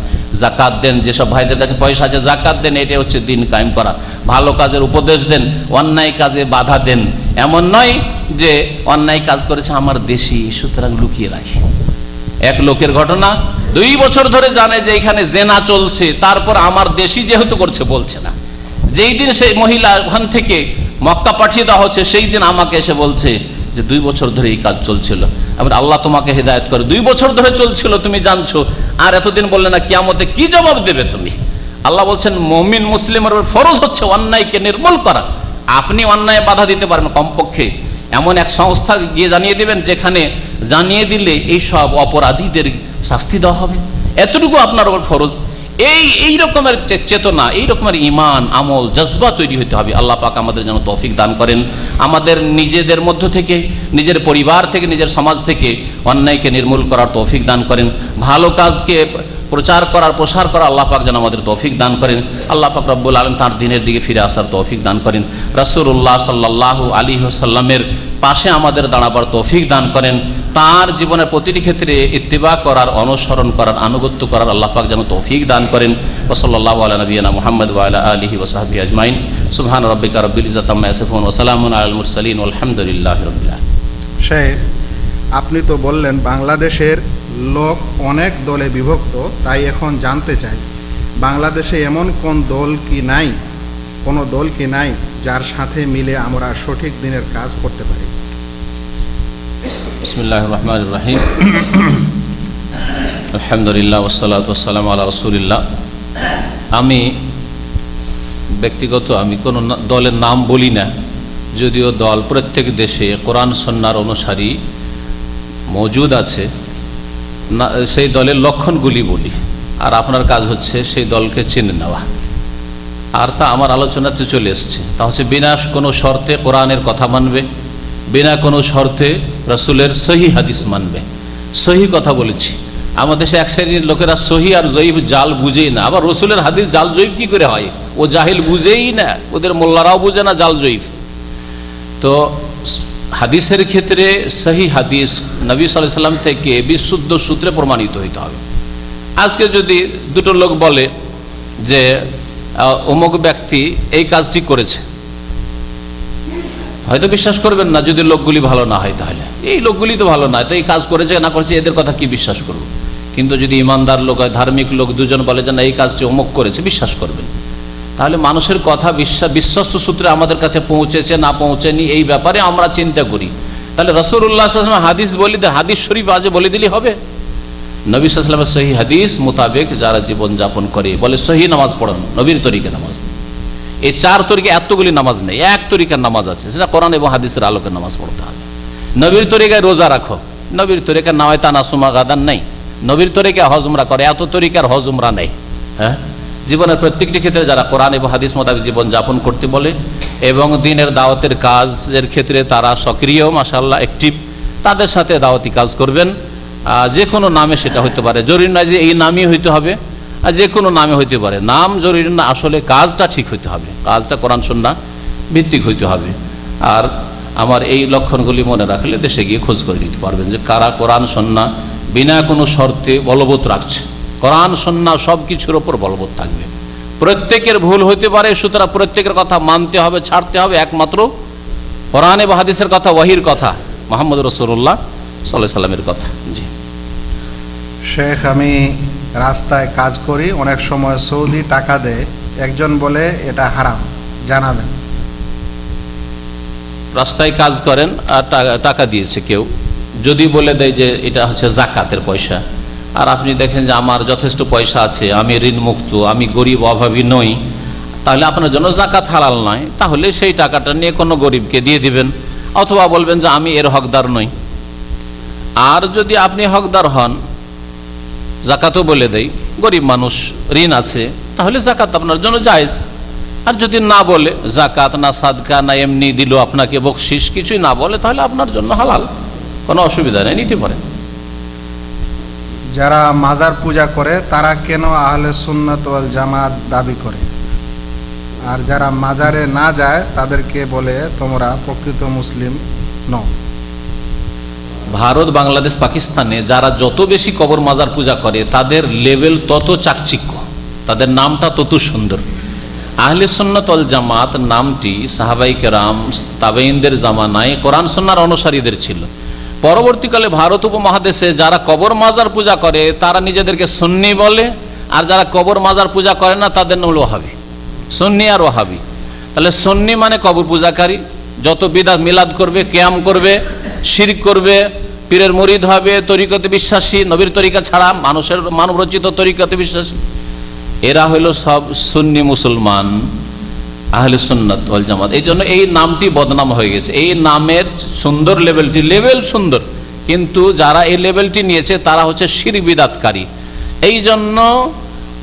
যাকাত দেন, যেসব ভাইদের কাছে পয়সা আছে যাকাত দেন, এটাই হচ্ছে দিন কায়েম করা। ভালো কাজের উপদেশ দেন, অন্যায় কাজে বাধা দেন। এমন নয় যে অন্যায় কাজ করেছে আমার দেশি, সুতরাং লুকিয়ে রাখি। এক লোকের ঘটনা, 2 বছর ধরে জানে যে এখানে জেনা চলছে, তারপর আমার দেশি যেহেতু করছে বলছে না। যেই দিন সেই মহিলা ওখান থেকে মক্কা পাঠিয়ে দেওয়া হচ্ছে, সেই দিন আমাকে এসে বলছে যে 2 বছর ধরে এই কাজ চলছিল। আমরা আল্লাহ তোমাকে হেদায়েত করে, 2 বছর ধরে চলছিল তুমি জানছো, আর এতদিন বললে না, কিয়ামতে কি জবাব দেবে তুমি? আল্লাহ বলছেন মুমিন মুসলিমের উপর ফরজ হচ্ছে অন্যায়কে নির্মূল করা। আপনি অন্যায় বাধা দিতে পারেন, কমপক্ষে এমন এক সংস্থা গিয়ে জানিয়ে দিবেন, যেখানে জানিয়ে দিলে এই সব অপরাধীদের শাস্তি দেওয়া হবে, এতটুকু আপনার উপর ফরজ। এই রকমের চেতনা, এই রকমের ঈমান, আমল, জজবা তৈরি হতে হবে। আল্লাহ পাক আমাদের যেন তৌফিক দান করেন, আমাদের নিজেদের মধ্য থেকে, নিজের পরিবার থেকে, নিজের সমাজ থেকে অন্যায়কে নির্মূল করার তৌফিক দান করেন, ভালো কাজকে প্রচার করার, প্রসার করার আল্লাহ পাক যেন আমাদের তৌফিক দান করেন। আল্লাহ পাক রব্বুল আলামিন তার দ্বীনের দিকে ফিরে আসার তৌফিক দান করেন। রাসূলুল্লাহ সাল্লাল্লাহু আলাইহি ওয়াসাল্লামের পাশে আমাদের দাঁড়াবার তৌফিক দান করেন। তার জীবনের প্রতিটি ক্ষেত্রে ইত্তিবা করার, অনুসরণ করার, আনুগত্য করার আল্লাহ পাক যেন তৌফিক দান করেন। ওয়া সাল্লাল্লাহু আলা নবিয়িনা মুহাম্মদ ওয়া আলা আলিহি ওয়া সাহবিহি আজমাইন। সুবহান রাব্বিকা রাব্বিল ইজ্জাতি আম্মা ইয়াসিফুন ওয়া সালামুন আলাল মুরসালিন ওয়ালহামদুলিল্লাহি রাব্বিল আলামিন। শেখ, আপনি তো বললেন বাংলাদেশের লোক অনেক দলে বিভক্ত, তাই এখন জানতে চাই বাংলাদেশে এমন কোন দল কি নাই, কোন দল কি নাই যার সাথে মিলে আমরা সঠিক দিনের কাজ করতে পারি? বিসমিল্লাহির রহমানির রহিম। আলহামদুলিল্লাহ ওয়াসসালাতু ওয়াসসালামু আলা রাসূলিল্লাহ। আমি ব্যক্তিগত আমি কোনো দলের নাম বলি না, যদিও দল প্রত্যেক দেশে কোরআন সুন্নাহর অনুসারী মজুদ আছে, সেই দলের লক্ষণগুলি বলি, আর আপনার কাজ হচ্ছে সেই দলকে চিনে নেওয়া। আর তা আমার আলোচনাতে চলে এসছে, তা হচ্ছে বিনা কোনো শর্তে কোরআনের কথা মানবে, বিনা কোনো শর্তে রাসূলের সহি হাদিস মানবে। সহি কথা বলেছি, আমাদের দেশে এক শ্রেণীর লোকেরা সহি আর জয়ীফ জাল বুঝেই না, আবার রসুলের হাদিস জাল জয়ীফ কি করে হয়, ও জাহিল বুঝেই না, ওদের মোল্লারাও বুঝে না জাল জয়ীফ। তো হাদিসের ক্ষেত্রে সহি হাদিস নবী সাল্লাল্লাহু আলাইহি ওয়াসাল্লাম থেকে বিশুদ্ধ সূত্রে প্রমাণিত হইতে হবে। আজকে যদি দুটো লোক বলে যে অমুক ব্যক্তি এই কাজটি করেছে, হয়তো বিশ্বাস করবেন না যদি লোকগুলি ভালো না হয়, তাহলে এই লোকগুলি তো ভালো নয়, তো এই কাজ করেছে না করেছে এদের কথা কি বিশ্বাস করব। কিন্তু যদি ইমানদার লোক হয়, ধার্মিক লোক দুজন বলে যে না এই কাজটি অমুক করেছে, বিশ্বাস করবেন। তাহলে মানুষের কথা বিশ্বস্ত সূত্রে আমাদের কাছে পৌঁছেছে না পৌঁছেনি এই ব্যাপারে আমরা চিন্তা করি। তাহলে রাসূলুল্লাহ সাল্লাল্লাহু আলাইহি ওয়াসাল্লাম হাদিস বলি, হাদিস শরীফ আজ বলে দিলে হবে? নবী সাল্লাল্লাহু আলাইহি ওয়াসাল্লামের সহি হাদিস মোতাবেক যারা জীবন যাপন করে, বলে সহি নামাজ পড়ুন, নবীর তরিকে নামাজ। এই চার তরিকে এতগুলি নামাজ নেই, এক তরিকার নামাজ আছে, সেটা কোরআন এবং হাদিসের আলোকে নামাজ পড়তে হবে। নবীর তরিকায় রোজা রাখো, নবীর তরিকা নাওয়ায় তানাসুমা গাদান নেই, নবীর তরিকায় হজ উমরা করে, এত তরিকার হজ উমরা নেই। হ্যাঁ, জীবনের প্রত্যেকটি ক্ষেত্রে যারা কোরআন এবং হাদিস মোতাবেক জীবন যাপন করতে বলে এবং দিনের দাওয়াতের কাজের ক্ষেত্রে তারা সক্রিয়, মাশাআল্লাহ অ্যাক্টিভ, তাদের সাথে দাওয়াতি কাজ করবেন। যে কোনো নামে সেটা হইতে পারে, জরুরি নয় যে এই নামই হইতে হবে, আর যে কোনো নামে হইতে পারে, নাম জরুরি না, আসলে কাজটা ঠিক হইতে হবে, কাজটা কোরআন সুন্নাহ ভিত্তিক হইতে হবে। আর আমার এই লক্ষণগুলি মনে রাখলে দেশে গিয়ে খোঁজ করে নিতে পারবেন যে কারা কোরআন সুন্নাহ বিনা কোনো শর্তে বলবৎ রাখছে। কোরআন সুন্নাহ সব কিছুর ওপর বলবৎ থাকবে। প্রত্যেকের ভুল হইতে পারে, সুতরাং প্রত্যেকের কথা মানতে হবে, ছাড়তে হবে একমাত্র কোরআন এবং হাদিসের কথা, ওয়াহির কথা, মুহাম্মদ রাসূলুল্লাহ সাল্লাল্লাহু আলাইহি ওয়াসাল্লামের কথা। জি শেখ, আমি রাস্তায় কাজ করি, অনেক সময় সৌদি টাকা দেয়, একজন বলে এটা হারাম, জানাবেন। রাস্তায় কাজ করেন আর টাকা দিয়েছে কেউ, যদি বলে দেয় যে এটা হচ্ছে যাকাতের পয়সা, আর আপনি দেখেন যে আমার যথেষ্ট পয়সা আছে, আমি ঋণ মুক্ত, আমি গরিব অভাবী নই, তাহলে আপনার জন্য যাকাত হালাল নয়, তাহলে সেই টাকাটা নিয়ে কোনো গরিবকে দিয়ে দিবেন, অথবা বলবেন যে আমি এর হকদার নই। আর যদি আপনি হকদার হন, যাকাতও বলে দেই, গরিব মানুষ ঋণ আছে, তাহলে যাকাত আপনার জন্য জায়েজ। আর যদি না বলে, যাকাত না সাদকা না এমনি দিল আপনাকে বকশিশ, কিছুই না বলে, তাহলে আপনার জন্য হালাল, কোনো অসুবিধা নেই, নিতে পারেন। যারা মাজার পূজা করে তারা কেন আহলে সুন্নাত ওয়াল জামাত দাবি করে, আর যারা মাজারে না যায় তাদেরকে বলে তোমরা প্রকৃত মুসলিম নও? ভারত, বাংলাদেশ, পাকিস্তানে যারা যত বেশি কবর মাজার পূজা করে তাদের লেভেল তত চাকচিক্য, তাদের নামটা তত সুন্দর। আহলে সুন্নাত ওয়াল জামাত নামটি সাহাবায়ে কেরাম, তাবেঈনদের জামানায় কোরআন সুন্নাহর অনুসারীদের ছিল। পরবর্তীকালে ভারত উপমহাদেশে যারা কবর মাজার পূজা করে তারা নিজেদেরকে সুন্নি বলে, আর যারা কবর মাজার পূজা করে না তাদের নাম ওয়াহাবি। সুন্নি আর ওয়াহাবি, তাহলে সুন্নি মানে কবর পূজাকারী, যত বিদআত মিলাদ করবে, কিয়াম করবে, শিরক করবে, পীরের মুরিদ হবে, তরিকতে বিশ্বাসী, নবীর তরিকা ছাড়া মানুষের মানবরচিত তরিকতে বিশ্বাসী, এরা হইল সব সুন্নি মুসলমান, আহলে সুন্নাত ওয়াল জামাত। এই জন্য এই নামটি বদনাম হয়ে গেছে। এই নামের সুন্দর লেভেলটি, লেভেল সুন্দর, কিন্তু যারা এই লেভেলটি নিয়েছে তারা হচ্ছে শিরক বিদআতকারী। এই জন্য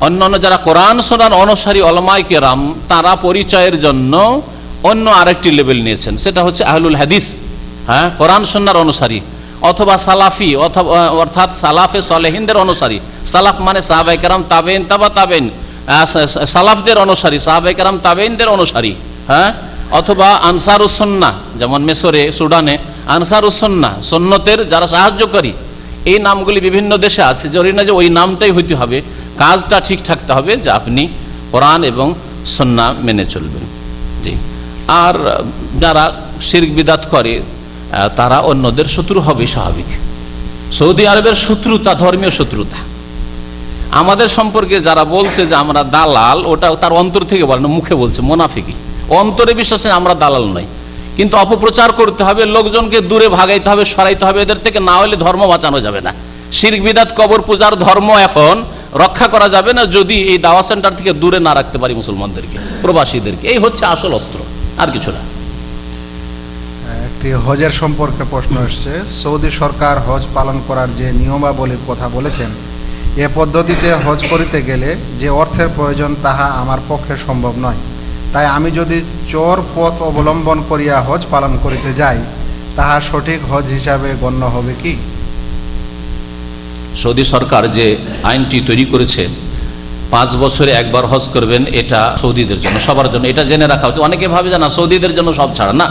অন্যান্য যারা কোরআন সুন্নাহর অনুসারী উলামায়ে কেরাম, তারা পরিচয়ের জন্য অন্য আরেকটি লেভেল নিয়েছেন, সেটা হচ্ছে আহলুল হাদিস, হ্যাঁ, কোরআন সুন্নাহর অনুসারী, অথবা সালাফি, অর্থাৎ সালাফে সালেহিনদের অনুসারী। সালাফ মানে সাহাবায়ে কেরাম, তাবেঈন, তাবা তাবেঈন, সালাফদের অনুসারী, সাহাবায়ে কেরাম, তাবেঈনদের অনুসারী, হ্যাঁ, অথবা আনসারুস সুন্নাহ, যেমন মিশরে, সুদানে আনসারুস সুন্নাহ, সুন্নতের যারা সাহায্যকারী। এই নামগুলি বিভিন্ন দেশে আছে, জরুরি না যে ওই নামটাই হইতে হবে, কাজটা ঠিক থাকতে হবে যে আপনি কোরআন এবং সুন্নাহ মেনে চলবেন। জি, আর যারা শিরক বিদআত করে তারা অন্যদের শত্রু হবে স্বাভাবিক। সৌদি আরবের শত্রুতা ধর্মীয় শত্রুতা। আমাদের সম্পর্কে যারা বলছে যে আমরা দালাল, ওটা তার অন্তর থেকে বলে না, মুখে বলছে, মুনাফিকি। অন্তরে বিশ্বাস নেই আমরা দালাল নই, কিন্তু অপপ্রচার করতে হবে, লোকজনকে দূরে ভাগাইতে হবে, সরাইতে হবে এদের থেকে, না হলে ধর্ম বাঁচানো যাবে না। শিরক বিদআত কবর পূজার ধর্ম এখন রক্ষা করা যাবে না যদি এই দাওয়া সেন্টার থেকে দূরে না রাখতে পারি মুসলমানদেরকে, প্রবাসীদেরকে। এই হচ্ছে আসল অস্ত্র, আর কিছু না। একটি হজের সম্পর্কে প্রশ্ন এসছে। সৌদি সরকার হজ পালন করার যে নিয়মাবলীর কথা বলেছেন, এ পদ্ধতিতে হজ করিতে গেলে যে অর্থের প্রয়োজন তাহা আমার পক্ষে সম্ভব নয়। তাই আমি যদি চোর পথ অবলম্বন করিয়া হজ পালন করিতে যাই, তাহা সঠিক হজ হিসাবে গণ্য হবে কি? সৌদি সরকার যে আইনটি তৈরি করেছে 5 বছরে একবার হজ করবেন, এটা সৌদিদের জন্য, সবার জন্য, এটা জেনে রাখা হচ্ছে। অনেকে ভাবে যে না সৌদিদের জন্য সব ছাড়া, না,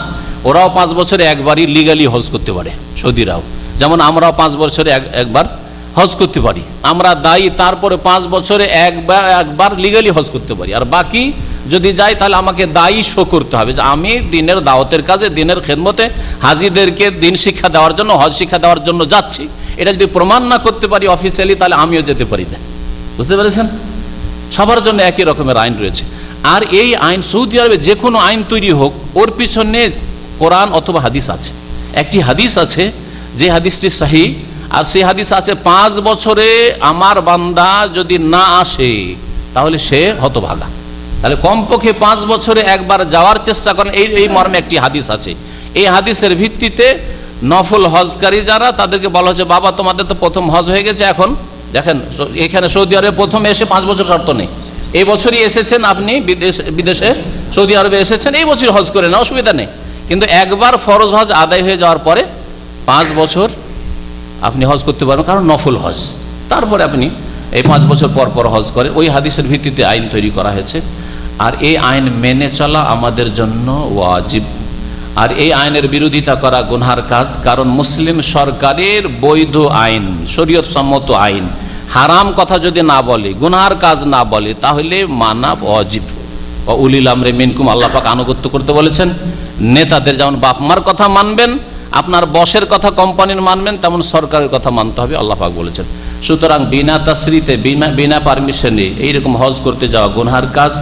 ওরাও 5 বছরে একবারই লিগালি হজ করতে পারে, সৌদিরাও। যেমন আমরাও 5 বছরে একবার হজ করতে পারি, আমরা দায়ী, তারপরে 5 বছরে একবার লিগালি হজ করতে পারি। আর বাকি যদি যাই তাহলে আমাকে দায়ী শো করতে হবে যে আমি দিনের দাওয়াতের কাজে, দিনের খেদমতে হাজিদেরকে দিন শিক্ষা দেওয়ার জন্য, হজ শিক্ষা দেওয়ার জন্য যাচ্ছি। এটা যদি প্রমাণ না করতে পারি অফিসিয়ালি, তাহলে আমিও যেতে পারি না। বুঝতে পেরেছেন? সবার জন্য একই রকমের আইন রয়েছে। আর এই আইন, সৌদি আরবে যে কোনো আইন তৈরি হোক, ওর পিছনে কোরআন অথবা হাদিস আছে। একটি হাদিস আছে যে হাদিসটি সহিহ, আর সেই হাদিস আছে 5 বছরে আমার বান্দা যদি না আসে তাহলে সে হতভাগা। তাহলে কমপক্ষে 5 বছরে একবার যাওয়ার চেষ্টা করেন, এই মর্মে একটি হাদিস আছে। এই হাদিসের ভিত্তিতে নফল হজকারী যারা, তাদেরকে বলা হচ্ছে বাবা তোমাদের তো প্রথম হজ হয়ে গেছে, এখন দেখেন এখানে সৌদি আরবে প্রথমে এসে 5 বছর শর্ত নেই, এই বছরই এসেছেন আপনি, বিদেশে সৌদি আরবে এসেছেন, এই বছর হজ করে না, অসুবিধা নেই। কিন্তু একবার ফরজ হজ আদায় হয়ে যাওয়ার পরে 5 বছর আপনি হজ করতে পারবেন, কারণ নফল হজ। তারপরে আপনি এই 5 বছর পর পর হজ করেন। ওই হাদিসের ভিত্তিতে আইন তৈরি করা হয়েছে, আর এই আইন মেনে চলা আমাদের জন্য ওয়াজিব। আর এই আইনের বিরোধিতা করা গুনহার কাজ, কারণ মুসলিম সরকারের বৈধ আইন, শরীয়ত সম্মত আইন, হারাম কথা যদি না বলে, গুনহার কাজ না বলে, তাহলে মানা ওয়াজিব। উলিল আমরে মিনকুম, আল্লাহ পাক আনুগত্য করতে বলেছেন। নেতাদের যেমন বাপ মার কথা মানবেন, আপনার বসের কথা কোম্পানির মানবেন, তেমন সরকারের কথা মানতে হবে, আল্লাহ পাক বলেছেন। সুতরাং বিনা তাসরিতে, বিনা পারমিশনে এইরকম হজ করতে যাওয়া গুনহার কাজ,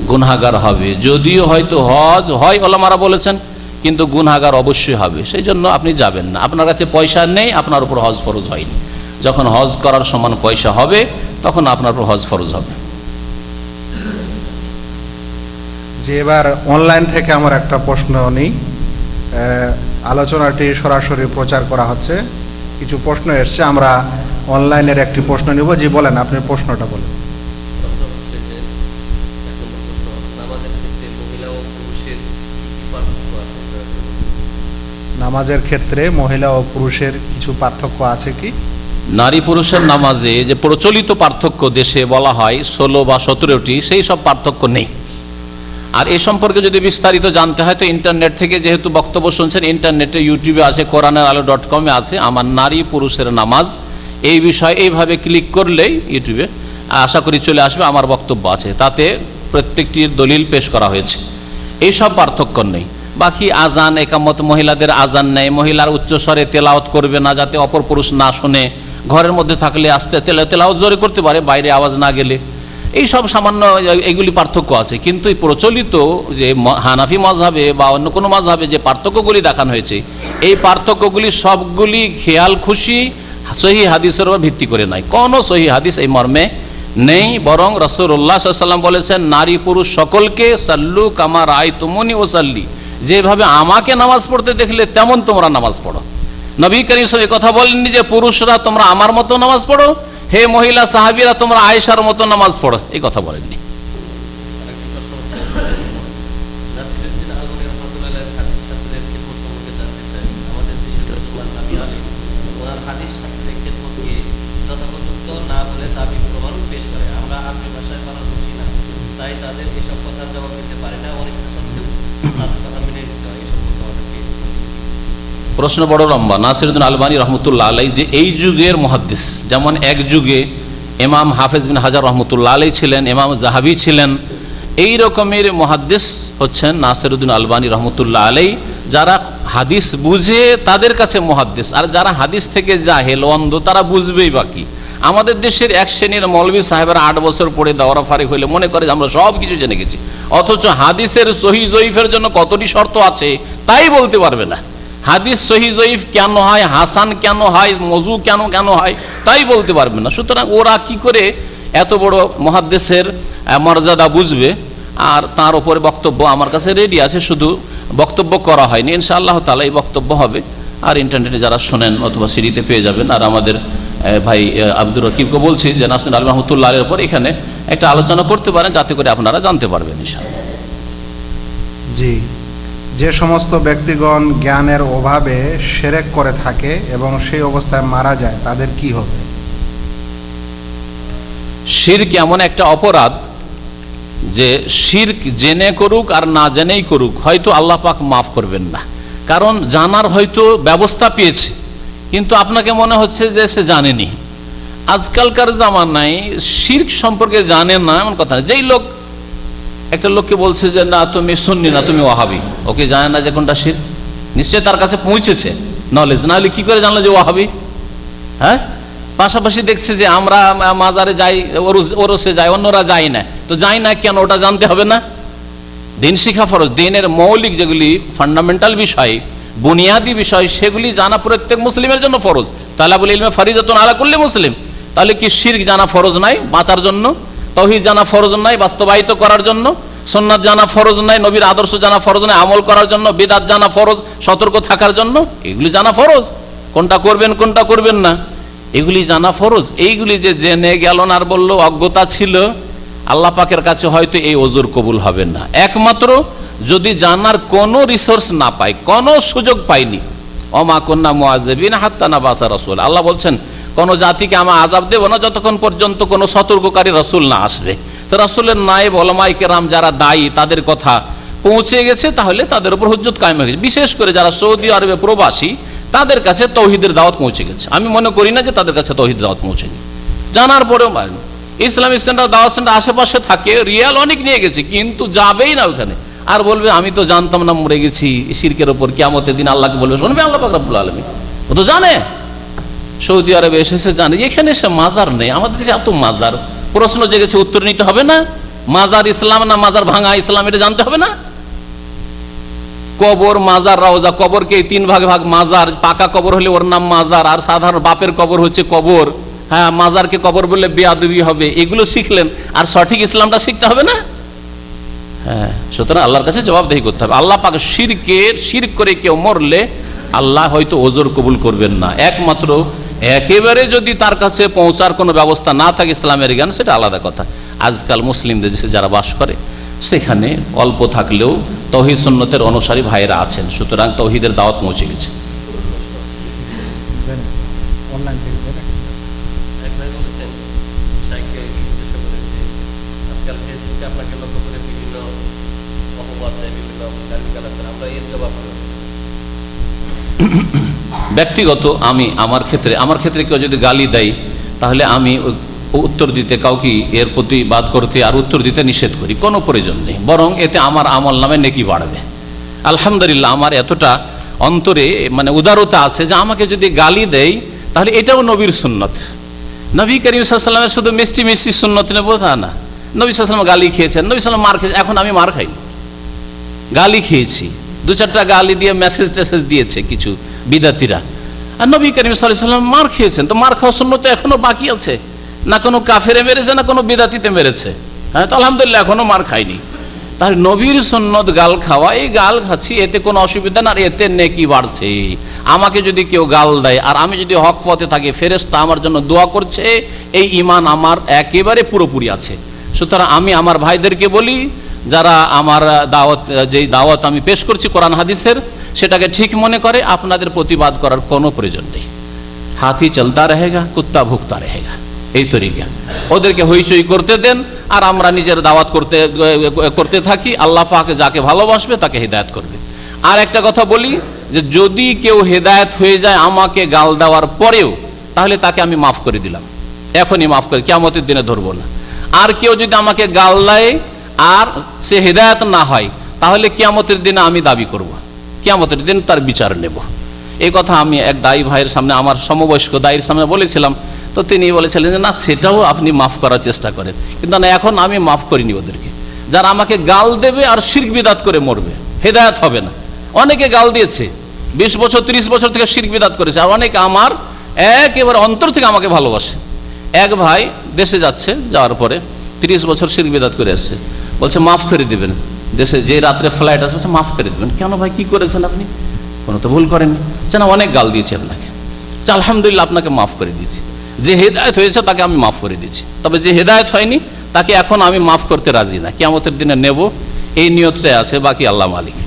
গুনহাগার হবে। যদিও হয়তো হজ হয় ওলামারা বলেছেন, কিন্তু গুনহাগার অবশ্যই হবে। সেই জন্য আপনি যাবেন না। আপনার কাছে পয়সা নেই, আপনার উপর হজ ফরজ হয়নি। যখন হজ করার সমান পয়সা হবে, তখন আপনার উপর হজ ফরজ হবে। যে এবার অনলাইন থেকে আমার একটা প্রশ্ন নেই, আলোচনাটি সরাসরি প্রচার করা হচ্ছে, কিছু প্রশ্ন এসছে, আমরা অনলাইনের একটি প্রশ্ন নিব। জি বলেন, আপনি প্রশ্নটা বলেন। নামাজের ক্ষেত্রে মহিলা ও পুরুষের কিছু পার্থক্য আছে কি? নারী পুরুষের নামাজে যে প্রচলিত পার্থক্য দেশে বলা হয় 16 বা 17টি, সেই সব পার্থক্য নেই। আর এ সম্পর্কে যদি বিস্তারিত জানতে হয় তো ইন্টারনেট থেকে, যেহেতু বক্তব্য শুনছেন, ইন্টারনেটে ইউটিউবে আছে, কোরআনেরআলো.com আছে আমার নারী পুরুষের নামাজ, এই বিষয়ে এইভাবে ক্লিক করলেই ইউটিউবে আশা করি চলে আসবে, আমার বক্তব্য আছে, তাতে প্রত্যেকটির দলিল পেশ করা হয়েছে। এই সব পার্থক্য নেই। বাকি আজান, একামত, মহিলাদের আজান নেই, মহিলার উচ্চস্বরে তেলাওয়াত করবে না যাতে অপর পুরুষ না শুনে, ঘরের মধ্যে থাকলে আস্তে তেলাওয়াত জোরে করতে পারে, বাইরে আওয়াজ না গেলে, এই সব সামান্য এইগুলি পার্থক্য আছে। কিন্তু এই প্রচলিত যে হানাফি মাযহাবে বা অন্য কোনো মাযহাবে যে পার্থক্যগুলি দেখানো হয়েছে, এই পার্থক্যগুলি সবগুলি খেয়াল খুশি সহিহ হাদিসের উপর ভিত্তি করে নাই। কোন সহিহ হাদিস এই মর্মে নেই, বরং রাসূলুল্লাহ সাল্লাল্লাহু আলাইহি ওয়াসাল্লাম বলেছেন নারী পুরুষ সকলকে সাল্লু কামা রাআইতুমুনি ওয়াসাল্লি, যেভাবে আমাকে নামাজ পড়তে দেখলে তেমন তোমরা নামাজ পড়ো। নবী করিম সাল্লাল্লাহু আলাইহি ওয়াসাল্লাম কথা বলেননি যে পুরুষরা তোমরা আমার মতো নামাজ পড়ো, হে মহিলা সাহাবীরা তোমরা আয়েশার মতো নামাজ পড়ো, এই কথা বলেননি। প্রশ্ন বড় লম্বা। নাসিরউদ্দিন আলবানী রহমতুল্লাহ আলাইহি যে এই যুগের মুহাদ্দিস, যেমন এক যুগে ইমাম হাফেজ বিন হাজার রহমতুল্লাহ আলাইহি ছিলেন, ইমাম যাহাবি ছিলেন, এই রকমের মুহাদ্দিস হচ্ছেন নাসিরউদ্দিন আলবানী রহমতুল্লাহ আলাইহি। যারা হাদিস বুঝে তাদের কাছে মুহাদ্দিস, আর যারা হাদিস থেকে জাহেল, অন্ধ, তারা বুঝবেই বাকি। আমাদের দেশের এক শ্রেণীর মৌলভী সাহেবেরা 8 বছর পড়ে দাওরা ফারিক হইলে মনে করে যে আমরা সব কিছু জেনে গেছি, অথচ হাদিসের সহিহ জয়ীফের জন্য কতটি শর্ত আছে তাই বলতে পারবে না। হাদিস সহিহ জয়ীফ কেন হয়, হাসান কেন হয়, মজু কেন হয় তাই বলতে পারবে না। সুতরাং ওরা কি করে এত বড় মুহাদ্দিসের মর্যাদা বুঝবে, আর তার উপরে বক্তব্য আমার কাছে রেডি আছে, শুধু বক্তব্য করা হয়নি। ইনশাআল্লাহ তাআলা এই বক্তব্য হবে, আর ইন্টারনেটে যারা শোনেন অথবা সিডিতে পেয়ে যাবেন। আর আমাদের ভাই আব্দুর রকিবকে বলছি যে নাসরুল আলী রহমতুল্লাহ আলাইহির উপর এখানে একটা আলোচনা করতে পারেন, যাতে করে আপনারা জানতে পারবেন ইনশাআল্লাহ। জি, যে সমস্ত ব্যক্তিগণ জ্ঞানের অভাবে শিরক করে থাকে এবং সেই অবস্থায় মারা যায়, তাদের কি হবে? শিরক এমন একটা অপরাধ যে শিরক জেনে করুক আর না জেনেই করুক, হয়তো আল্লাহ পাক মাফ করবেন না। কারণ জানার হয়তো ব্যবস্থা পেয়েছে, কিন্তু আপনাকে মনে হচ্ছে যে সে জানেনি। আজকালকার জামানায় শিরক সম্পর্কে জানে না এমন কথা না। যেই লোক একটা লোককে বলছে যে না তুমি সুন্নি না তুমি ওয়াহাবি, ওকে জানে না যে কোনটা শিরক, নিশ্চয় তার কাছে পৌঁছেছে নলেজ, না হলে কি করে জানলো যে ওয়াহাবি? হ্যাঁ, পাশাপাশি দেখছে যে আমরা মাজারে যাই, ওরসে যাই, অন্যরা যাই না, তো যাই না কেন ওটা জানতে হবে না? দিন শিখা ফরজ, দিনের মৌলিক যেগুলি ফান্ডামেন্টাল বিষয়, বুনিয়াদী বিষয়, সেগুলি জানা প্রত্যেক মুসলিমের জন্য ফরজ। তালাবুল ইলমে ফারিজাতুন আলা কুল্লি মুসলিম। তাহলে কি শিরক জানা ফরজ নাই বাঁচার জন্য? তাওহীদ জানা ফরজ নাই বাস্তবায়িত করার জন্য? সুন্নাত জানা ফরজ নাই, নবীর আদর্শ জানা ফরজ নাই আমল করার জন্য? বিদআত জানা ফরজ সতর্ক থাকার জন্য? এগুলি জানা ফরজ। কোনটা করবেন কোনটা করবেন না এগুলি জানা ফরজ। এইগুলি যে জেনে গেল না আর বলল অজ্ঞতা ছিল, আল্লাহ পাকের কাছে হয়তো এই ওজর কবুল হবে না, একমাত্র যদি জানার কোনো রিসোর্স না পায়, কোনো সুযোগ পাইনি। ওমা কুন্না মুআযযিবিনা হাত্তা নাবাসা রাসূল। আল্লাহ বলছেন কোন জাতিকে আমি আযাব দেব না যতক্ষণ পর্যন্ত কোনো সতর্ককারী রাসূল না আসবে। তো রাসূলের নায়েব উলামায়ে কেরাম যারা দায়ী, তাদের কথা পৌঁছে গেছে, তাহলে তাদের উপর হুজ্জত কায়েম হয়ে গেছে। বিশেষ করে যারা সৌদি আরবে প্রবাসী, তাদের কাছে তাওহীদের দাওয়াত পৌঁছে গেছে। আমি মনে করি না যে তাদের কাছে তাওহীদের দাওয়াত পৌঁছেনি। জানার পরেও ইসলামিক সেন্টার, দাওয়াত সেন্টার আশেপাশে থাকে, রিয়াল অনেক নিয়ে গেছে, কিন্তু যাবেই না ওখানে, আর বলবে আমি তো জানতাম না, মরে গেছি শিরকের উপর, কিয়ামতের দিন আল্লাহকে বলবে শুনবে আল্লাহ পাক রব্বুল আলামিন। ও তো জানে, সৌদি আরবে এসেছে জানে, এখানে সে মাজার নেই, আমাদের কাছে এত মাজার। প্রশ্ন জেগেছে, উত্তর নিতে হবে না? মাজার ইসলাম না মাজার ভাঙা ইসলাম, এটা জানতে হবে না? কবর, মাজার, রওজা, কবরকে তিন ভাগে ভাগ, মাজার পাকা কবর হলে ওর নাম মাজার, আর সাধারণ বাপের কবর হচ্ছে কবর। হ্যাঁ, মাজারকে কবর বললে বেয়াদবি হবে। এগুলো শিখলেন, আর সঠিক ইসলামটা শিখতে হবে না? হ্যাঁ, সুতরাং আল্লাহর কাছে জবাবদেহি করতে হবে। আল্লাহ পাক শিরক করে কেউ মরলে আল্লাহ হয়তো ওজর কবুল করবেন না, একমাত্র একেবারে যদি তার কাছে পৌঁছার কোনো ব্যবস্থা না থাকে ইসলামের জ্ঞান, সেটা আলাদা কথা। আজকাল মুসলিমদের দেশে যারা বাস করে সেখানে অল্প থাকলেও তাওহীদ সুন্নতের অনুসারী ভাইয়েরা আছেন, সুতরাং তাওহীদের দাওয়াত পৌঁছে গেছে। ব্যক্তিগত আমার ক্ষেত্রে কেউ যদি গালি দেয়, তাহলে আমি উত্তর দিতে, কাউকে এর প্রতিবাদ করতে আর উত্তর দিতে নিষেধ করি, কোনো প্রয়োজন নেই। বরং এতে আমার আমল নামে নেকি বাড়বে। আলহামদুলিল্লাহ, আমার এতটা অন্তরে উদারতা আছে যে আমাকে যদি গালি দেয়, তাহলে এটাও নবীর সুন্নত। নবী করিম সাল্লাল্লাহু আলাইহি ওয়াসাল্লামের শুধু মিষ্টি মিষ্টি সুন্নত নেব তা না। নবী সাল্লাল্লাহু আলাইহি ওয়াসাল্লাম গালি খেয়েছেন, নবী সাল্লাল্লাহু আলাইহি ওয়াসাল্লাম মার খেয়েছেন, এখন আমি মার খাই, গালি খেয়েছি, দু চারটা গালি দিয়ে মেসেজ টেসেজ দিয়েছে কিছু বিদাতিরা, আর নবী করিম সাল্লাল্লাহু আলাইহি ওয়াসাল্লাম মার খেয়েছেন। তো মার খাওয়া সুন্নত এখনো বাকি আছে, না কোনো কাফেরে মেরেছে না কোনো বিদাতিতে মেরেছে। হ্যাঁ, তো আলহামদুলিল্লাহ এখনো মার খাইনি। তাহলে নবীর সুন্নত গাল খাওয়া, এই গাল খাচ্ছি, এতে কোনো অসুবিধা না, আর এতে নেকি বাড়ছে। আমাকে যদি কেউ গাল দেয় আর আমি যদি হক পথে থাকি, ফেরেশতা আমার জন্য দোয়া করছে, এই ঈমান আমার একেবারে পুরোপুরি আছে। সুতরাং আমি আমার ভাইদেরকে বলি, যারা আমার যেই দাওয়াত আমি পেশ করছি কোরআন হাদিসের, সেটাকে ঠিক মনে করে, আপনাদের প্রতিবাদ করার কোনো প্রয়োজন নেই। হাতি চলতা रहेगा, কুত্তা ভুগতা रहेगा, এই তরিকা। ওদেরকে হইচই করতে দেন, আর আমরা নিজের দাওয়াত করতে থাকি। আল্লাহ পাক যাকে ভালোবাসবে তাকে হেদায়েত করবে। আর একটা কথা বলি, যে যদি কেউ হেদায়েত হয়ে যায় আমাকে গাল দেওয়ার পরেও, তাহলে তাকে আমি মাফ করে দিলাম, এখনই মাফ করে, কিয়ামতের দিনে ধরবো না। আর কেউ যদি আমাকে গাল দেয় আর সে হেদায়েত না হয়, তাহলে কিয়ামতের দিনে আমি দাবি করব, কিয়ামতের দিন তার বিচার নেব। এই কথা আমি এক দায়ী ভাইয়ের সামনে, আমার সমবয়স্ক দায়ীর সামনে বলেছিলাম। তো তিনি বলেছিলেন যে না, সেটাও আপনি মাফ করার চেষ্টা করেন, কিন্তু না, এখন আমি মাফ করিনি ওদেরকে। যারা আমাকে গাল দেবে আর শিরক বিদআত করে মরবে, হেদায়েত হবে না। অনেকে গাল দিয়েছে, 20 বছর 30 বছর থেকে শিরক বিদআত করেছে, আর অনেকে আমার একেবারে অন্তর থেকে আমাকে ভালোবাসে। এক ভাই দেশে যাচ্ছে, যাওয়ার পরে 30 বছর শিরক বিদআত করে আসছে, বলছে মাফ করে দিবেন, দেশে যে রাত্রে ফ্লাইট আসবে মাফ করে দিবেন। কেন ভাই, কি করেছেন আপনি? কোনো তো ভুল করেননি। না, অনেক গাল দিয়েছি আপনাকে। আলহামদুলিল্লাহ, আপনাকে মাফ করে দিয়েছি। যে হেদায়েত হয়েছে তাকে আমি মাফ করে দিয়েছি, তবে যে হেদায়েত হয়নি তাকে এখন আমি মাফ করতে রাজি না, কিয়ামতের দিনে নেব, এই নিয়তটাই আছে, বাকি আল্লাহ মালিক।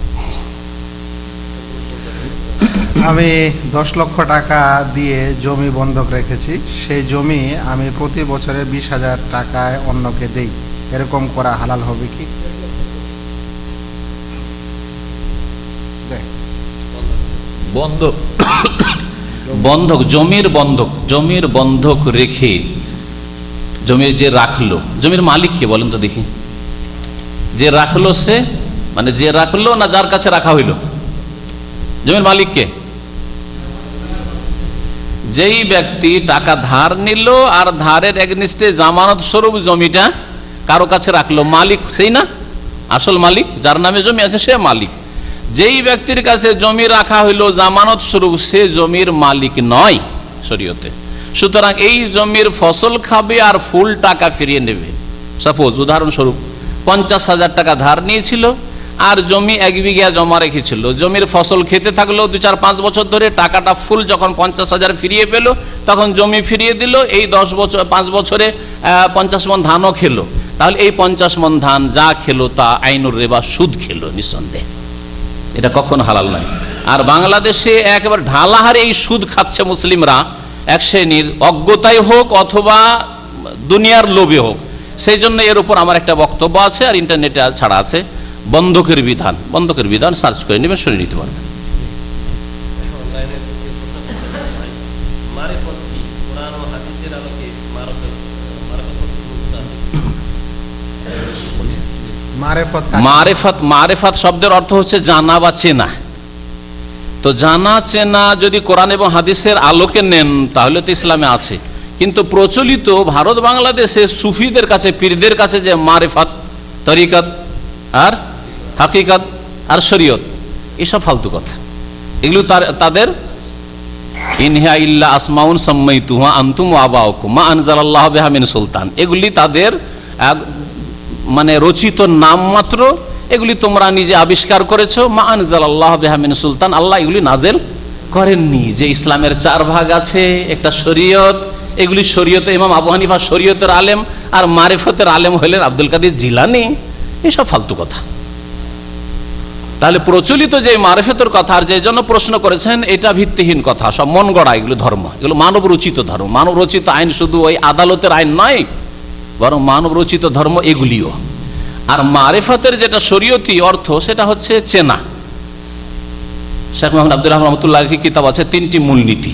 আমি 10 লক্ষ টাকা দিয়ে জমি বন্ধক রেখেছি, সেই জমি আমি প্রতি বছরে 20,000 টাকায় অন্যকে দেই, এরকম করা হালাল হবে কি? বন্ধক, বন্ধক, জমির বন্ধক রেখে, জমির যে রাখলো, জমির মালিক কে বলেন তো দেখি? যে রাখলো সে, মানে যে রাখলো না যার কাছে রাখা হইল? জমির মালিক কে? যেই ব্যক্তি টাকা ধার নিল আর ধারের এগনিস্টে জামানত স্বরূপ জমিটা কারো কাছে রাখলো, মালিক সেই না? আসল মালিক যার নামে জমি আছে সে মালিক। যেই ব্যক্তির কাছে জমি রাখা হইল জামানত স্বরূপ, সে জমির মালিক নয় শরীয়তে। সুতরাং এই জমির ফসল খাবে আর ফুল টাকা ফিরিয়ে নেবে। সাপোজ উদাহরণস্বরূপ 50,000 টাকা ধার নিয়েছিল আর জমি 1 বিঘা জমা রেখেছিল, জমির ফসল খেতে থাকলো 2-4-5 বছর ধরে, টাকাটা ফুল যখন 50,000 ফিরিয়ে পেল তখন জমি ফিরিয়ে দিল, এই 5 বছরে 50 মণ ধানও খেলো। তাহলে এই 50 মণ ধান যা খেলো তা আইনুর রিবা, সুদ খেলো নিঃসন্দেহে, এটা কখনো হালাল নয়। আর বাংলাদেশে একেবারে ঢালাহারে এই সুদ খাচ্ছে মুসলিমরা, এক শ্রেণীর অজ্ঞতাই হোক অথবা দুনিয়ার লোভে হোক। সেই জন্য এর উপর আমার একটা বক্তব্য আছে, আর ইন্টারনেটে ছাড়া আছে, বন্ধকের বিধান সার্চ করে নেবেন, শুনে নিতে পারবেন। মারেফাত শব্দের অর্থ হচ্ছে জানা বা চেনা। তো জানা চেনা যদি কোরআন এবং হাদিসের আলোকে নেন তাহলে তো ইসলামে আছে, কিন্তু প্রচলিত ভারত বাংলাদেশে সুফিদের কাছে, পীরদের কাছে যে মারেফাত, তরিকত আর হাকিকত আর শরীয়ত, এসব ফালতু কথা। এগুলো তাদের ইনহা ইল্লা আসমাউন সাম্মাইতুহা আনতুম ওয়া আবাউকুম মা আনজালাল্লাহু বিহা মিন সুলতান, এগুলি তাদের মানে রচিত নাম মাত্র, এগুলি তোমরা নিজে আবিষ্কার করেছো। মা আনজালাল্লাহু বিহা মিন সুলতান, আল্লাহ এগুলি নাজেল করেননি। যে ইসলামের 4 ভাগ আছে, একটা শরীয়ত, এগুলি শরীয়তে ইমাম আবু হানিফা শরীয়তের আলেম, আর মারিফতের আলেম হলেন আব্দুল কাদের জিলানী। এসব ফালতু কথা। তাহলে প্রচলিত যে মারিফতের কথা, আর যে জন্য প্রশ্ন করেছেন, এটা ভিত্তিহীন কথা, সব মন গড়া এগুলো ধর্ম, এগুলো মানব রচিত ধর্ম। মানব রচিত আইন শুধু ওই আদালতের আইন নয়, বরং মানব রচিত ধর্ম এগুলিও। আর মারিফতের যেটা শরীয়তি অর্থ, সেটা হচ্ছে চেনা। শেখ মোহাম্মদ আব্দুর রহমান রহমতুল্লাহ কিতাব আছে 3টি মূলনীতি,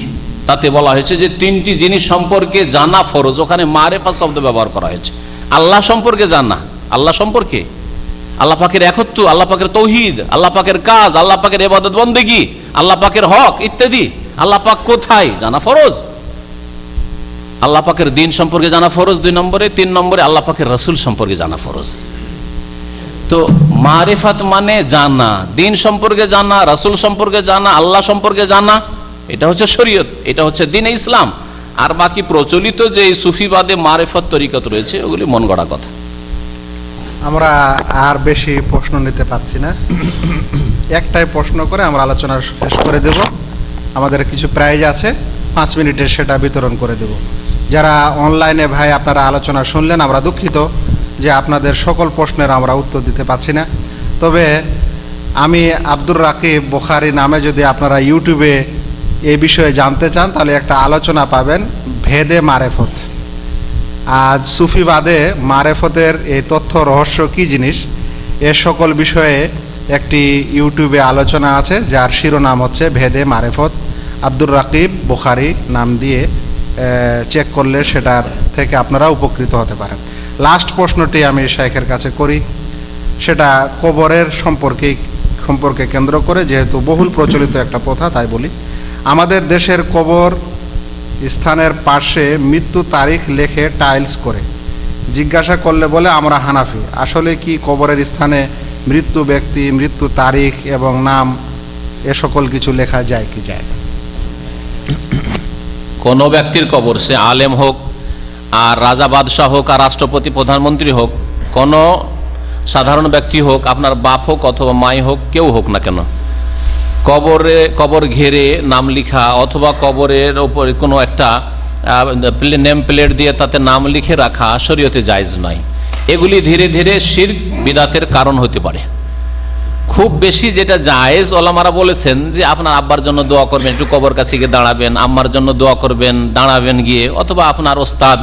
তাতে বলা হয়েছে যে 3টি জিনিস সম্পর্কে জানা ফরজ। ওখানে মারিফাত শব্দ ব্যবহার করা হয়েছে। আল্লাহ সম্পর্কে জানা, আল্লাহ সম্পর্কে, আল্লাহ পাকের একত্ব, আল্লাহ পাকের তৌহিদ, আল্লাহ পাকের কাজ, আল্লাহ পাকের ইবাদত বন্দেগী, আল্লাহ পাকের হক ইত্যাদি, আল্লাহ পাক কোথায় জানা ফরজ। আল্লাহ পাকের দিন সম্পর্কে জানা ফরজ 2 নম্বরে, 3 নম্বরে আল্লাহ পাকের রাসূল সম্পর্কে জানা ফরজ। তো মারিফাত মানে জানা, দিন সম্পর্কে জানা, রাসূল সম্পর্কে জানা, আল্লাহ সম্পর্কে জানা, এটা হচ্ছে শরীয়ত, এটা হচ্ছে দ্বীনে ইসলাম। আর বাকি প্রচলিত যে সুফিবাদে মারিফত তরিকত রয়েছে, ওগুলি মন গড়া কথা। আমরা আর বেশি প্রশ্ন নিতে পাচ্ছি না, একটাই প্রশ্ন করে আমরা আলোচনা শেষ করে দেব। আমাদের কিছু প্রাইজ আছে, 5 মিনিটের সেটা বিতরণ করে দেব। যারা অনলাইনে ভাই আপনারা আলোচনা শুনলেন, আমরা দুঃখিত যে আপনাদের সকল প্রশ্নের আমরা উত্তর দিতে পারছি না। তবে আমি আব্দুর রাকিব বুখারী নামে যদি আপনারা ইউটিউবে এই বিষয়ে জানতে চান, তাহলে একটা আলোচনা পাবেন, ভেদে মারেফত। আজ সুফিবাদে মারেফতের এই তথ্য রহস্য কি জিনিস, এ সকল বিষয়ে একটি ইউটিউবে আলোচনা আছে, যার শিরোনাম হচ্ছে ভেদে মারেফত। আব্দুর রাকিব বুখারী নাম দিয়ে চেক করলে সেটার থেকে আপনারা উপকৃত হতে পারেন। লাস্ট প্রশ্নটি আমি শাইখের কাছে করি, সেটা কবরের সম্পর্কে কেন্দ্র করে, যেহেতু বহুল প্রচলিত একটা প্রথা তাই বলি। আমাদের দেশের কবর স্থানের পাশে মৃত্যু তারিখ লেখে টাইলস করে। জিজ্ঞাসা করলে বলে আমরা হানাফি। আসলে কি কবরের স্থানে মৃত্যু ব্যক্তি, মৃত্যু তারিখ এবং নাম এ সকল কিছু লেখা যায় কি যায় না? কোন ব্যক্তির কবর, সে আলেম হোক আর রাজা বাদশাহ হোক আর রাষ্ট্রপতি প্রধানমন্ত্রী হোক, কোনো সাধারণ ব্যক্তি হোক, আপনার বাপ হোক অথবা মাই হোক, কেউ হোক না কেন, কবর ঘেরে নাম লিখা অথবা কবরের উপরে কোনো একটা নেম প্লেট দিয়ে তাতে নাম লিখে রাখা শরীয়তে জায়েজ নয়। এগুলি ধীরে ধীরে শিরক বিদআতের কারণ হতে পারে। খুব বেশি যেটা জায়েজ, ওলামারা বলেছেন যে আপনার আব্বার জন্য দোয়া করবেন, একটু কবর কাছে গিয়ে দাঁড়াবেন, আম্মার জন্য দোয়া করবেন, দাঁড়াবেন গিয়ে, অথবা আপনার ওস্তাদ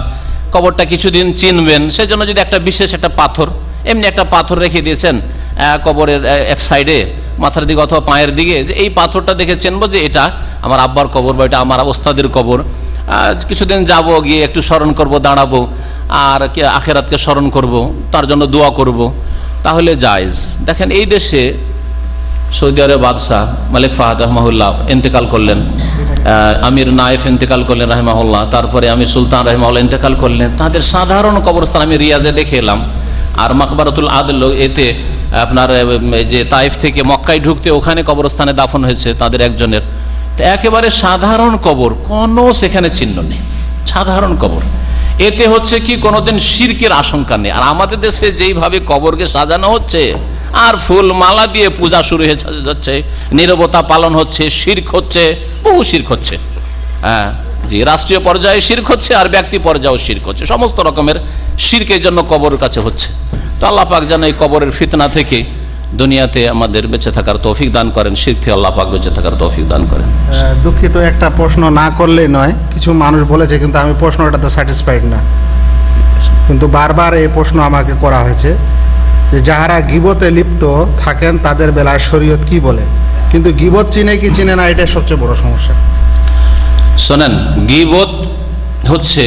কবরটা কিছুদিন চিনবেন, সেজন্য যদি একটা বিশেষ একটা পাথর, এমনি একটা পাথর রেখে দিয়েছেন কবরের এক সাইডে মাথার দিকে অথবা পায়ের দিকে, যে এই পাথরটা দেখে চিনবো যে এটা আমার আব্বার কবর বা এটা আমার ওস্তাদের কবর, কিছুদিন যাব গিয়ে একটু স্মরণ করব, দাঁড়াবো আর আখেরাতকে স্মরণ করব, তার জন্য দোয়া করব, তাহলে জায়েজ। দেখেন এই দেশে সৌদি আরব বাদশাহ মালিক ফাহাদ রহমাহুল্লাহ ইন্তেকাল করলেন, আমির নায়েফ ইন্তেকাল করলেন রহমাহুল্লাহ, তারপরে আমির সুলতান রহমাহুল্লাহ ইন্তেকাল করলেন। তাদের সাধারণ কবরস্থান আমি রিয়াজে দেখে এলাম, আর মাকবারাতুল আদল এতে আপনার যে তাইফ থেকে মক্কায় ঢুকতে ওখানে কবরস্থানে দাফন হয়েছে তাদের একজনের, তো একেবারে সাধারণ কবর, কোনো সেখানে চিহ্ন নেই, সাধারণ কবর। এতে হচ্ছে কি কোনোদিন শিরকের আশঙ্কা নেই। আর আমাদের দেশে যেইভাবে কবরকে সাজানো হচ্ছে আর ফুল মালা দিয়ে পূজা শুরু হয়ে যাচ্ছে, নীরবতা পালন হচ্ছে, শিরক হচ্ছে, বহু শিরক হচ্ছে। হ্যাঁ জি, রাষ্ট্রীয় পর্যায়ে শিরক হচ্ছে আর ব্যক্তি পর্যায়েও শিরক হচ্ছে, সমস্ত রকমের শিরকের জন্য কবরের কাছে হচ্ছে। তো আল্লাহ পাক যেন এই কবরের ফিতনা থেকে দুনিয়াতে আমাদের বেঁচে থাকার তৌফিক দান করেন, শিরক থেকে আল্লাহ পাক বেঁচে থাকার তৌফিক দান করেন। দুঃখিত, একটা প্রশ্ন না করলেই নয়, কিছু মানুষ বলেছে কিন্তু আমি প্রশ্নটাতে স্যাটিসফাইড না, কিন্তু বারবার এই প্রশ্ন আমাকে করা হয়েছে যে যাহারা গীবতে লিপ্ত থাকেন তাদের বেলায় শরীয়ত কি বলে, কিন্তু গীবত চিনে কি চিনে না, এটাই সবচেয়ে বড় সমস্যা। শোনেন, গীবত হচ্ছে,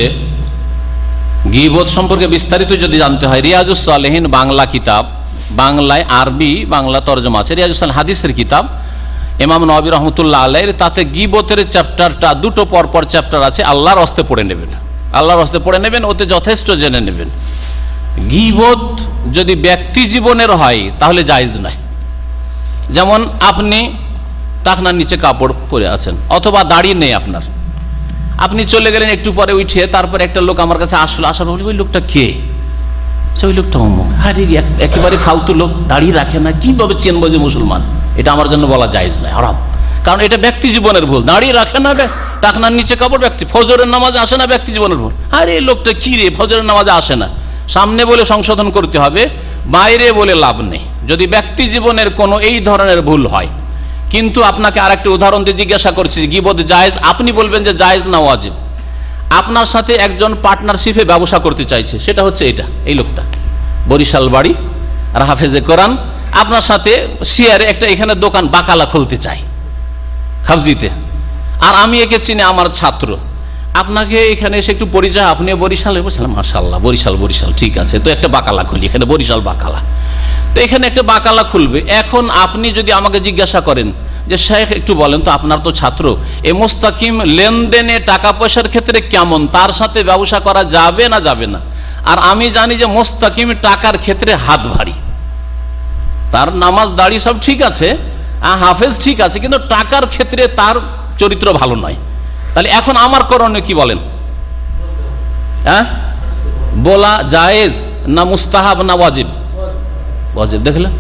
গীবত সম্পর্কে বিস্তারিত যদি জানতে হয়, রিয়াজুস সালেহিন বাংলা কিতাব, বাংলায় আরবি বাংলা তরজমা আছে, রিয়াজুস সালেহিন হাদিসের কিতাব, ইমাম নবী রহমতুল্লাহ আলাইহির, তাতে গীবতের চ্যাপ্টারটা দুটো পরপর চ্যাপ্টার আছে, আল্লাহর হস্তে পড়ে নেবেন, আল্লাহর হস্তে পড়ে নেবেন, ওতে যথেষ্ট জেনে নেবেন। গীবত যদি ব্যক্তি জীবনের হয় তাহলে জায়েজ নয়। যেমন আপনি টাকনার নিচে কাপড় পরে আছেন অথবা দাড়ি নেই আপনার, আপনি চলে গেলেন, একটু পরে উঠে তারপরে একটা লোক আমার কাছে আসলো, আসার বলে ওই লোকটা কে, সে ওই লোকটা অমুক, আরে একেবারে ফালতু লোক, দাড়ি রাখে না, কিভাবে চিনবো যে মুসলমান, এটা আমার জন্য বলা জায়েজ নয়, হারাম। কারণ এটা ব্যক্তি জীবনের ভুল, দাড়ি রাখে না, টাকনার নিচে কাপড়, ব্যক্তি ফজরের নামাজে আসে না, ব্যক্তি জীবনের ভুল। আরে এই লোকটা কি রে, ফজরের নামাজে আসে না, সামনে বলে সংশোধন করতে হবে, বাইরে বলে লাভ নেই। যদি ব্যক্তি জীবনের কোনো এই ধরনের ভুল হয়, কিন্তু আপনাকে আর একটা উদাহরণ দিয়ে জিজ্ঞাসা করছি গীবত জায়েজ, আপনি বলবেন যে জায়েজ না ওয়াজিব। আপনার সাথে একজন পার্টনারশিপে ব্যবসা করতে চাইছে, সেটা হচ্ছে এটা, এই লোকটা বরিশাল বাড়ি আর হাফেজে কোরআন, আপনার সাথে শেয়ারে একটা এখানে দোকান বাকালা খুলতে চাই হাফজিতে, আর আমি একে চিনি আমার ছাত্র, আপনাকে এখানে এসে একটু পরিচয়, আপনি বরিশালে বলছিলাম, মাশাআল্লাহ বরিশাল, বরিশাল ঠিক আছে, তো একটা বাকালা খুলি এখানে, বরিশাল বাকালা, তো এখানে একটা বাকালা খুলবে। এখন আপনি যদি আমাকে জিজ্ঞাসা করেন যে শেখ একটু বলেন তো, আপনার তো ছাত্র, এ মুস্তাকিম লেনদেনে টাকা পয়সার ক্ষেত্রে কেমন, তার সাথে ব্যবসা করা যাবে না যাবে না? আর আমি জানি যে মুস্তাকিম টাকার ক্ষেত্রে হাত ভারী, তার নামাজ দাড়ি সব ঠিক আছে, হাফেজ ঠিক আছে, কিন্তু টাকার ক্ষেত্রে তার চরিত্র ভালো নয়। তাহলে এখন আমার করণীয় কি বলেন? হ্যাঁ, বলা জায়েজ না মুস্তাহাব না ওয়াজিব? ওয়াজিব। দেখলেন,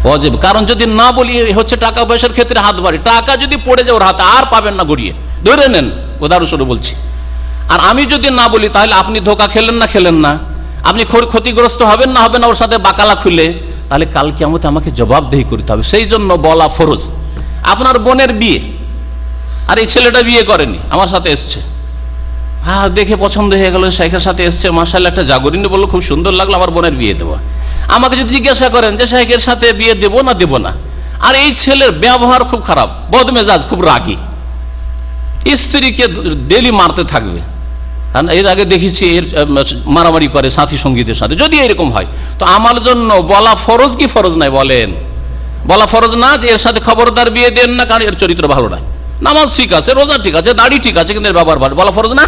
ওয়াজিব। কারণ যদি না বলি হচ্ছে টাকা পয়সার ক্ষেত্রে হাত ভারী, টাকা যদি পড়ে যায় ওর হাতে আর পাবেন না, গড়িয়ে ধরে নেন, উদাহরণস্বরূপ বলছি। আর আমি যদি না বলি তাহলে আপনি ধোকা খেলেন না খেলেন না, আপনি ক্ষতিগ্রস্ত হবেন না হবেন না ওর সাথে বাকালা খুলে, তাহলে কাল কিয়ামতে আমাকে জবাবদেহি করতে হবে। সেই জন্য বলা ফরজ। আপনার বোনের বিয়ে, আর এই ছেলেটা বিয়ে করেনি, আমার সাথে এসছে, হ্যাঁ দেখে পছন্দ হয়ে গেল, শেখের সাথে এসছে, মাশাআল্লাহ একটা জাগরিনী বললো খুব সুন্দর লাগলো, আমার বোনের বিয়ে দেবো। আমাকে যদি জিজ্ঞাসা করেন যে শেখের সাথে বিয়ে দেবো না দেবো না, আর এই ছেলের ব্যবহার খুব খারাপ, বদমেজাজ, খুব রাগী, স্ত্রীকে ডেলি মারতে থাকবে, এর আগে দেখেছি এর মারামারি করে সাথী সঙ্গীদের সাথে, যদি এরকম হয় তো আমার জন্য বলা ফরজ কি ফরজ নাই? বলেন, বলা ফরজ না যে এর সাথে খবরদার বিয়ে দেন না, কারণ এর চরিত্র ভালো নয়, নামাজ ঠিক আছে, রোজা ঠিক আছে, দাড়ি ঠিক আছে, কিন্তু এর ব্যবহার ভালো, বলা ফরজ না?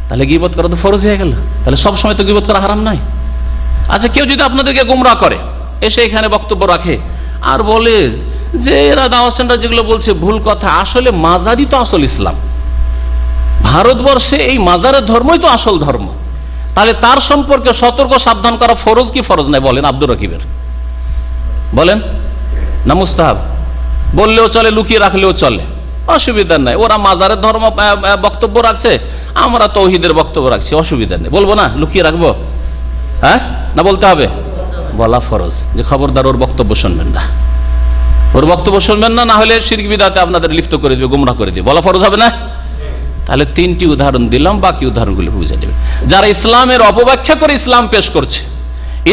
তাহলে গীবত করা তো ফরজ হয়ে গেল। তাহলে সব সময় তো গীবত করা হারাম নয়। আচ্ছা, কেউ যদি আপনাদেরকে গুমরাহ করে, এসে এখানে বক্তব্য রাখে আর বলে যে এরা দাওয়াত সেন্টার যেগুলো বলছে ভুল কথা, আসলে মাজারই তো আসল ইসলাম, ভারতবর্ষে এই মাজারের ধর্মই তো আসল ধর্ম, তাহলে তার সম্পর্কে সতর্ক সাবধান করা ফরজ কি ফরজ নাই বলেন আব্দুর রকিবের? বলেন না মুস্তাহাব? বললেও চলে, লুকিয়ে রাখলেও চলে, অসুবিধা নাই। ওরা মাজারের ধর্ম বক্তব্য রাখছে, আমরা তৌহিদের বক্তব্য রাখছি, অসুবিধা নেই। বলবো না, লুকিয়ে রাখবো? হ্যাঁ না বলতে হবে? বলা ফরজ যে খবরদার ওর বক্তব্য শুনবেন না, ওর বক্তব্য শুনবেন না, না হলে শিরক বিদআতে আপনাদের লিপ্ত করে দিবে, গুমরাহ করে দিবে। বলা ফরজ হবে না? তাহলে 3টি উদাহরণ দিলাম, বাকি উদাহরণগুলো বুঝে নেবেন। যারা ইসলামের অপব্যাখ্যা করে ইসলাম পেশ করছে,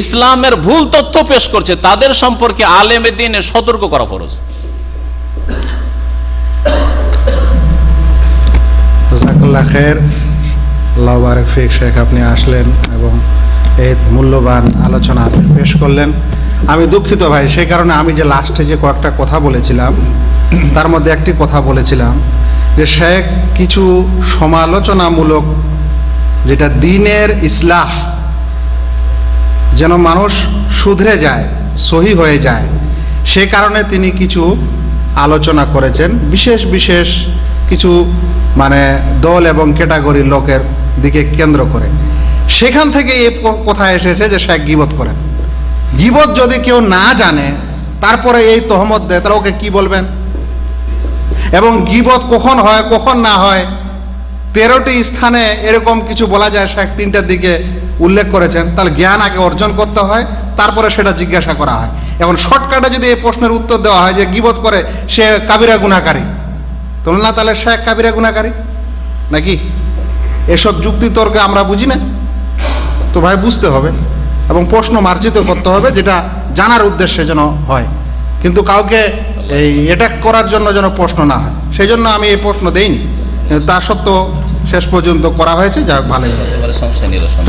ইসলামের ভুল তথ্য পেশ করছে, তাদের সম্পর্কে আলেমে দ্বীনে সতর্ক করা ফরজ। জাযাকাল্লাহ খায়ের, আল্লাহ বারাক ফিক। শেখ, আপনি আসলেন এবং এই মূল্যবান আলোচনা আপনি পেশ করলেন। আমি দুঃখিত ভাই, সেই কারণে আমি যে লাস্টে যে কয়েকটা কথা বলেছিলাম তার মধ্যে একটি কথা বলেছিলাম যে শেখ কিছু সমালোচনামূলক, যেটা দ্বীনের ইসলাহ, যেন মানুষ শুধরে যায়, সহি হয়ে যায়, সে কারণে তিনি কিছু আলোচনা করেছেন বিশেষ বিশেষ কিছু দল এবং ক্যাটাগরির লোকের দিকে কেন্দ্র করে। সেখান থেকে এই কথা এসেছে যে শেখ গীবত করেন। গীবত যদি কেউ না জানে তারপরে এই তহমত দেয়, তাহলে ওকে কি বলবেন? এবং গীবত কখন হয় কখন না হয় 13টি স্থানে এরকম কিছু বলা যায়, শেখ 3টার দিকে উল্লেখ করেছেন। তাহলে জ্ঞান আগে অর্জন করতে হয়, তারপরে সেটা জিজ্ঞাসা করা হয়। এখন শর্টকাটে যদি এই প্রশ্নের উত্তর দেওয়া হয় যে গীবত করে সে কাবিরা গুনাহকারী, তাহলে না, তাহলে শেখ কাবিরা গুনাহকারী নাকি? এসব যুক্তি তর্কে আমরা বুঝি না তো ভাই, বুঝতে হবে এবং প্রশ্ন মার্জিত করতে হবে, যেটা জানার উদ্দেশ্যে যেন হয়, কিন্তু কাউকে এই অ্যাটাক করার জন্য যেন প্রশ্ন না হয়। সেই জন্য আমি এই প্রশ্ন দেইনি, তা সত্ত্বেও শেষ পর্যন্ত করা হয়েছে, যাক ভালোই। সংশয় নিরসন।